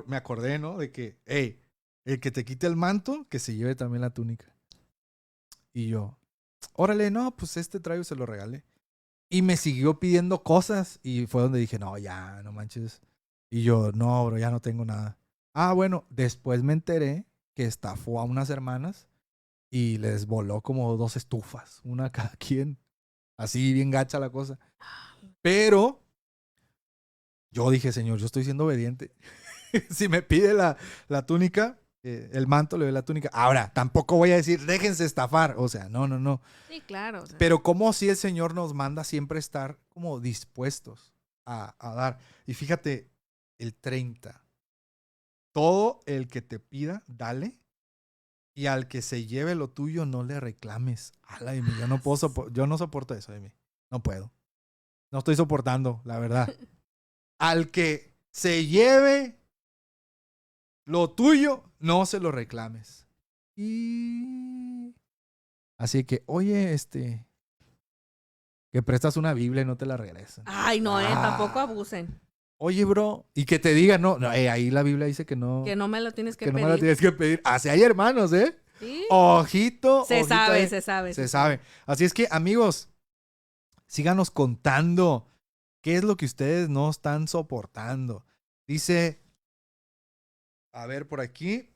me acordé, ¿no? De que, hey, el que te quite el manto, que se lleve también la túnica. Y yo, órale, no, pues traigo se lo regalé. Y me siguió pidiendo cosas y fue donde dije, no, ya, no manches. Y yo, no, bro, ya no tengo nada. Bueno, después me enteré que estafó a unas hermanas y les voló como 2 estufas, una a cada quien. Así bien gacha la cosa. Pero yo dije, Señor, yo estoy siendo obediente. Si me pide la túnica, el manto, le doy la túnica. Ahora, tampoco voy a decir, déjense estafar. O sea, no. Sí, claro. O sea. Pero como si el Señor nos manda siempre estar como dispuestos a dar. Y fíjate, el 30. Todo el que te pida, dale. Y al que se lleve lo tuyo, no le reclames. Amy, yo no soporto eso, Amy. No puedo. No estoy soportando, la verdad. Al que se lleve lo tuyo, no se lo reclames. Y... Así que, oye, que prestas una Biblia y no te la regresan. Ay, no, tampoco abusen. Oye, bro, y que te digan, no, ahí la Biblia dice que no. Que no me lo tienes que pedir. Que no me lo tienes que pedir. Así hay hermanos, ¿eh? Sí. Ojito. Se sabe. Se sabe. Así es que, amigos, síganos contando qué es lo que ustedes no están soportando. Dice, a ver por aquí.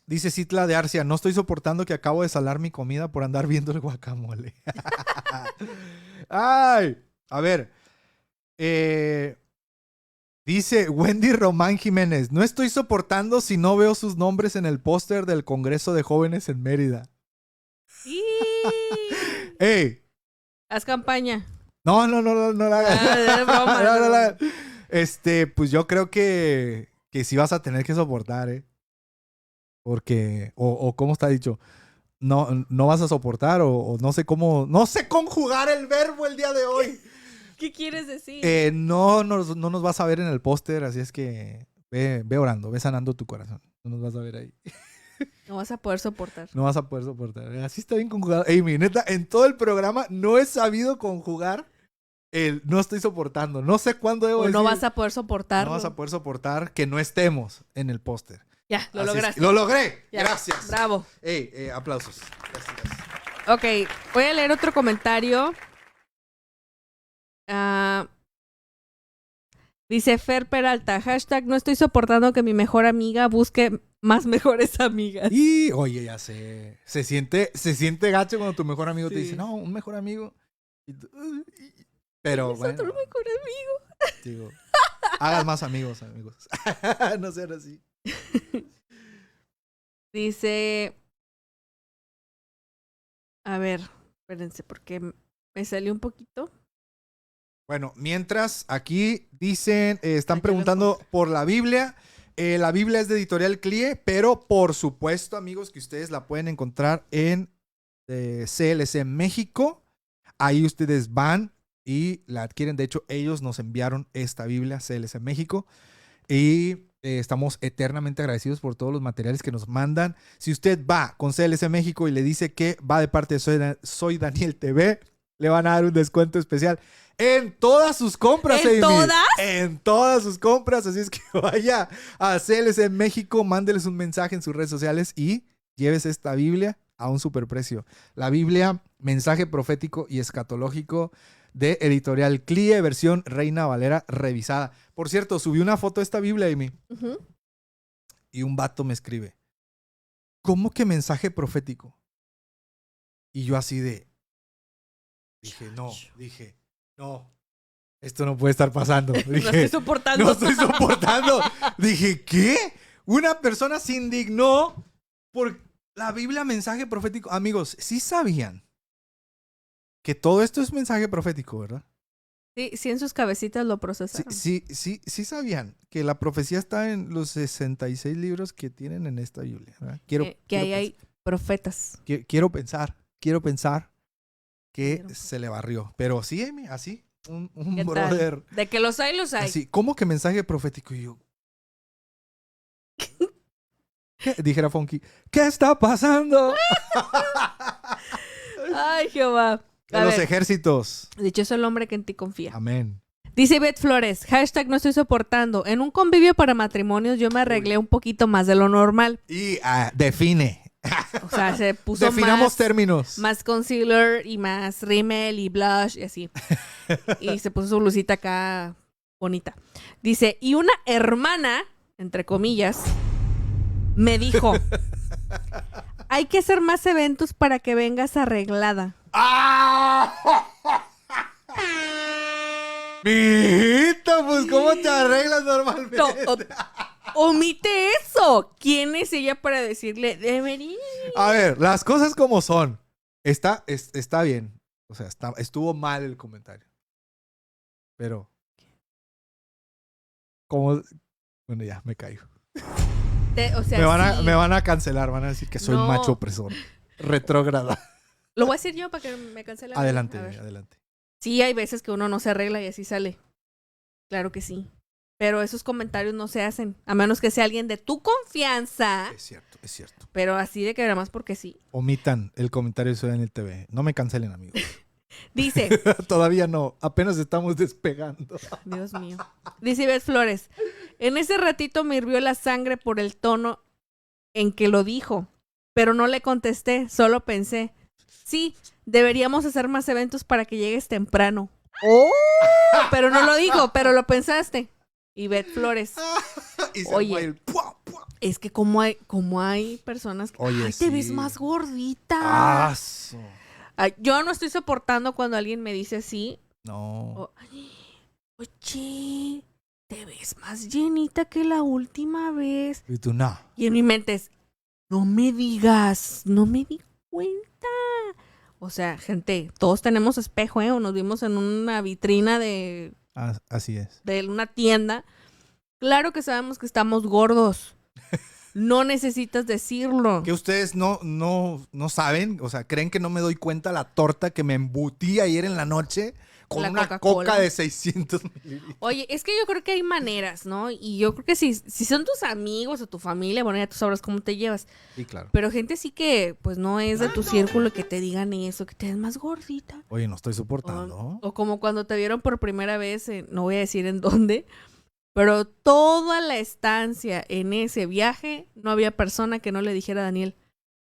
Dice Citla de Arcia, no estoy soportando que acabo de salar mi comida por andar viendo el guacamole. Ay, a ver. Dice Wendy Román Jiménez, no estoy soportando si no veo sus nombres en el póster del Congreso de Jóvenes en Mérida. ¡Ey! Haz campaña. No la hagas. Es broma, no la hagas. Pues yo creo que sí vas a tener que soportar, Porque, o ¿cómo está dicho? No vas a soportar o no sé cómo, no sé conjugar el verbo el día de hoy. ¿Qué quieres decir? No nos vas a ver en el póster, así es que ve orando, ve sanando tu corazón. No nos vas a ver ahí. No vas a poder soportar. No vas a poder soportar. Así está bien conjugado. Amy, neta, en todo el programa no he sabido conjugar el no estoy soportando. No sé cuándo debo decir. No vas a poder soportar. No vas a poder soportar que no estemos en el póster. Ya, lo lograste. Lo logré. Ya. Gracias. Bravo. Aplausos. Gracias. Ok, voy a leer otro comentario. Dice Fer Peralta, hashtag no estoy soportando que mi mejor amiga busque más mejores amigas. Y, oye, ya sé, se siente gacho cuando tu mejor amigo te Sí. dice, no, un mejor amigo. Pero Es bueno. otro mejor amigo. Digo, hagas más amigos. No sean así. Dice A ver, espérense, porque me salió un poquito. Bueno, mientras aquí dicen, están preguntando por la Biblia. La Biblia es de Editorial CLIE, pero por supuesto, amigos, que ustedes la pueden encontrar en CLC México. Ahí ustedes van y la adquieren. De hecho, ellos nos enviaron esta Biblia, CLC México. Y estamos eternamente agradecidos por todos los materiales que nos mandan. Si usted va con CLC México y le dice que va de parte de Soy Daniel TV, le van a dar un descuento especial en todas sus compras. ¿En todas? En todas sus compras. Así es que vaya a CLC México, mándeles un mensaje en sus redes sociales y llévese esta Biblia a un superprecio. La Biblia, mensaje profético y escatológico de Editorial CLIE, versión Reina Valera revisada. Por cierto, subí una foto de esta Biblia, Amy. Y un vato me escribe: ¿cómo que mensaje profético? Y yo así dije, no, esto no puede estar pasando. Dije, no estoy soportando. No estoy soportando. Dije, ¿qué? Una persona se indignó por la Biblia mensaje profético. Amigos, sí sabían que todo esto es mensaje profético, ¿verdad? Sí, en sus cabecitas lo procesaron. Sí sabían que la profecía está en los 66 libros que tienen en esta Biblia, ¿verdad? Que ahí hay profetas. Quiero pensar que se le barrió. Pero sí, Amy, así, un brother. De que los hay, los hay. Así, ¿cómo que mensaje profético? Y yo, ¿qué? Dijera Funky, ¿qué está pasando? Ay, Jehová. De los ejércitos. Dichoso el hombre que en ti confía. Amén. Dice Beth Flores, #no estoy soportando. En un convivio para matrimonios yo me arreglé un poquito más de lo normal. Y define. O sea, se puso Definamos términos. Más concealer y más rímel y blush y así. Y se puso su blusita acá bonita. Dice, y una hermana, entre comillas, me dijo, hay que hacer más eventos para que vengas arreglada. ¡Ah! Mijita, pues ¿cómo te arreglas normalmente? No, omite eso. ¿Quién es ella para decirle, debería? A ver, las cosas como son. Está bien. O sea, estuvo mal el comentario. Pero como... Bueno, ya, me caigo. O sea, me van a cancelar, van a decir que soy macho opresor. Retrógrada. Lo voy a decir yo para que me cancelen. Adelante. Sí, hay veces que uno no se arregla y así sale. Claro que sí. Pero esos comentarios no se hacen. A menos que sea alguien de tu confianza. Es cierto. Pero así de que nada más porque sí. Omitan el comentario de Soy Daniel TV. No me cancelen, amigos. Dice. Todavía no. Apenas estamos despegando. Dios mío. Dice Beth Flores. En ese ratito me hirvió la sangre por el tono en que lo dijo. Pero no le contesté. Solo pensé. Sí, deberíamos hacer más eventos para que llegues temprano. ¡Oh! Pero no lo dijo, pero lo pensaste. Y Beth Flores. Oye, es que como hay personas que te ves más gordita. Ay, yo no estoy soportando cuando alguien me dice así. No. Oye, te ves más llenita que la última vez. Y tú no. Y en mi mente es, no me digas, no me di cuenta. O sea, gente, todos tenemos espejo, o nos vimos en una vitrina de... Así es. De una tienda. Claro que sabemos que estamos gordos. No necesitas decirlo. Que ustedes no saben, o sea, creen que no me doy cuenta la torta que me embutí ayer en la noche con una coca de 600 mililitros. Oye, es que yo creo que hay maneras, ¿no? Y yo creo que si son tus amigos o tu familia, bueno, ya tú sabrás cómo te llevas. Sí, claro. Pero gente sí que, pues, no es de tu círculo que te digan eso, que te ves más gordita. Oye, no estoy soportando. O como cuando te vieron por primera vez, no voy a decir en dónde, pero toda la estancia en ese viaje, no había persona que no le dijera a Daniel,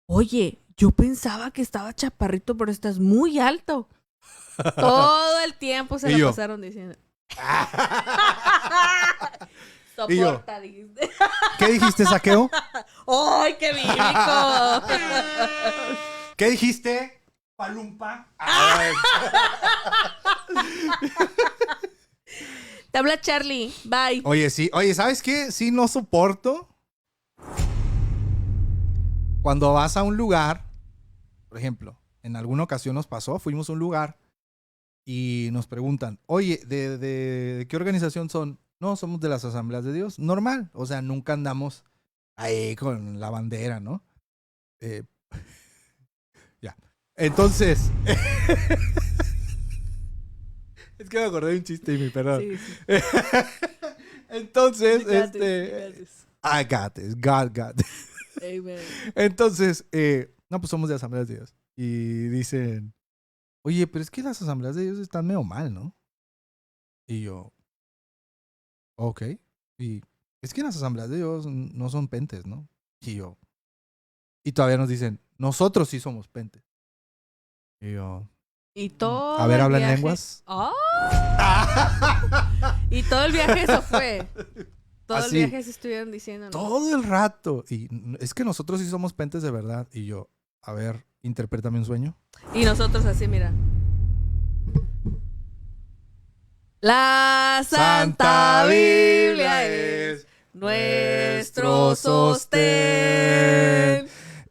oye, yo pensaba que estaba chaparrito, pero estás muy alto. Todo el tiempo se la pasaron diciendo. Soporta, dijiste. ¿Qué dijiste, Saqueo? ¡Ay, qué bíblico! ¿Qué dijiste? Palumpa. Te habla Charlie. Bye. Oye, sí. Oye, ¿sabes qué? Sí, no soporto. Cuando vas a un lugar, por ejemplo, en alguna ocasión nos pasó, fuimos a un lugar y nos preguntan, oye, ¿de qué organización son? No, somos de las Asambleas de Dios. Normal, o sea, nunca andamos ahí con la bandera, ¿no? Ya. Entonces, es que me acordé de un chiste, mi perdón. Sí, sí. Entonces, You got this. I got this, God got this. Amen. Entonces, no, pues somos de Asambleas de Dios. Y dicen, oye, pero es que las Asambleas de Dios están medio mal, ¿no? Y yo, ok. Y es que las Asambleas de Dios no son pentes, ¿no? Y yo, y todavía nos dicen, nosotros sí somos pentes. Y yo, Y todo a ver, el ¿hablan viaje... lenguas? ¡Oh! Y todo el viaje eso fue. Todo Así. el viaje se estuvieron diciendo. ¿no? Todo el rato. Y es que nosotros sí somos pentes de verdad. Y yo, a ver, interprétame un sueño. Y nosotros así, mira. La Santa Biblia es nuestro sostén.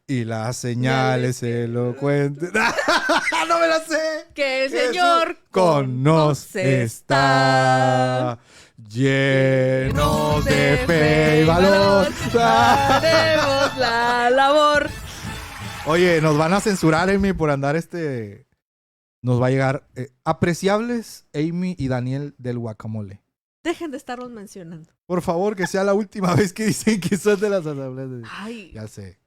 Y las señales elocuentes. ¡No me la sé! Que el Señor con nos está. Llenos de fe y valor. Haremos la labor. Oye, nos van a censurar, Amy, por andar Nos va a llegar apreciables Amy y Daniel del guacamole. Dejen de estarlos mencionando. Por favor, que sea la última vez que dicen que son de las asambleas de Dios. Ay, Ya sé.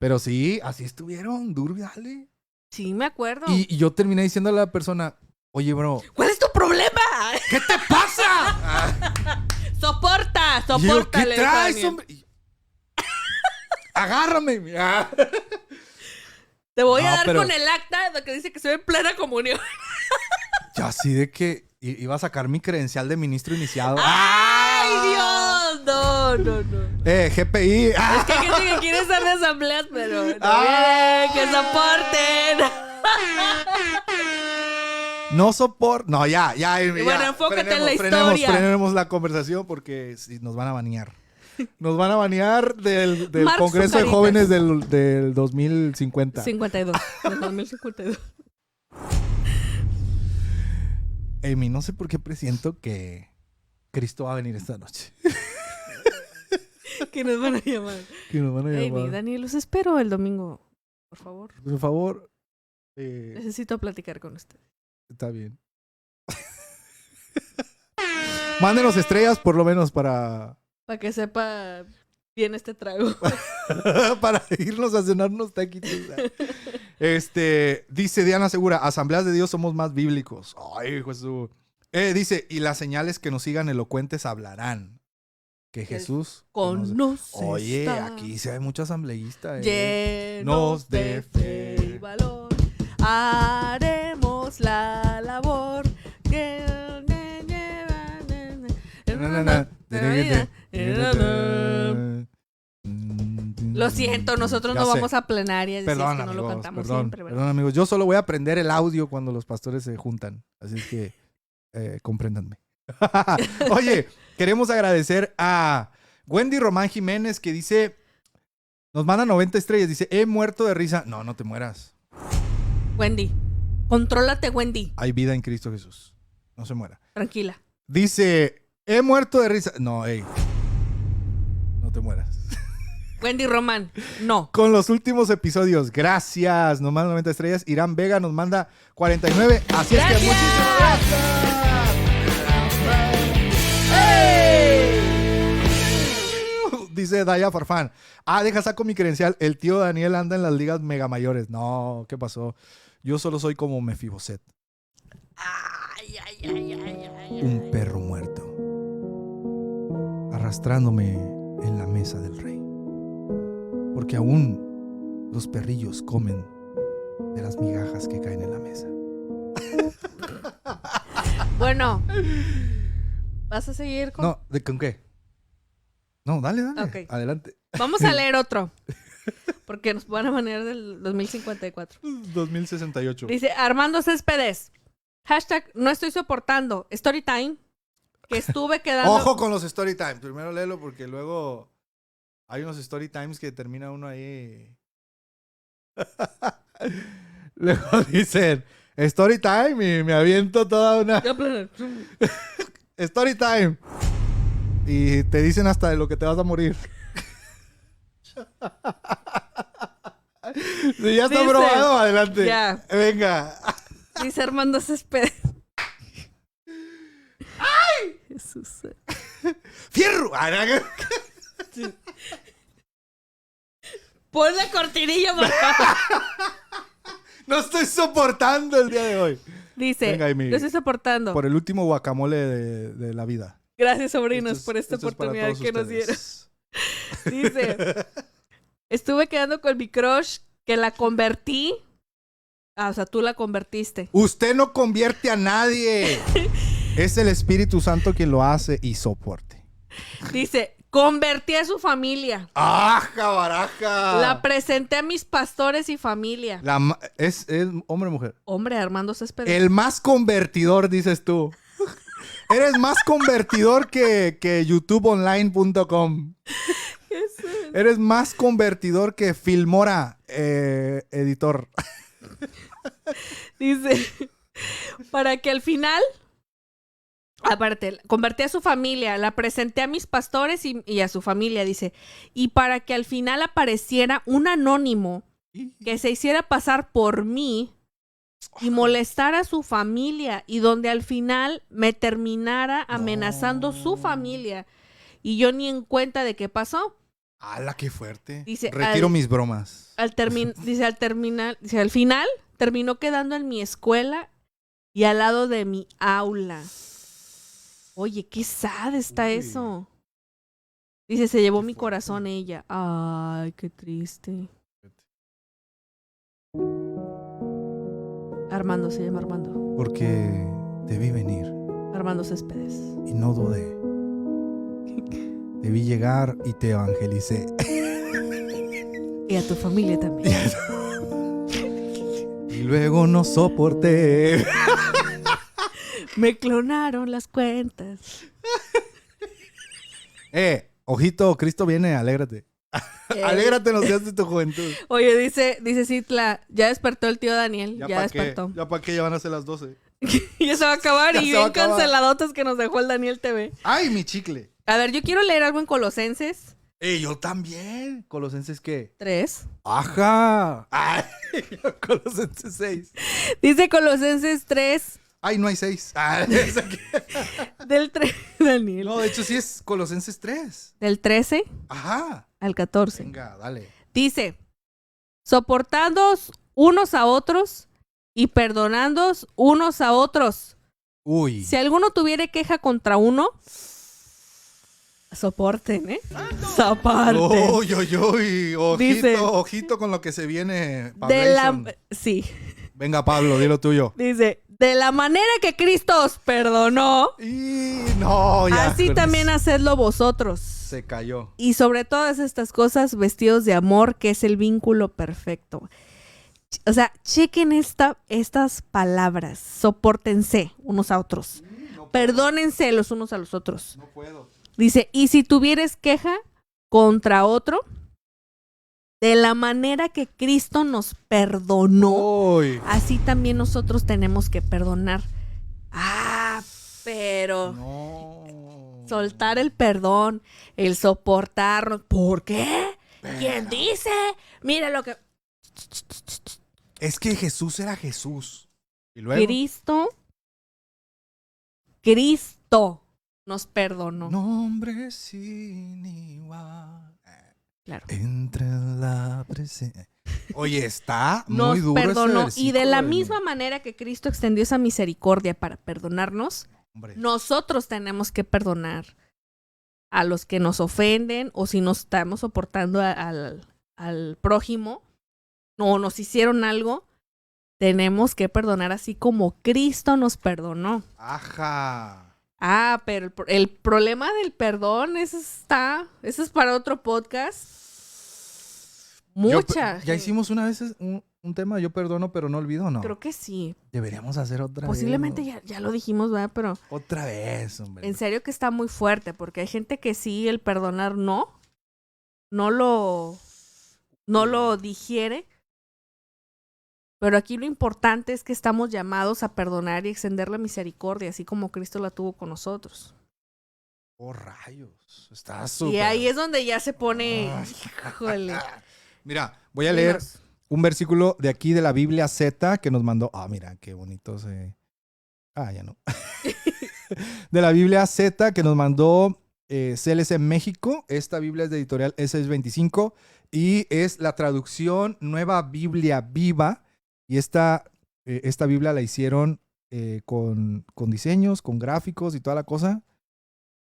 Pero sí, así estuvieron, duro y dale. sí, me acuerdo. Y yo terminé diciéndole a la persona, oye, bro, ¿Cuál es tu problema? ¿qué te pasa? Soporta, Y yo, soporta. ¿qué traes, hombre? Agárrame. Te voy No, a dar pero- con el acta de que dice que estoy en plena comunión. Yo así de que iba a sacar mi credencial de ministro iniciado. ¡Ay, Dios! No, no, no. GPI. Es que hay gente que quiere estar de asambleas, pero no Ah. quieren que soporten. No soporto. No, ya. Bueno, enfócate en la historia. Frenemos la conversación porque sí, nos van a banear. Nos van a banear del Mark Congreso de Zucaritas. Jóvenes del 2050. 52. Del 2052. Amy, no sé por qué presiento que Cristo va a venir esta noche. Que nos van a llamar. Que nos van a llamar. Amy, Daniel, los espero el domingo. Por favor. Por favor. Necesito platicar con usted. Está bien. Mándenos estrellas por lo menos para que sepa bien este trago. para irnos a cenar unos taquitos. Dice Diana Segura, Asambleas de Dios somos más bíblicos. Ay, Jesús. Dice, y las señales que nos sigan elocuentes hablarán. Que Jesús Con nos Oye, está aquí se ve mucho asambleísta. llenos de fe y valor. Haremos la labor. Lo siento, nosotros Ya no sé. vamos a plenaria. Perdón, que no lo amigos, cantamos perdón, siempre, ¿verdad? perdón, amigos. Yo solo voy a aprender el audio cuando los pastores se juntan. Así es que compréndanme. Oye, queremos agradecer a Wendy Román Jiménez que dice, nos manda 90 estrellas. Dice, he muerto de risa. No, no te mueras. Wendy, contrólate, Wendy. Hay vida en Cristo Jesús. No se muera. Tranquila. Dice, he muerto de risa. No, no te mueras. Wendy Román, no. Con los últimos episodios. Gracias. Nos manda 90 estrellas. Irán Vega nos manda 49. Así es que ¡Gracias! muchísimas gracias. Dice Daya Farfán. Deja saco mi credencial. El tío Daniel anda en las ligas mega mayores. No, ¿qué pasó? Yo solo soy como Mefiboset. Un perro muerto. Arrastrándome en la mesa del rey. Porque aún los perrillos comen de las migajas que caen en la mesa. Bueno, ¿vas a seguir con...? No, ¿con qué? No, dale. Ok. Adelante. Vamos a leer otro. Porque nos van a manejar del 2054. 2068. Dice Armando Céspedes. Hashtag no estoy soportando. Storytime. Que estuve quedando... Ojo con los story times. Primero léelo porque luego hay unos story times que termina uno ahí. Luego dicen, story time, y me aviento toda una... Story time. Y te dicen hasta de lo que te vas a morir. Si ya está probado, adelante. Ya. Venga. Dice Armando Céspedes. ¡Ay! Jesús. ¡Fierro! Sí. Pon la cortinilla, por favor. No estoy soportando el día de hoy. Dice, venga, lo estoy soportando. Por el último guacamole de la vida. Gracias, sobrinos, por esta oportunidad que nos dieron. Dice, estuve quedando con mi crush, que la convertí. O sea, tú la convertiste. Usted no convierte a nadie. Es el Espíritu Santo quien lo hace y soporte. Dice, convertí a su familia. ¡Aja, baraja! La presenté a mis pastores y familia. ¿Es hombre o mujer? Hombre, Armando Céspedes. El más convertidor, dices tú. Eres más convertidor que youtubeonline.com. Eres más convertidor que Filmora, editor. Dice, para que al final, aparte, convertí a su familia, la presenté a mis pastores y a su familia, dice, y para que al final apareciera un anónimo que se hiciera pasar por mí y molestara a su familia, y donde al final me terminara amenazando su familia y yo ni en cuenta de qué pasó. ¡Hala, qué fuerte! Dice, retiro mis bromas. al final terminó quedando en mi escuela y al lado de mi aula. Oye, qué sad está eso. Dice, se llevó mi corazón ella. Ay, qué triste. Armando, se llama Armando. Porque te vi venir. Armando Céspedes. Y no dudé. Te vi llegar y te evangelicé. Y a tu familia también. Y luego no soporté. Me clonaron las cuentas. Ojito, Cristo viene, alégrate. Alégrate en los días de tu juventud. Oye, dice Citla, ya despertó el tío Daniel. Ya despertó. ¿Ya para qué? Ya van a ser las 12. Ya se va a acabar. Ya y se va a bien acabar. canceladotas que nos dejó el Daniel TV. ¡Ay, mi chicle! A ver, yo quiero leer algo en Colosenses. Yo también. ¿Colosenses qué? 3. ¡Ajá! ¡Ay! Colosenses 6. Dice Colosenses 3. ¡Ay, no hay 6! Del 3, Daniel. No, de hecho sí es Colosenses 3. Del 13 Ajá. al 14. Venga, dale. Dice, soportándoos unos a otros y perdonándoos unos a otros. Uy. Si alguno tuviere queja contra uno, soporten, ¿eh? Soporten. Uy, uy, uy. Ojito, Dice, ojito con lo que se viene. Sí. Venga, Pablo, di lo tuyo. Dice, de la manera que Cristo os perdonó, Y no, ya. así también hacedlo vosotros. Se cayó. Y sobre todas estas cosas, vestidos de amor, que es el vínculo perfecto. O sea, chequen estas palabras. Sopórtense unos a otros. No, perdónense los unos a los otros. No puedo. Dice, y si tuvieres queja contra otro, de la manera que Cristo nos perdonó, Uy. así también nosotros tenemos que perdonar. Pero no. Soltar el perdón, el soportarnos. ¿Por qué? ¿Quién dice? Mira lo que... Es que Jesús era Jesús. ¿Y luego? Cristo nos perdonó. Nombre sin igual. Claro. Entre la presencia. Oye, está nos muy duro perdonó. ese Y de la versículo, misma manera que Cristo extendió esa misericordia para perdonarnos, hombre, nosotros tenemos que perdonar a los que nos ofenden, o si nos estamos soportando al prójimo o nos hicieron algo, tenemos que perdonar así como Cristo nos perdonó. Ajá. Pero el problema del perdón, eso es para otro podcast. Ya hicimos una vez un tema, yo perdono pero no olvido, ¿no? Creo que sí. Deberíamos hacer otra Posiblemente vez. ya lo dijimos, ¿verdad? Pero Otra vez, hombre. en serio que está muy fuerte, porque hay gente que sí, el perdonar no lo digiere. Pero aquí lo importante es que estamos llamados a perdonar y extender la misericordia, así como Cristo la tuvo con nosotros. Oh, rayos. Está súper. Y ahí es donde ya se pone... Híjole. Mira, voy a leer un versículo de aquí de la Biblia Z que nos mandó. Mira, qué bonito se... ya no. De la Biblia Z que nos mandó CLC México. Esta Biblia es de editorial S625 y es la traducción Nueva Biblia Viva. Y esta Biblia la hicieron con diseños, con gráficos y toda la cosa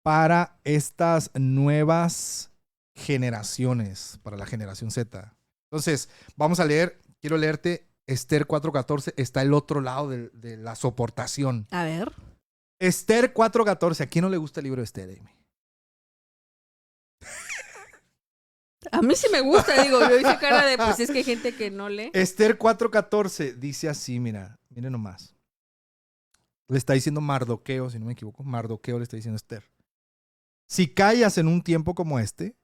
para estas nuevas generaciones, para la generación Z. Entonces, vamos a leer, quiero leerte Esther 4:14, está el otro lado de la soportación. A ver. Esther 4:14, ¿a quién no le gusta el libro de Esther, Amy? A mí sí me gusta, digo, yo hice cara de, pues es que hay gente que no lee. Esther 4:14 dice así, mira, miren nomás. Le está diciendo Mardoqueo, si no me equivoco, Mardoqueo le está diciendo a Esther. Si callas en un tiempo como este,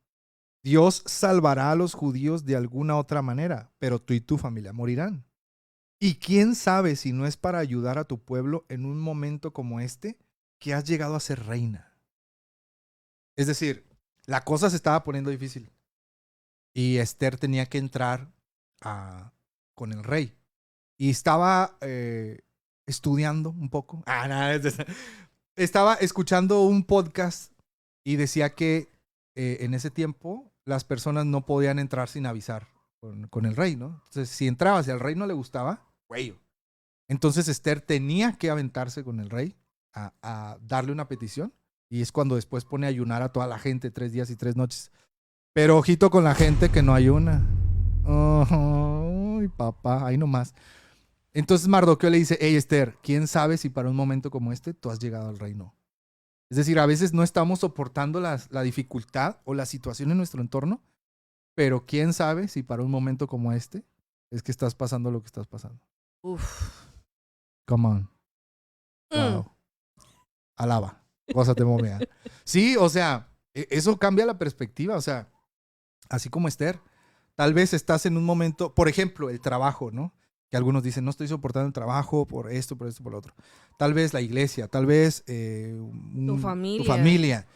Dios salvará a los judíos de alguna otra manera, pero tú y tu familia morirán. Y quién sabe si no es para ayudar a tu pueblo en un momento como este que has llegado a ser reina. Es decir, la cosa se estaba poniendo difícil. Y Esther tenía que entrar con el rey. Y estaba estudiando un poco. Estaba escuchando un podcast y decía que en ese tiempo las personas no podían entrar sin avisar con el rey, ¿no? Entonces, si entraba, si al rey no le gustaba, güey. Entonces Esther tenía que aventarse con el rey a darle una petición. Y es cuando después pone a ayunar a toda la gente 3 días y 3 noches. Pero ojito con la gente que no ayuna. Ay, papá, ahí nomás. Entonces Mardoqueo le dice, hey Esther, ¿quién sabe si para un momento como este tú has llegado al reino? Es decir, a veces no estamos soportando la dificultad o la situación en nuestro entorno, pero quién sabe si para un momento como este es que estás pasando lo que estás pasando. Uf. Come on. Wow. Alaba. Gózate, momia. Sí, o sea, eso cambia la perspectiva. O sea, así como Esther, tal vez estás en un momento, por ejemplo, el trabajo, ¿no? Que algunos dicen, no estoy soportando el trabajo por esto, por lo otro. Tal vez la iglesia, tal vez tu familia.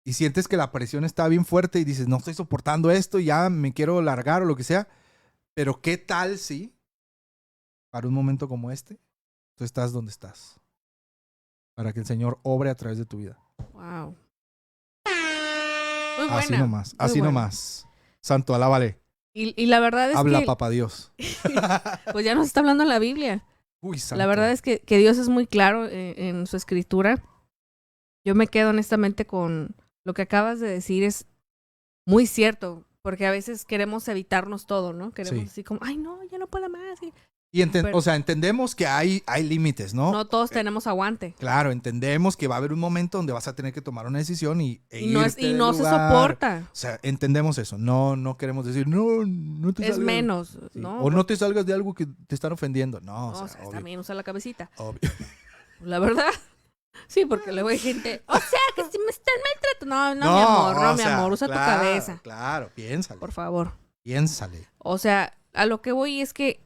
Y sientes que la presión está bien fuerte y dices, no estoy soportando esto, ya me quiero largar o lo que sea. Pero ¿qué tal si para un momento como este tú estás donde estás? Para que el Señor obre a través de tu vida. Wow. Muy buena. Así nomás, así nomás. Santo, alábale. Y la verdad es Habla, que... papá Dios. Pues ya nos está hablando en la Biblia. Uy, santo. La verdad es que Dios es muy claro en su escritura. Yo me quedo honestamente con lo que acabas de decir. Es muy cierto, porque a veces queremos evitarnos todo, ¿no? Queremos así como, ay, no, ya no puedo más. Y o sea, entendemos que hay límites, ¿no? No todos tenemos aguante. Claro, entendemos que va a haber un momento donde vas a tener que tomar una decisión y no se soporta. O sea, entendemos eso. No queremos decir, no te salgas. Es menos, sí. ¿no? O no te salgas de algo que te están ofendiendo. No, o sea, obvio. también usa la cabecita. Obvio. La verdad. Sí, porque luego hay gente, o sea, que si me están maltratando. No, mi amor, usa tu cabeza. Claro, piénsale. Por favor. Piénsale. O sea, a lo que voy es que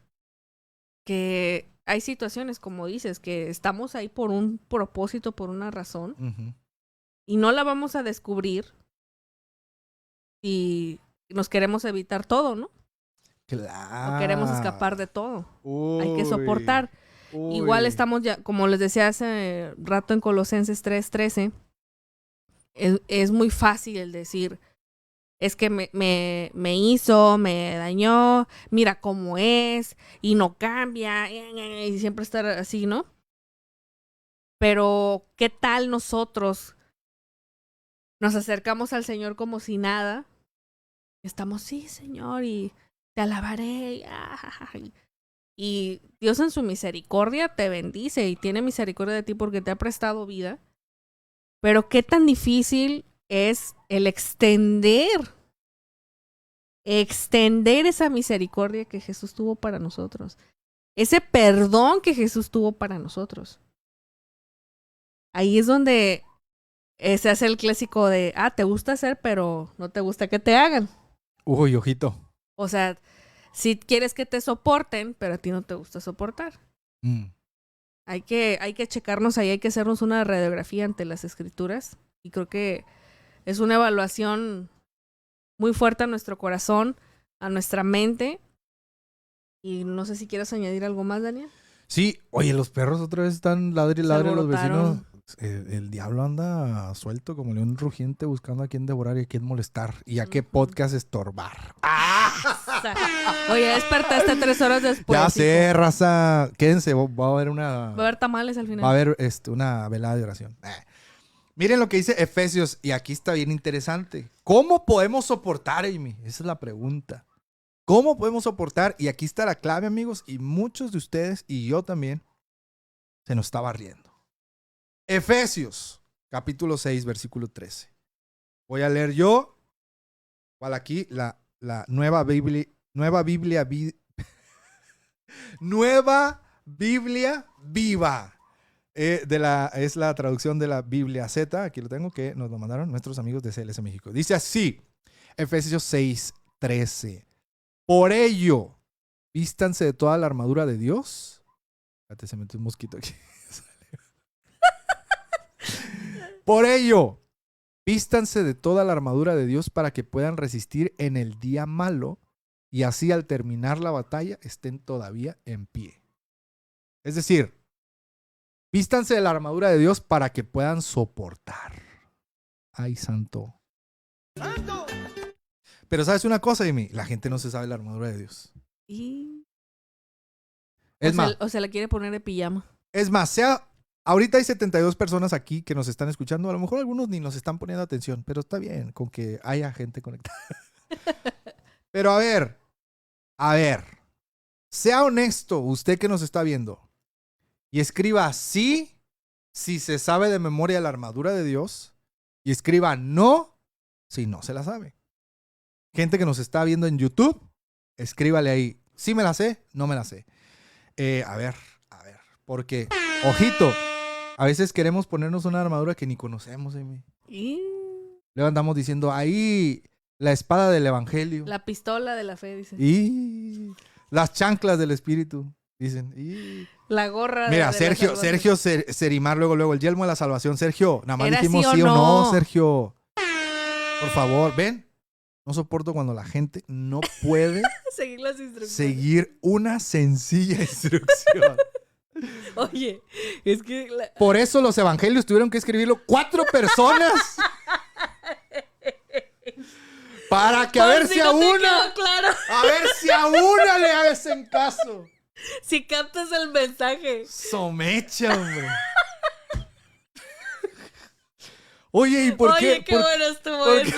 hay situaciones, como dices, que estamos ahí por un propósito, por una razón, y no la vamos a descubrir y nos queremos evitar todo, ¿no? Claro. O queremos escapar de todo. Uy. Hay que soportar. Uy. Igual estamos ya, como les decía hace rato en Colosenses 3:13, es muy fácil el decir, es que me hizo, me dañó, mira cómo es, y no cambia, y siempre estar así, ¿no? Pero, ¿qué tal nosotros nos acercamos al Señor como si nada? Estamos, sí, Señor, y te alabaré, y Dios en su misericordia te bendice y tiene misericordia de ti porque te ha prestado vida. Pero qué tan difícil es el extender esa misericordia que Jesús tuvo para nosotros. Ese perdón que Jesús tuvo para nosotros. Ahí es donde se hace el clásico de, te gusta hacer, pero no te gusta que te hagan. Uy, ojito. O sea, si quieres que te soporten, pero a ti no te gusta soportar. Hay que checarnos ahí, hay que hacernos una radiografía ante las escrituras. Y creo que es una evaluación muy fuerte a nuestro corazón, a nuestra mente. Y no sé si quieres añadir algo más, Daniel. Sí, oye, los perros otra vez están ladre y ladre los vecinos. El diablo anda suelto como león rugiente buscando a quién devorar y a quién molestar. Y a qué podcast estorbar. Oye, despertaste 3 horas después. Ya sé, raza. Quédense, va a haber Va a haber tamales al final. Va a haber una velada de oración. Miren lo que dice Efesios, y aquí está bien interesante. ¿Cómo podemos soportar, Amy? Esa es la pregunta. ¿Cómo podemos soportar? Y aquí está la clave, amigos, y muchos de ustedes, y yo también, se nos estaba riendo. Efesios, capítulo 6, versículo 13. Voy a leer yo, ¿cuál aquí? La Nueva Biblia Viva. Es la traducción de la Biblia Z, aquí lo tengo, que nos lo mandaron nuestros amigos de CLS México. Dice así, Efesios 6, 13. Por ello, vístanse de toda la armadura de Dios. Espérate, se metió un mosquito aquí. Por ello, vístanse de toda la armadura de Dios para que puedan resistir en el día malo y así al terminar la batalla estén todavía en pie. Es decir, vístanse de la armadura de Dios para que puedan soportar. Ay, santo. ¡Santo! Pero ¿sabes una cosa, Amy? La gente no se sabe la armadura de Dios. ¿Y? Es más, o se la quiere poner de pijama. Es más, ahorita hay 72 personas aquí que nos están escuchando. A lo mejor algunos ni nos están poniendo atención, pero está bien con que haya gente conectada. Pero a ver, sea honesto usted que nos está viendo y escriba sí si se sabe de memoria la armadura de Dios y escriba no si no se la sabe. Gente que nos está viendo en YouTube, escríbale ahí, sí me la sé, no me la sé. A ver, porque, ojito, a veces queremos ponernos una armadura que ni conocemos, Amy. Luego andamos diciendo, ahí, la espada del evangelio. La pistola de la fe, dicen. Y las chanclas del espíritu, dicen. Y la gorra de la Sergio Serimar, luego, el yelmo de la salvación. Sergio, nada más dijimos sí o no, Sergio. Por favor, ven. No soporto cuando la gente no puede seguir una sencilla instrucción. Oye, es que... Por eso los evangelios tuvieron que escribirlo 4 personas. Para que a ver si a una... Claro. A ver si a una le hacen caso. Si captas el mensaje. Somecha, hombre. Oye, ¿y por qué? Oye, qué bueno estuvo eso.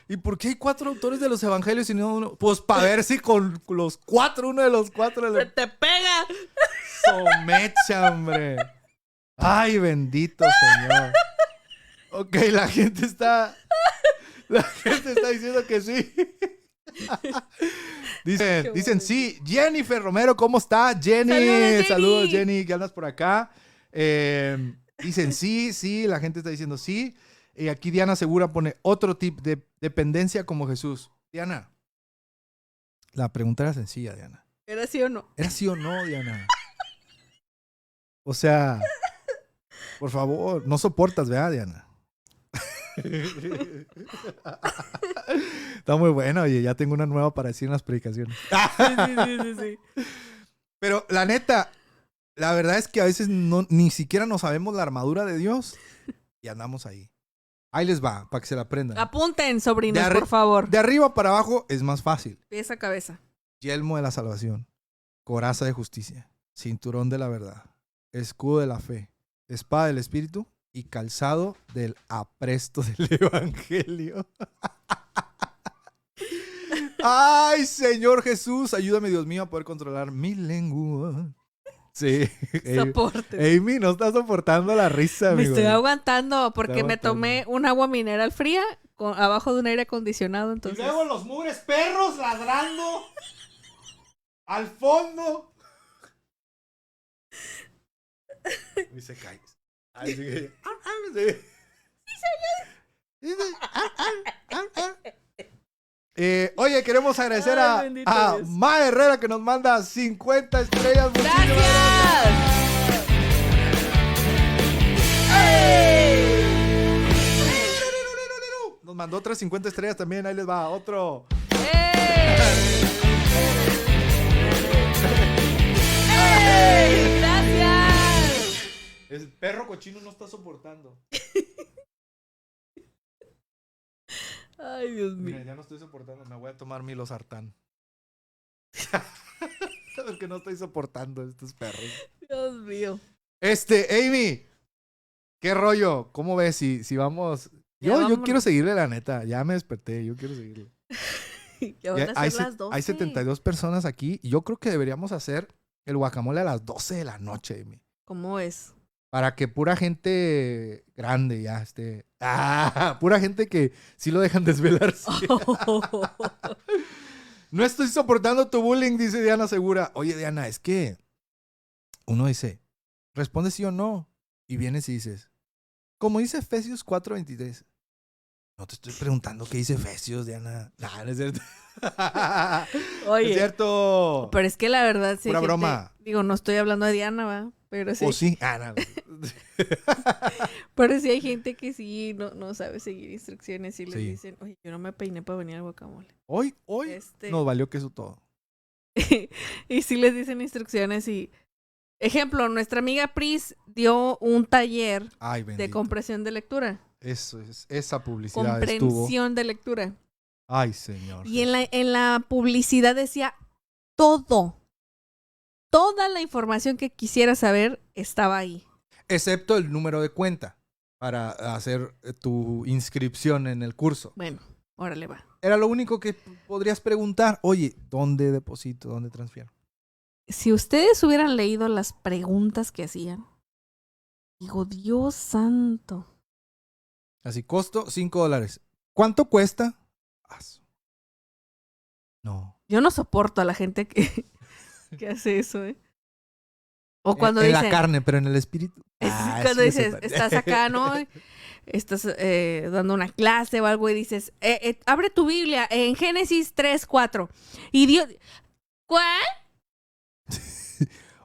¿Y por qué hay 4 autores de los evangelios y no uno? Pues para ver si con los 4, uno de los 4... ¡Se te pega! Somecha, hombre. Ay, bendito Señor. Ok, la gente está diciendo que sí. Dicen sí. Jennifer Romero, ¿cómo está? Saludos, Jenny, que andas por acá. Dicen sí, la gente está diciendo sí. Y aquí Diana Segura pone otro tip de dependencia como Jesús. Diana, la pregunta era sencilla, Diana. ¿Era sí o no? ¿Era sí o no, Diana? O sea, por favor, no soportas, ¿verdad, Diana? Está muy bueno, oye, ya tengo una nueva para decir en las predicaciones. Sí. Pero la neta, la verdad es que a veces ni siquiera nos sabemos la armadura de Dios y andamos ahí. Ahí les va, para que se la aprendan. Apunten, sobrinos, por favor. De arriba para abajo es más fácil. Pies a cabeza. Yelmo de la salvación, coraza de justicia, cinturón de la verdad, escudo de la fe, espada del espíritu y calzado del apresto del evangelio. Ay, Señor Jesús, ayúdame, Dios mío, a poder controlar mi lengua. Sí. Soporte. Amy no está soportando la risa, amigo. Me estoy aguantando porque me tomé un agua mineral fría abajo de un aire acondicionado. Entonces... Y luego los mugres perros ladrando al fondo. Y se cae. Ahí sigue. Sí, señor. Oye, queremos agradecer bendito a Dios. Ma Herrera que nos manda 50 estrellas. ¡Gracias! Nos mandó otras 50 estrellas también. Ahí les va otro. ¡Gracias! El perro cochino no está soportando. Ay, Dios mío. Mira, ya no estoy soportando. Me voy a tomar mi losartán. Porque no estoy soportando estos perros. Dios mío. Amy, ¿qué rollo? ¿Cómo ves? Si vamos. Yo quiero seguirle, la neta. Ya me desperté. Yo quiero seguirle. Ya van a ser las 12. Hay 72 personas aquí. Y yo creo que deberíamos hacer el guacamole a las 12 de la noche, Amy. ¿Cómo es? Para que pura gente grande ya esté. Pura gente que sí lo dejan desvelarse. No estoy soportando tu bullying, dice Diana Segura. Oye, Diana, es que uno dice, responde sí o no. Y vienes y dices, como dice Efesios 4:23. No te estoy preguntando qué dice Efesios, Diana. No, no es cierto. Oye, es cierto. pero es que la verdad sí. Pura broma. Digo, no estoy hablando de Diana, ¿va? Pero sí. ¿O sí? No. Pero sí hay gente que sí no sabe seguir instrucciones y les Sí. dicen, oye, yo no me peiné para venir al guacamole. Hoy nos valió que eso todo. Y sí les dicen instrucciones y... Ejemplo, nuestra amiga Pris dio un taller Ay, bendito. de compresión de lectura. Eso es, esa publicidad estuvo. Comprensión de lectura. Ay, señor. Y en la publicidad decía todo. Toda la información que quisiera saber estaba ahí. Excepto el número de cuenta para hacer tu inscripción en el curso. Bueno, órale va. Era lo único que podrías preguntar. Oye, ¿dónde deposito? ¿Dónde transfiero? Si ustedes hubieran leído las preguntas que hacían, digo, Dios santo. Así, costo $5. ¿Cuánto cuesta? No. Yo no soporto a la gente que hace eso, ¿eh? O cuando en dicen... la carne, pero en el espíritu. Cuando dices, estás acá, ¿no? Estás dando una clase o algo y dices, abre tu Biblia en Génesis 3:4. Y Dios... ¿Cuál?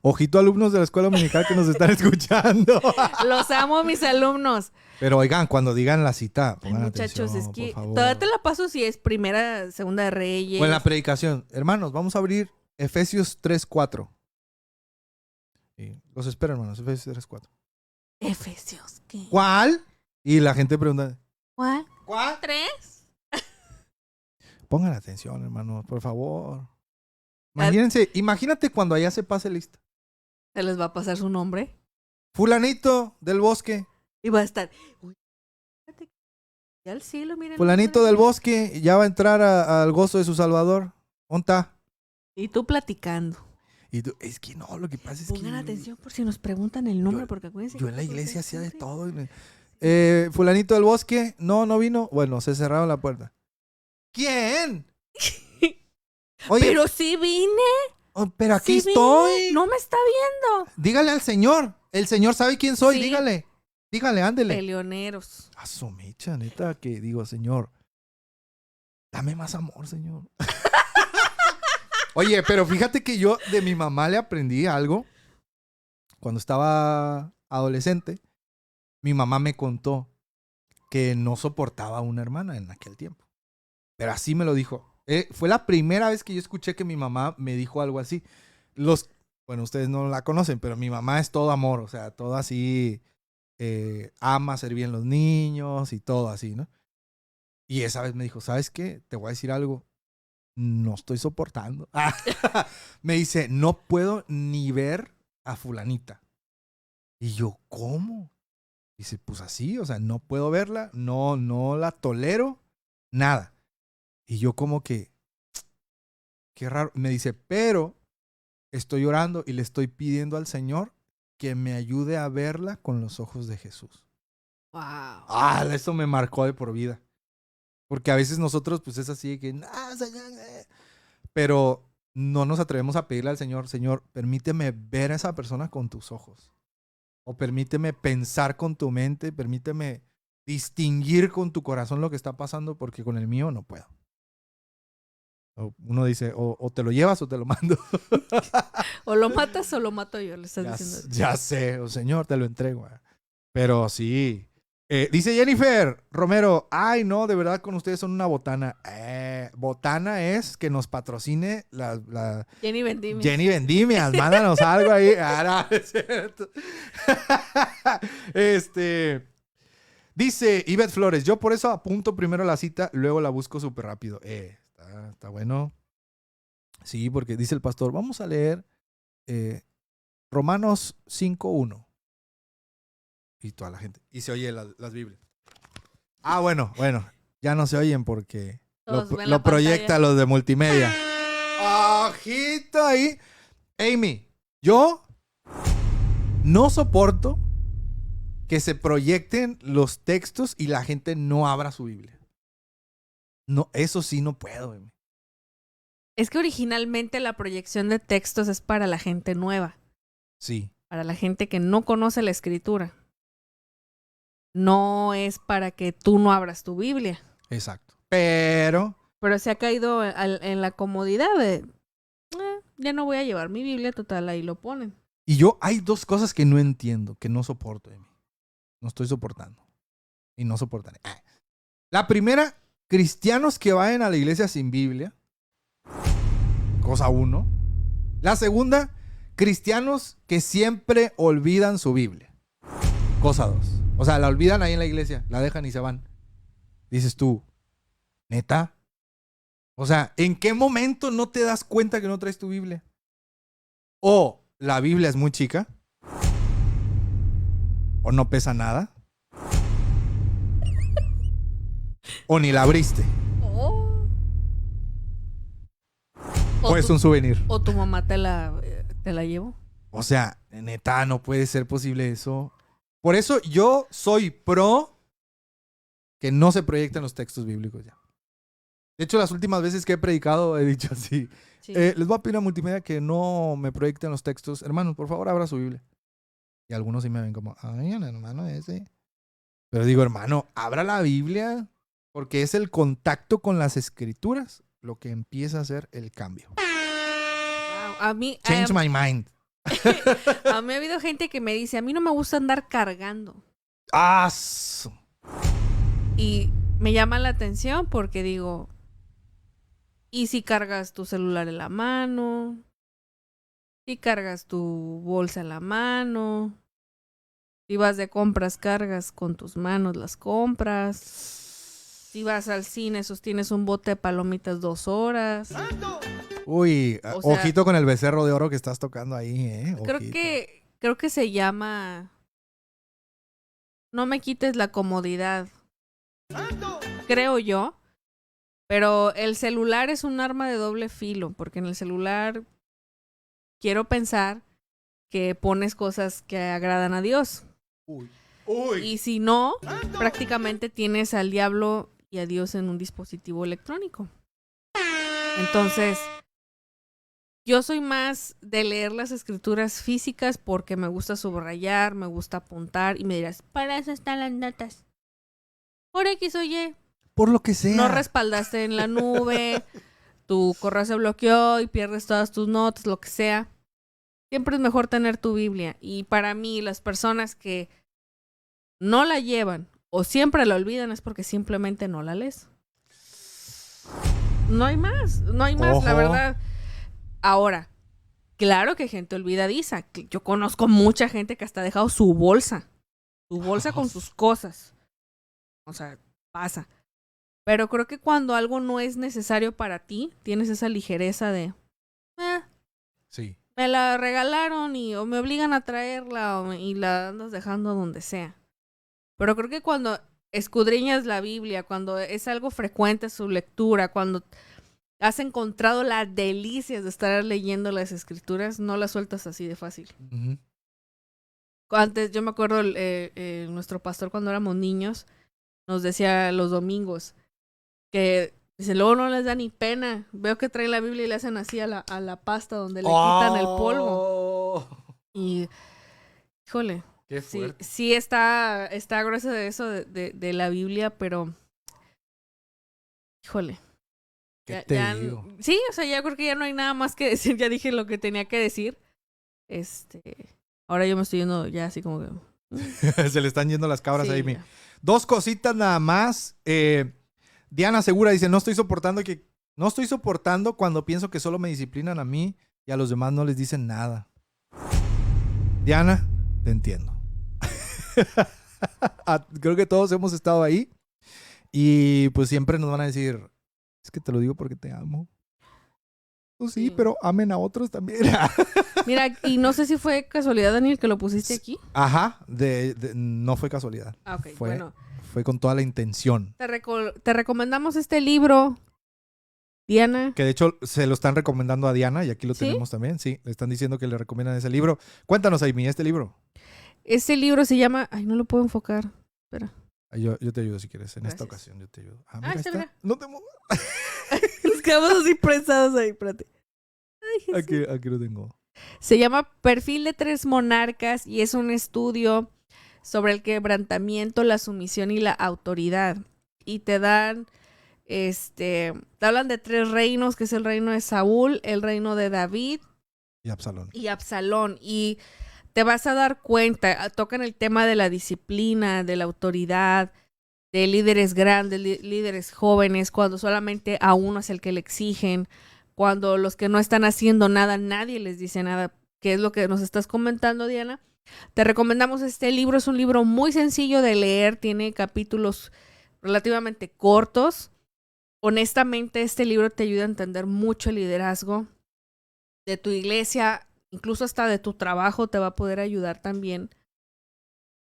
Ojito, alumnos de la escuela dominical que nos están escuchando. Los amo, mis alumnos. Pero oigan, cuando digan la cita, pongan Muchachos, atención, es que por favor. todavía te la paso si es primera, segunda de Reyes. O en la predicación. Hermanos, vamos a abrir Efesios 3:4. Sí, los espero, hermanos. Efesios 3:4. Efesios, ¿qué? ¿Cuál? Y la gente pregunta, ¿Cuál? ¿cuál? 3. Pongan atención, hermanos, por favor. Imagínate cuando allá se pase lista. Se les va a pasar su nombre. Fulanito del bosque. Y va a estar... Uy, fíjate, ya al cielo, miren. Fulanito del bosque ya va a entrar al gozo de su Salvador. ¿Dónde está? Y tú platicando. Y tú, es que no, lo que pasa es Pongan que... atención por si nos preguntan el nombre, porque acuérdense. Yo en la que iglesia ustedes hacía de siempre- todo. Fulanito del bosque, no vino. Bueno, se cerraron la puerta. ¿Quién? Oye, Pero sí vine. pero aquí sí estoy. vine. No me está viendo. Dígale al Señor. El Señor sabe quién soy. Sí. Dígale, ándele. Peleoneros. A su mecha, neta, que digo, Señor, dame más amor, Señor. Oye, pero fíjate que yo de mi mamá le aprendí algo. Cuando estaba adolescente, mi mamá me contó que no soportaba a una hermana en aquel tiempo. Pero así me lo dijo. Fue la primera vez que yo escuché que mi mamá me dijo algo así. Bueno, ustedes no la conocen, pero mi mamá es todo amor, o sea, todo así, ama hacer bien los niños y todo así, ¿no? Y esa vez me dijo, ¿sabes qué? Te voy a decir algo. No estoy soportando. Me dice, no puedo ni ver a fulanita. Y yo, ¿cómo? Dice, pues así, o sea, no puedo verla, no la tolero, nada. Y yo como que, qué raro. Me dice, pero estoy orando y le estoy pidiendo al Señor que me ayude a verla con los ojos de Jesús. Wow. Eso me marcó de por vida. Porque a veces nosotros, pues es así de que, Señor, pero no nos atrevemos a pedirle al Señor, Señor, permíteme ver a esa persona con tus ojos. O permíteme pensar con tu mente, permíteme distinguir con tu corazón lo que está pasando, porque con el mío no puedo. Uno dice, o te lo llevas o te lo mando. O lo matas o lo mato yo, le estás diciendo. Ya sé, señor, te lo entrego. Pero sí. Dice Jennifer Romero, ay no, de verdad con ustedes son una botana. Botana es que nos patrocine la Jenny Vendimias. Jenny Vendimias, mándanos algo ahí. Ah, no, es cierto. Dice Ivette Flores, yo por eso apunto primero la cita, luego la busco súper rápido. Está bueno. Sí, porque dice el pastor, vamos a leer Romanos 5:1. Y toda la gente. Y se oye las Biblias. Ah, bueno. Ya no se oyen porque lo proyecta los de multimedia. Ojito ahí. Amy, yo no soporto que se proyecten los textos y la gente no abra su Biblia. No, eso sí no puedo, Amy. Es que originalmente la proyección de textos es para la gente nueva. Sí. Para la gente que no conoce la escritura. No es para que tú no abras tu Biblia. Exacto. Pero se ha caído en la comodidad de, ya no voy a llevar mi Biblia, total, ahí lo ponen. Y hay dos cosas que no entiendo, que no soporto de mí. No estoy soportando. Y no soportaré. La primera, cristianos que vayan a la iglesia sin Biblia. Cosa 1. La segunda, cristianos que siempre olvidan su Biblia. Cosa 2. O sea, la olvidan ahí en la iglesia, la dejan y se van. Dices tú, ¿neta? O sea, ¿en qué momento no te das cuenta que no traes tu Biblia? O la Biblia es muy chica. O no pesa nada. O ni la abriste. O es un souvenir. O tu mamá te la llevó. O sea, neta, no puede ser posible eso. Por eso yo soy pro que no se proyecten los textos bíblicos ya. De hecho, las últimas veces que he predicado he dicho así. Sí. Les voy a pedir a multimedia que no me proyecten los textos. Hermanos, por favor, abra su Biblia. Y algunos sí me ven como, ay, el hermano ese. Pero digo, hermano, abra la Biblia porque es el contacto con las escrituras lo que empieza a hacer el cambio. Wow. A mí, Change my mind. A mí ha habido gente que me dice, a mí no me gusta andar cargando. Y me llama la atención porque digo, ¿y si cargas tu celular en la mano? ¿Si cargas tu bolsa en la mano? Si vas de compras, cargas con tus manos las compras. Si vas al cine, sostienes un bote de palomitas 2 horas. Uy, o sea, ojito con el becerro de oro que estás tocando ahí, ¿eh? Creo que se llama no me quites la comodidad. Creo yo. Pero el celular es un arma de doble filo, porque en el celular quiero pensar que pones cosas que agradan a Dios. Uy. Y si no, prácticamente tienes al diablo y a Dios en un dispositivo electrónico. Entonces, yo soy más de leer las escrituras físicas porque me gusta subrayar, me gusta apuntar y me dirás, para eso están las notas. Por X o Y. Por lo que sea. No respaldaste en la nube, tu correo se bloqueó y pierdes todas tus notas, lo que sea. Siempre es mejor tener tu Biblia. Y para mí, las personas que no la llevan o siempre la olvidan es porque simplemente no la lees. No hay más, la verdad. Ahora, claro que hay gente olvidadiza. Yo conozco mucha gente que hasta ha dejado su bolsa con sus cosas. O sea, pasa. Pero creo que cuando algo no es necesario para ti, tienes esa ligereza de... sí. Me la regalaron o me obligan a traerla y la andas dejando donde sea. Pero creo que cuando escudriñas la Biblia, cuando es algo frecuente su lectura, cuando has encontrado las delicias de estar leyendo las escrituras, no las sueltas así de fácil. Uh-huh. Antes, yo me acuerdo, nuestro pastor cuando éramos niños, nos decía los domingos que dice, luego no les da ni pena. Veo que traen la Biblia y le hacen así a la pasta donde le quitan el polvo. Y, híjole, qué fuerte. Sí está grueso de eso de la Biblia, pero, híjole, ¿Qué te digo? Sí, o sea, ya creo que ya no hay nada más que decir. Ya dije lo que tenía que decir. Ahora yo me estoy yendo ya así como que... Se le están yendo las cabras Sí, a Amy. ya. 2 cositas nada más. Diana Segura dice, no estoy soportando cuando pienso que solo me disciplinan a mí y a los demás no les dicen nada. Diana, te entiendo. Creo que todos hemos estado ahí y pues siempre nos van a decir, es que te lo digo porque te amo. Pues sí, pero amen a otros también. Mira, y no sé si fue casualidad, Daniel, que lo pusiste aquí. Ajá, no fue casualidad. Ah, ok, Fue, bueno. fue con toda la intención. Te recomendamos este libro, Diana. Que de hecho se lo están recomendando a Diana y aquí lo ¿Sí? tenemos también. Sí, le están diciendo que le recomiendan ese libro. Cuéntanos, Amy, este libro. Este libro se llama... Ay, no lo puedo enfocar. Espera. Yo te ayudo si quieres. En Gracias. esta ocasión yo te ayudo. Ah, mira, ahí está, está. mira. No te muevas. Nos quedamos así prensados ahí, espérate. Ay, Jesús. Aquí lo tengo. Se llama Perfil de 3 monarcas y es un estudio sobre el quebrantamiento, la sumisión y la autoridad. Y te dan, te hablan de 3 reinos, que es el reino de Saúl, el reino de David Y Absalón. y Absalón. Y te vas a dar cuenta, tocan el tema de la disciplina, de la autoridad, de líderes grandes, líderes jóvenes, cuando solamente a uno es el que le exigen, cuando los que no están haciendo nada, nadie les dice nada, que es lo que nos estás comentando, Diana. Te recomendamos este libro, es un libro muy sencillo de leer, tiene capítulos relativamente cortos. Honestamente, este libro te ayuda a entender mucho el liderazgo de tu iglesia, incluso hasta de tu trabajo te va a poder ayudar también.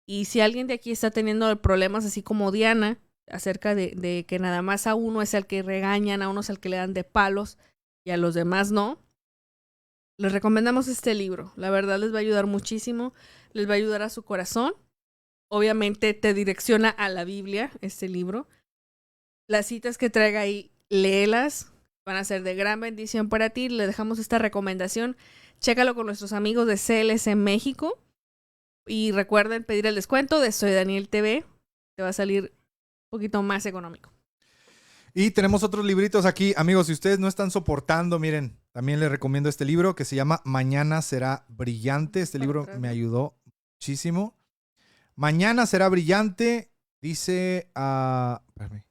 Y si alguien de aquí está teniendo problemas así como Diana, acerca de que nada más a uno es el que regañan, a uno es el que le dan de palos y a los demás no, les recomendamos este libro. La verdad les va a ayudar muchísimo, les va a ayudar a su corazón. Obviamente te direcciona a la Biblia este libro. Las citas que traiga ahí, léelas, van a ser de gran bendición para ti. Le dejamos esta recomendación. Chécalo con nuestros amigos de CLS México. Y recuerden pedir el descuento de Soy Daniel TV. Te va a salir un poquito más económico. Y tenemos otros libritos aquí. Amigos, si ustedes no están soportando, miren, también les recomiendo este libro que se llama Mañana será brillante. Este libro me ayudó muchísimo. Mañana será brillante. Dice... espérame.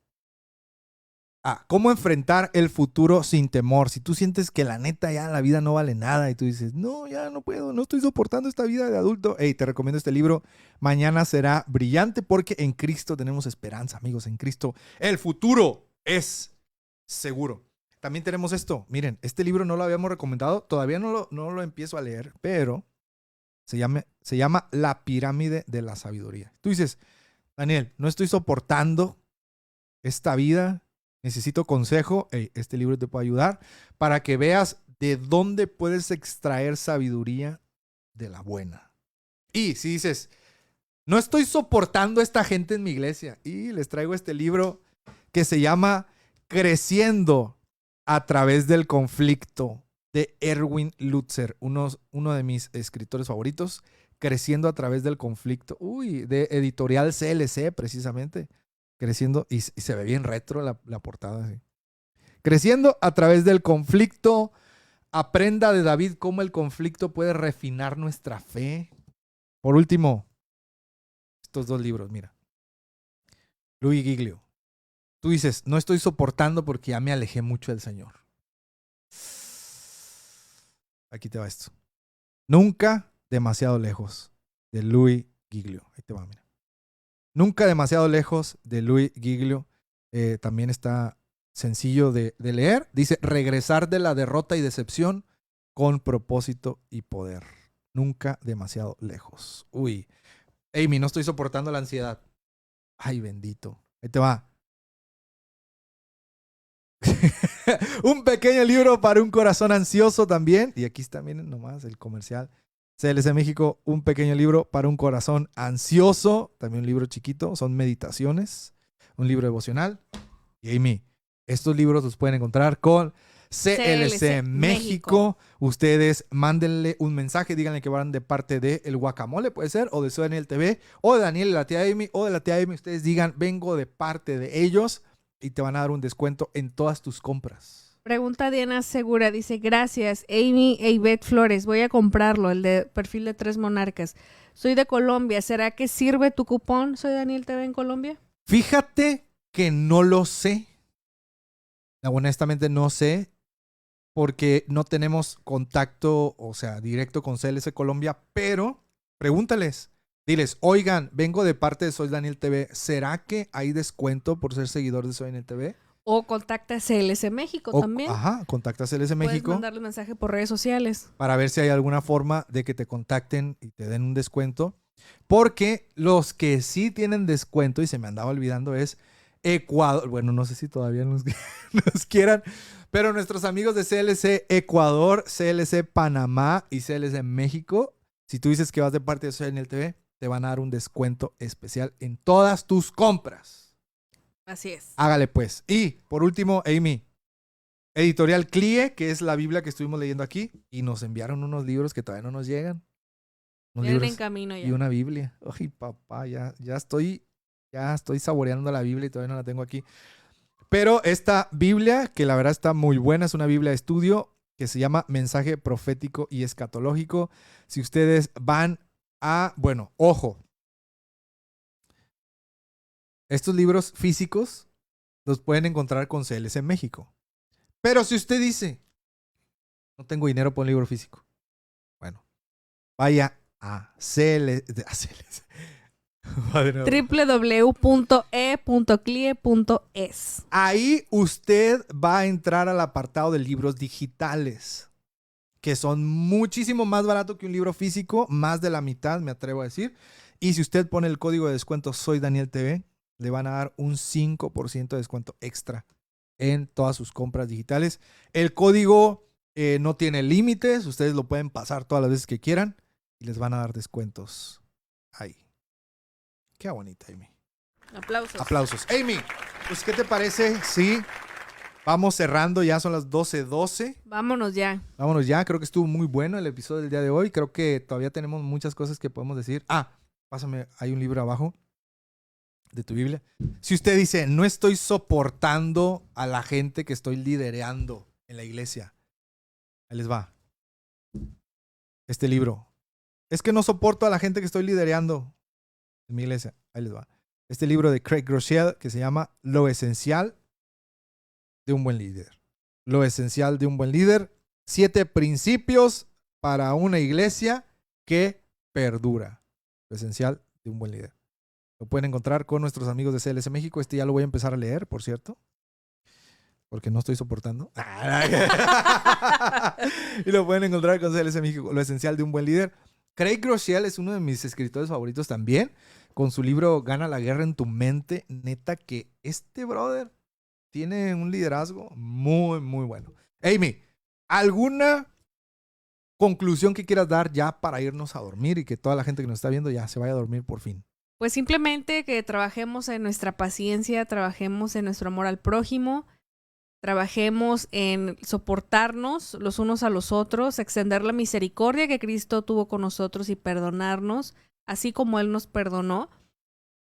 ¿Cómo enfrentar el futuro sin temor? Si tú sientes que la neta ya la vida no vale nada y tú dices, no, ya no puedo, no estoy soportando esta vida de adulto. Hey, te recomiendo este libro, Mañana será brillante, porque en Cristo tenemos esperanza, amigos. En Cristo el futuro es seguro. También tenemos esto. Miren, este libro no lo habíamos recomendado, todavía no lo empiezo a leer, pero se llama La pirámide de la sabiduría. Tú dices, Daniel, no estoy soportando esta vida. Necesito consejo. Este libro te puede ayudar para que veas de dónde puedes extraer sabiduría de la buena. Y si dices, no estoy soportando a esta gente en mi iglesia, y les traigo este libro que se llama Creciendo a través del conflicto, de Erwin Lutzer, uno de mis escritores favoritos. Creciendo a través del conflicto. De editorial CLC, precisamente. Creciendo, y se ve bien retro la portada. Así. Creciendo a través del conflicto. Aprenda de David cómo el conflicto puede refinar nuestra fe. Por último, estos 2 libros, mira. Louis Giglio. Tú dices, no estoy soportando porque ya me alejé mucho del Señor. Aquí te va esto. Nunca demasiado lejos, de Louis Giglio. Ahí te va, mira. Nunca demasiado lejos, de Louis Giglio. También está sencillo de leer. Dice, regresar de la derrota y decepción con propósito y poder. Nunca demasiado lejos. Amy, no estoy soportando la ansiedad. Ay, bendito. Ahí te va. Un pequeño libro para un corazón ansioso también. Y aquí está, miren nomás el comercial. CLC México, un pequeño libro para un corazón ansioso. También un libro chiquito, son meditaciones. Un libro devocional. Y Amy, estos libros los pueden encontrar con CLC México. Ustedes mándenle un mensaje, díganle que van de parte de El Guacamole, puede ser, o de Soy Daniel TV, o de Daniel y la tía Amy, o de la tía Amy. Ustedes digan, vengo de parte de ellos. y te van a dar un descuento en todas tus compras. Pregunta Diana Segura, dice, gracias, Amy e Ivette Flores, voy a comprarlo, el de perfil de 3 monarcas. Soy de Colombia, ¿será que sirve tu cupón? Soy Daniel TV en Colombia. Fíjate que no lo sé. Honestamente no sé, porque no tenemos contacto, o sea, directo con CLS Colombia, pero pregúntales, diles, oigan, vengo de parte de Soy Daniel TV, ¿será que hay descuento por ser seguidor de Soy Daniel TV? O contacta a CLS México también. Ajá, contacta a CLS México. Puedes mandarle un mensaje por redes sociales. Para ver si hay alguna forma de que te contacten y te den un descuento. Porque los que sí tienen descuento, y se me andaba olvidando, es Ecuador. Bueno, no sé si todavía nos quieran, pero nuestros amigos de CLC Ecuador, CLC Panamá y CLC México, si tú dices que vas de parte de Soy Daniel TV, te van a dar un descuento especial en todas tus compras. Así es. Hágale pues. Y por último, Amy, Editorial CLIE, que es la Biblia que estuvimos leyendo aquí, y nos enviaron unos libros que todavía no nos llegan. Vienen en camino ya. Y una Biblia. Ay, papá, ya estoy saboreando la Biblia y todavía no la tengo aquí. Pero esta Biblia, que la verdad está muy buena, es una Biblia de estudio que se llama Mensaje Profético y Escatológico. Si ustedes van a, bueno, ojo, estos libros físicos los pueden encontrar con CLS en México. Pero si usted dice, no tengo dinero para un libro físico, bueno, vaya a CLS. www.e.clie.es. Ahí usted va a entrar al apartado de libros digitales, que son muchísimo más barato que un libro físico, más de la mitad, me atrevo a decir. Y si usted pone el código de descuento Soy Daniel TV, le van a dar un 5% de descuento extra en todas sus compras digitales. El código no tiene límites, ustedes lo pueden pasar todas las veces que quieran y les van a dar descuentos ahí. Qué bonita, Amy. Aplausos. Aplausos. Amy, pues ¿qué te parece? Sí, vamos cerrando, ya son las 12:12. Vámonos ya. Vámonos ya, creo que estuvo muy bueno el episodio del día de hoy. Creo que todavía tenemos muchas cosas que podemos decir. Pásame, hay un libro abajo de tu Biblia. Si usted dice, no estoy soportando a la gente que estoy liderando en la iglesia, ahí les va. Este libro. Es que no soporto a la gente que estoy liderando en mi iglesia. Ahí les va. Este libro de Craig Groeschel que se llama Lo esencial de un buen líder. Lo esencial de un buen líder. 7 principios para una iglesia que perdura. Lo esencial de un buen líder. Lo pueden encontrar con nuestros amigos de CLS México. Este ya lo voy a empezar a leer, por cierto. Porque no estoy soportando. Y lo pueden encontrar con CLS México. Lo esencial de un buen líder. Craig Groeschel es uno de mis escritores favoritos también. Con su libro Gana la guerra en tu mente. Neta que este brother tiene un liderazgo muy, muy bueno. Amy, ¿alguna conclusión que quieras dar ya para irnos a dormir y que toda la gente que nos está viendo ya se vaya a dormir por fin? Pues simplemente que trabajemos en nuestra paciencia, trabajemos en nuestro amor al prójimo, trabajemos en soportarnos los unos a los otros, extender la misericordia que Cristo tuvo con nosotros y perdonarnos, así como Él nos perdonó.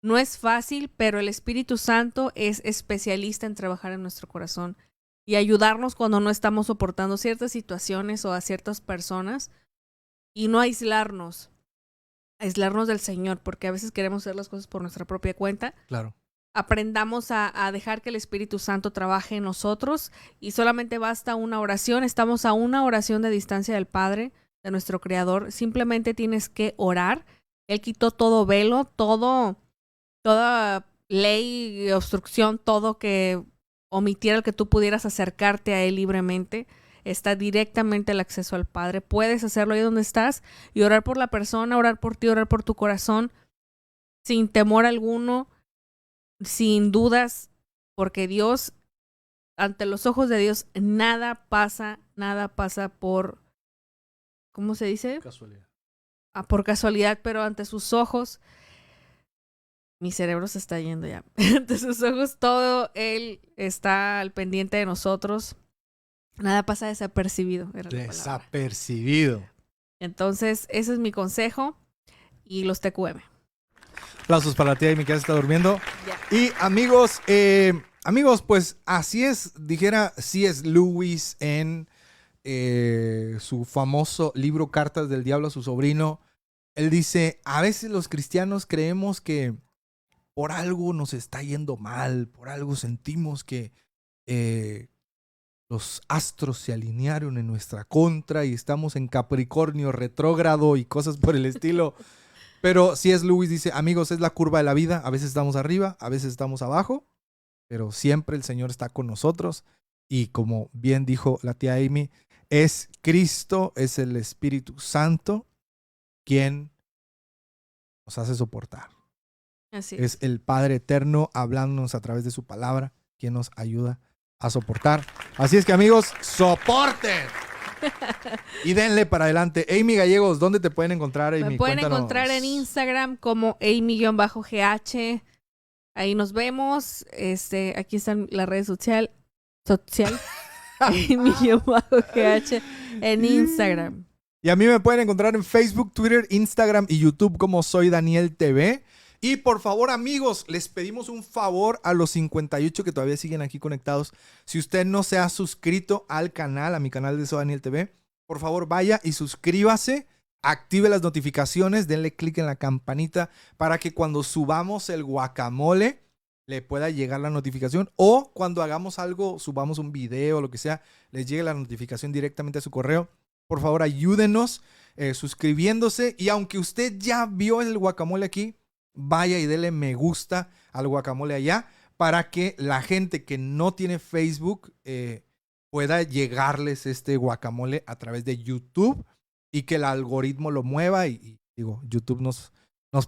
No es fácil, pero el Espíritu Santo es especialista en trabajar en nuestro corazón y ayudarnos cuando no estamos soportando ciertas situaciones o a ciertas personas y no aislarnos del Señor, porque a veces queremos hacer las cosas por nuestra propia cuenta. Claro. Aprendamos a dejar que el Espíritu Santo trabaje en nosotros y solamente basta una oración. Estamos a una oración de distancia del Padre, de nuestro Creador. Simplemente tienes que orar. Él quitó todo velo, toda ley, obstrucción, todo que omitiera el que tú pudieras acercarte a Él libremente. Está directamente el acceso al Padre. Puedes hacerlo ahí donde estás y orar por la persona, orar por ti, orar por tu corazón, sin temor alguno, sin dudas, porque Dios, ante los ojos de Dios, nada pasa por, ¿cómo se dice? Casualidad. Por casualidad, pero ante sus ojos, mi cerebro se está yendo ya. Ante sus ojos, todo Él está al pendiente de nosotros. Nada pasa desapercibido. Desapercibido. Entonces, ese es mi consejo y los TQM. Aplausos para ti, Amy, que ya se está durmiendo. Ya. Y amigos, amigos, pues así es, dijera C.S. Lewis en su famoso libro Cartas del Diablo a su sobrino. Él dice, a veces los cristianos creemos que por algo nos está yendo mal, por algo sentimos que los astros se alinearon en nuestra contra y estamos en Capricornio retrógrado y cosas por el estilo. Pero C.S. Lewis dice, amigos, es la curva de la vida. A veces estamos arriba, a veces estamos abajo, pero siempre el Señor está con nosotros. Y como bien dijo la tía Amy, es Cristo, es el Espíritu Santo quien nos hace soportar. Así es el Padre Eterno hablándonos a través de su palabra, quien nos ayuda a soportar. Así es que, amigos, ¡soporten! Y denle para adelante. Amy Gallegos, ¿dónde te pueden encontrar, Amy? Me pueden Cuéntanos. encontrar en Instagram como Amy-GH. Ahí nos vemos. Aquí están las redes social. Amy-GH en Instagram. Y a mí me pueden encontrar en Facebook, Twitter, Instagram y YouTube como Soy Daniel TV. Y por favor, amigos, les pedimos un favor a los 58 que todavía siguen aquí conectados. Si usted no se ha suscrito al canal, a mi canal de Soy Daniel TV, por favor vaya y suscríbase, active las notificaciones, denle clic en la campanita para que cuando subamos el guacamole le pueda llegar la notificación, o cuando hagamos algo, subamos un video o lo que sea, les llegue la notificación directamente a su correo. Por favor, ayúdenos suscribiéndose, y aunque usted ya vio el guacamole aquí, vaya y dele me gusta al guacamole allá para que la gente que no tiene Facebook pueda llegarles este guacamole a través de YouTube y que el algoritmo lo mueva y YouTube nos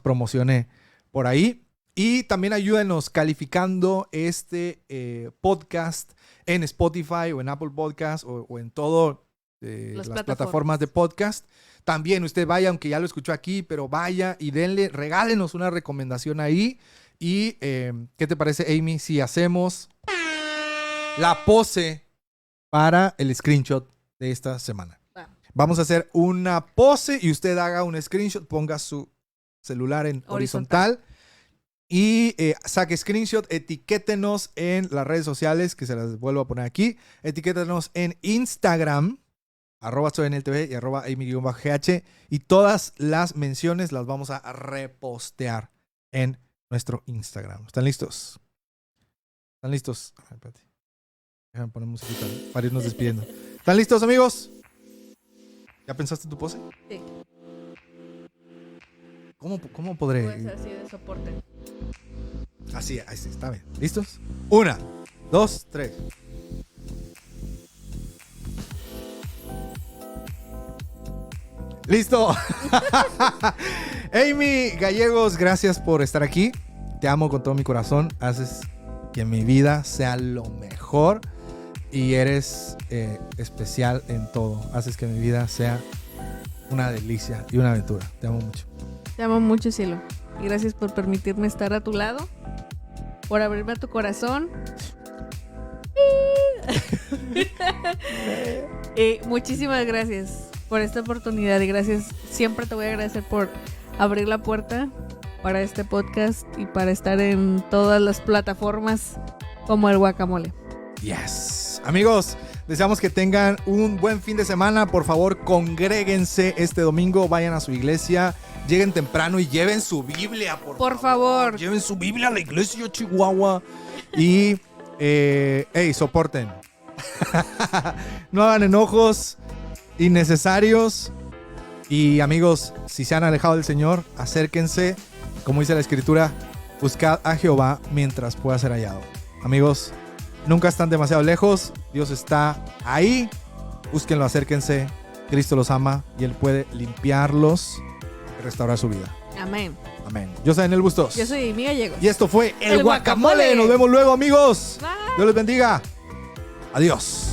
promocione por ahí. Y también ayúdenos calificando este podcast en Spotify o en Apple Podcast o en todo las plataformas de podcast. También usted vaya, aunque ya lo escuchó aquí, pero vaya y regálenos una recomendación ahí. Y ¿qué te parece, Amy, si hacemos la pose para el screenshot de esta semana? Vamos a hacer una pose y usted haga un screenshot, ponga su celular en horizontal y saque screenshot, etiquétenos en las redes sociales, que se las vuelvo a poner aquí. Etiquétenos en Instagram, @SoyDanielTV y @Amy-GH, y todas las menciones las vamos a repostear en nuestro Instagram. ¿Están listos? ¿Están listos? Ay, espérate. Déjame poner musiquita para irnos despidiendo. ¿Están listos, amigos? ¿Ya pensaste tu pose? Sí. ¿Cómo podré? Puede ser así de soporte. Así, está bien. ¿Listos? 1, 2, 3. ¡Listo! Amy Gallegos, gracias por estar aquí. Te amo con todo mi corazón. Haces que mi vida sea lo mejor. Y eres especial en todo. Haces que mi vida sea una delicia y una aventura. Te amo mucho. Te amo mucho, cielo. Y gracias por permitirme estar a tu lado. Por abrirme a tu corazón. Muchísimas gracias por esta oportunidad. Y gracias. Siempre te voy a agradecer por abrir la puerta para este podcast y para estar en todas las plataformas como el guacamole. Yes. Amigos, deseamos que tengan un buen fin de semana. Por favor, congréguense este domingo. Vayan a su iglesia. Lleguen temprano y lleven su Biblia, por favor. Lleven su Biblia a la iglesia, Chihuahua. Y, soporten. No hagan enojos innecesarios. Y, amigos, si se han alejado del Señor, acérquense. Como dice la Escritura, buscad a Jehová mientras pueda ser hallado. Amigos, nunca están demasiado lejos. Dios está ahí. Búsquenlo, acérquense. Cristo los ama y Él puede limpiarlos y restaurar su vida. Amén. Amén. Yo soy Daniel Bustos. Yo soy Amy Gallegos. Y esto fue El Guacamole. Nos vemos luego, amigos. Bye. Dios les bendiga. Adiós.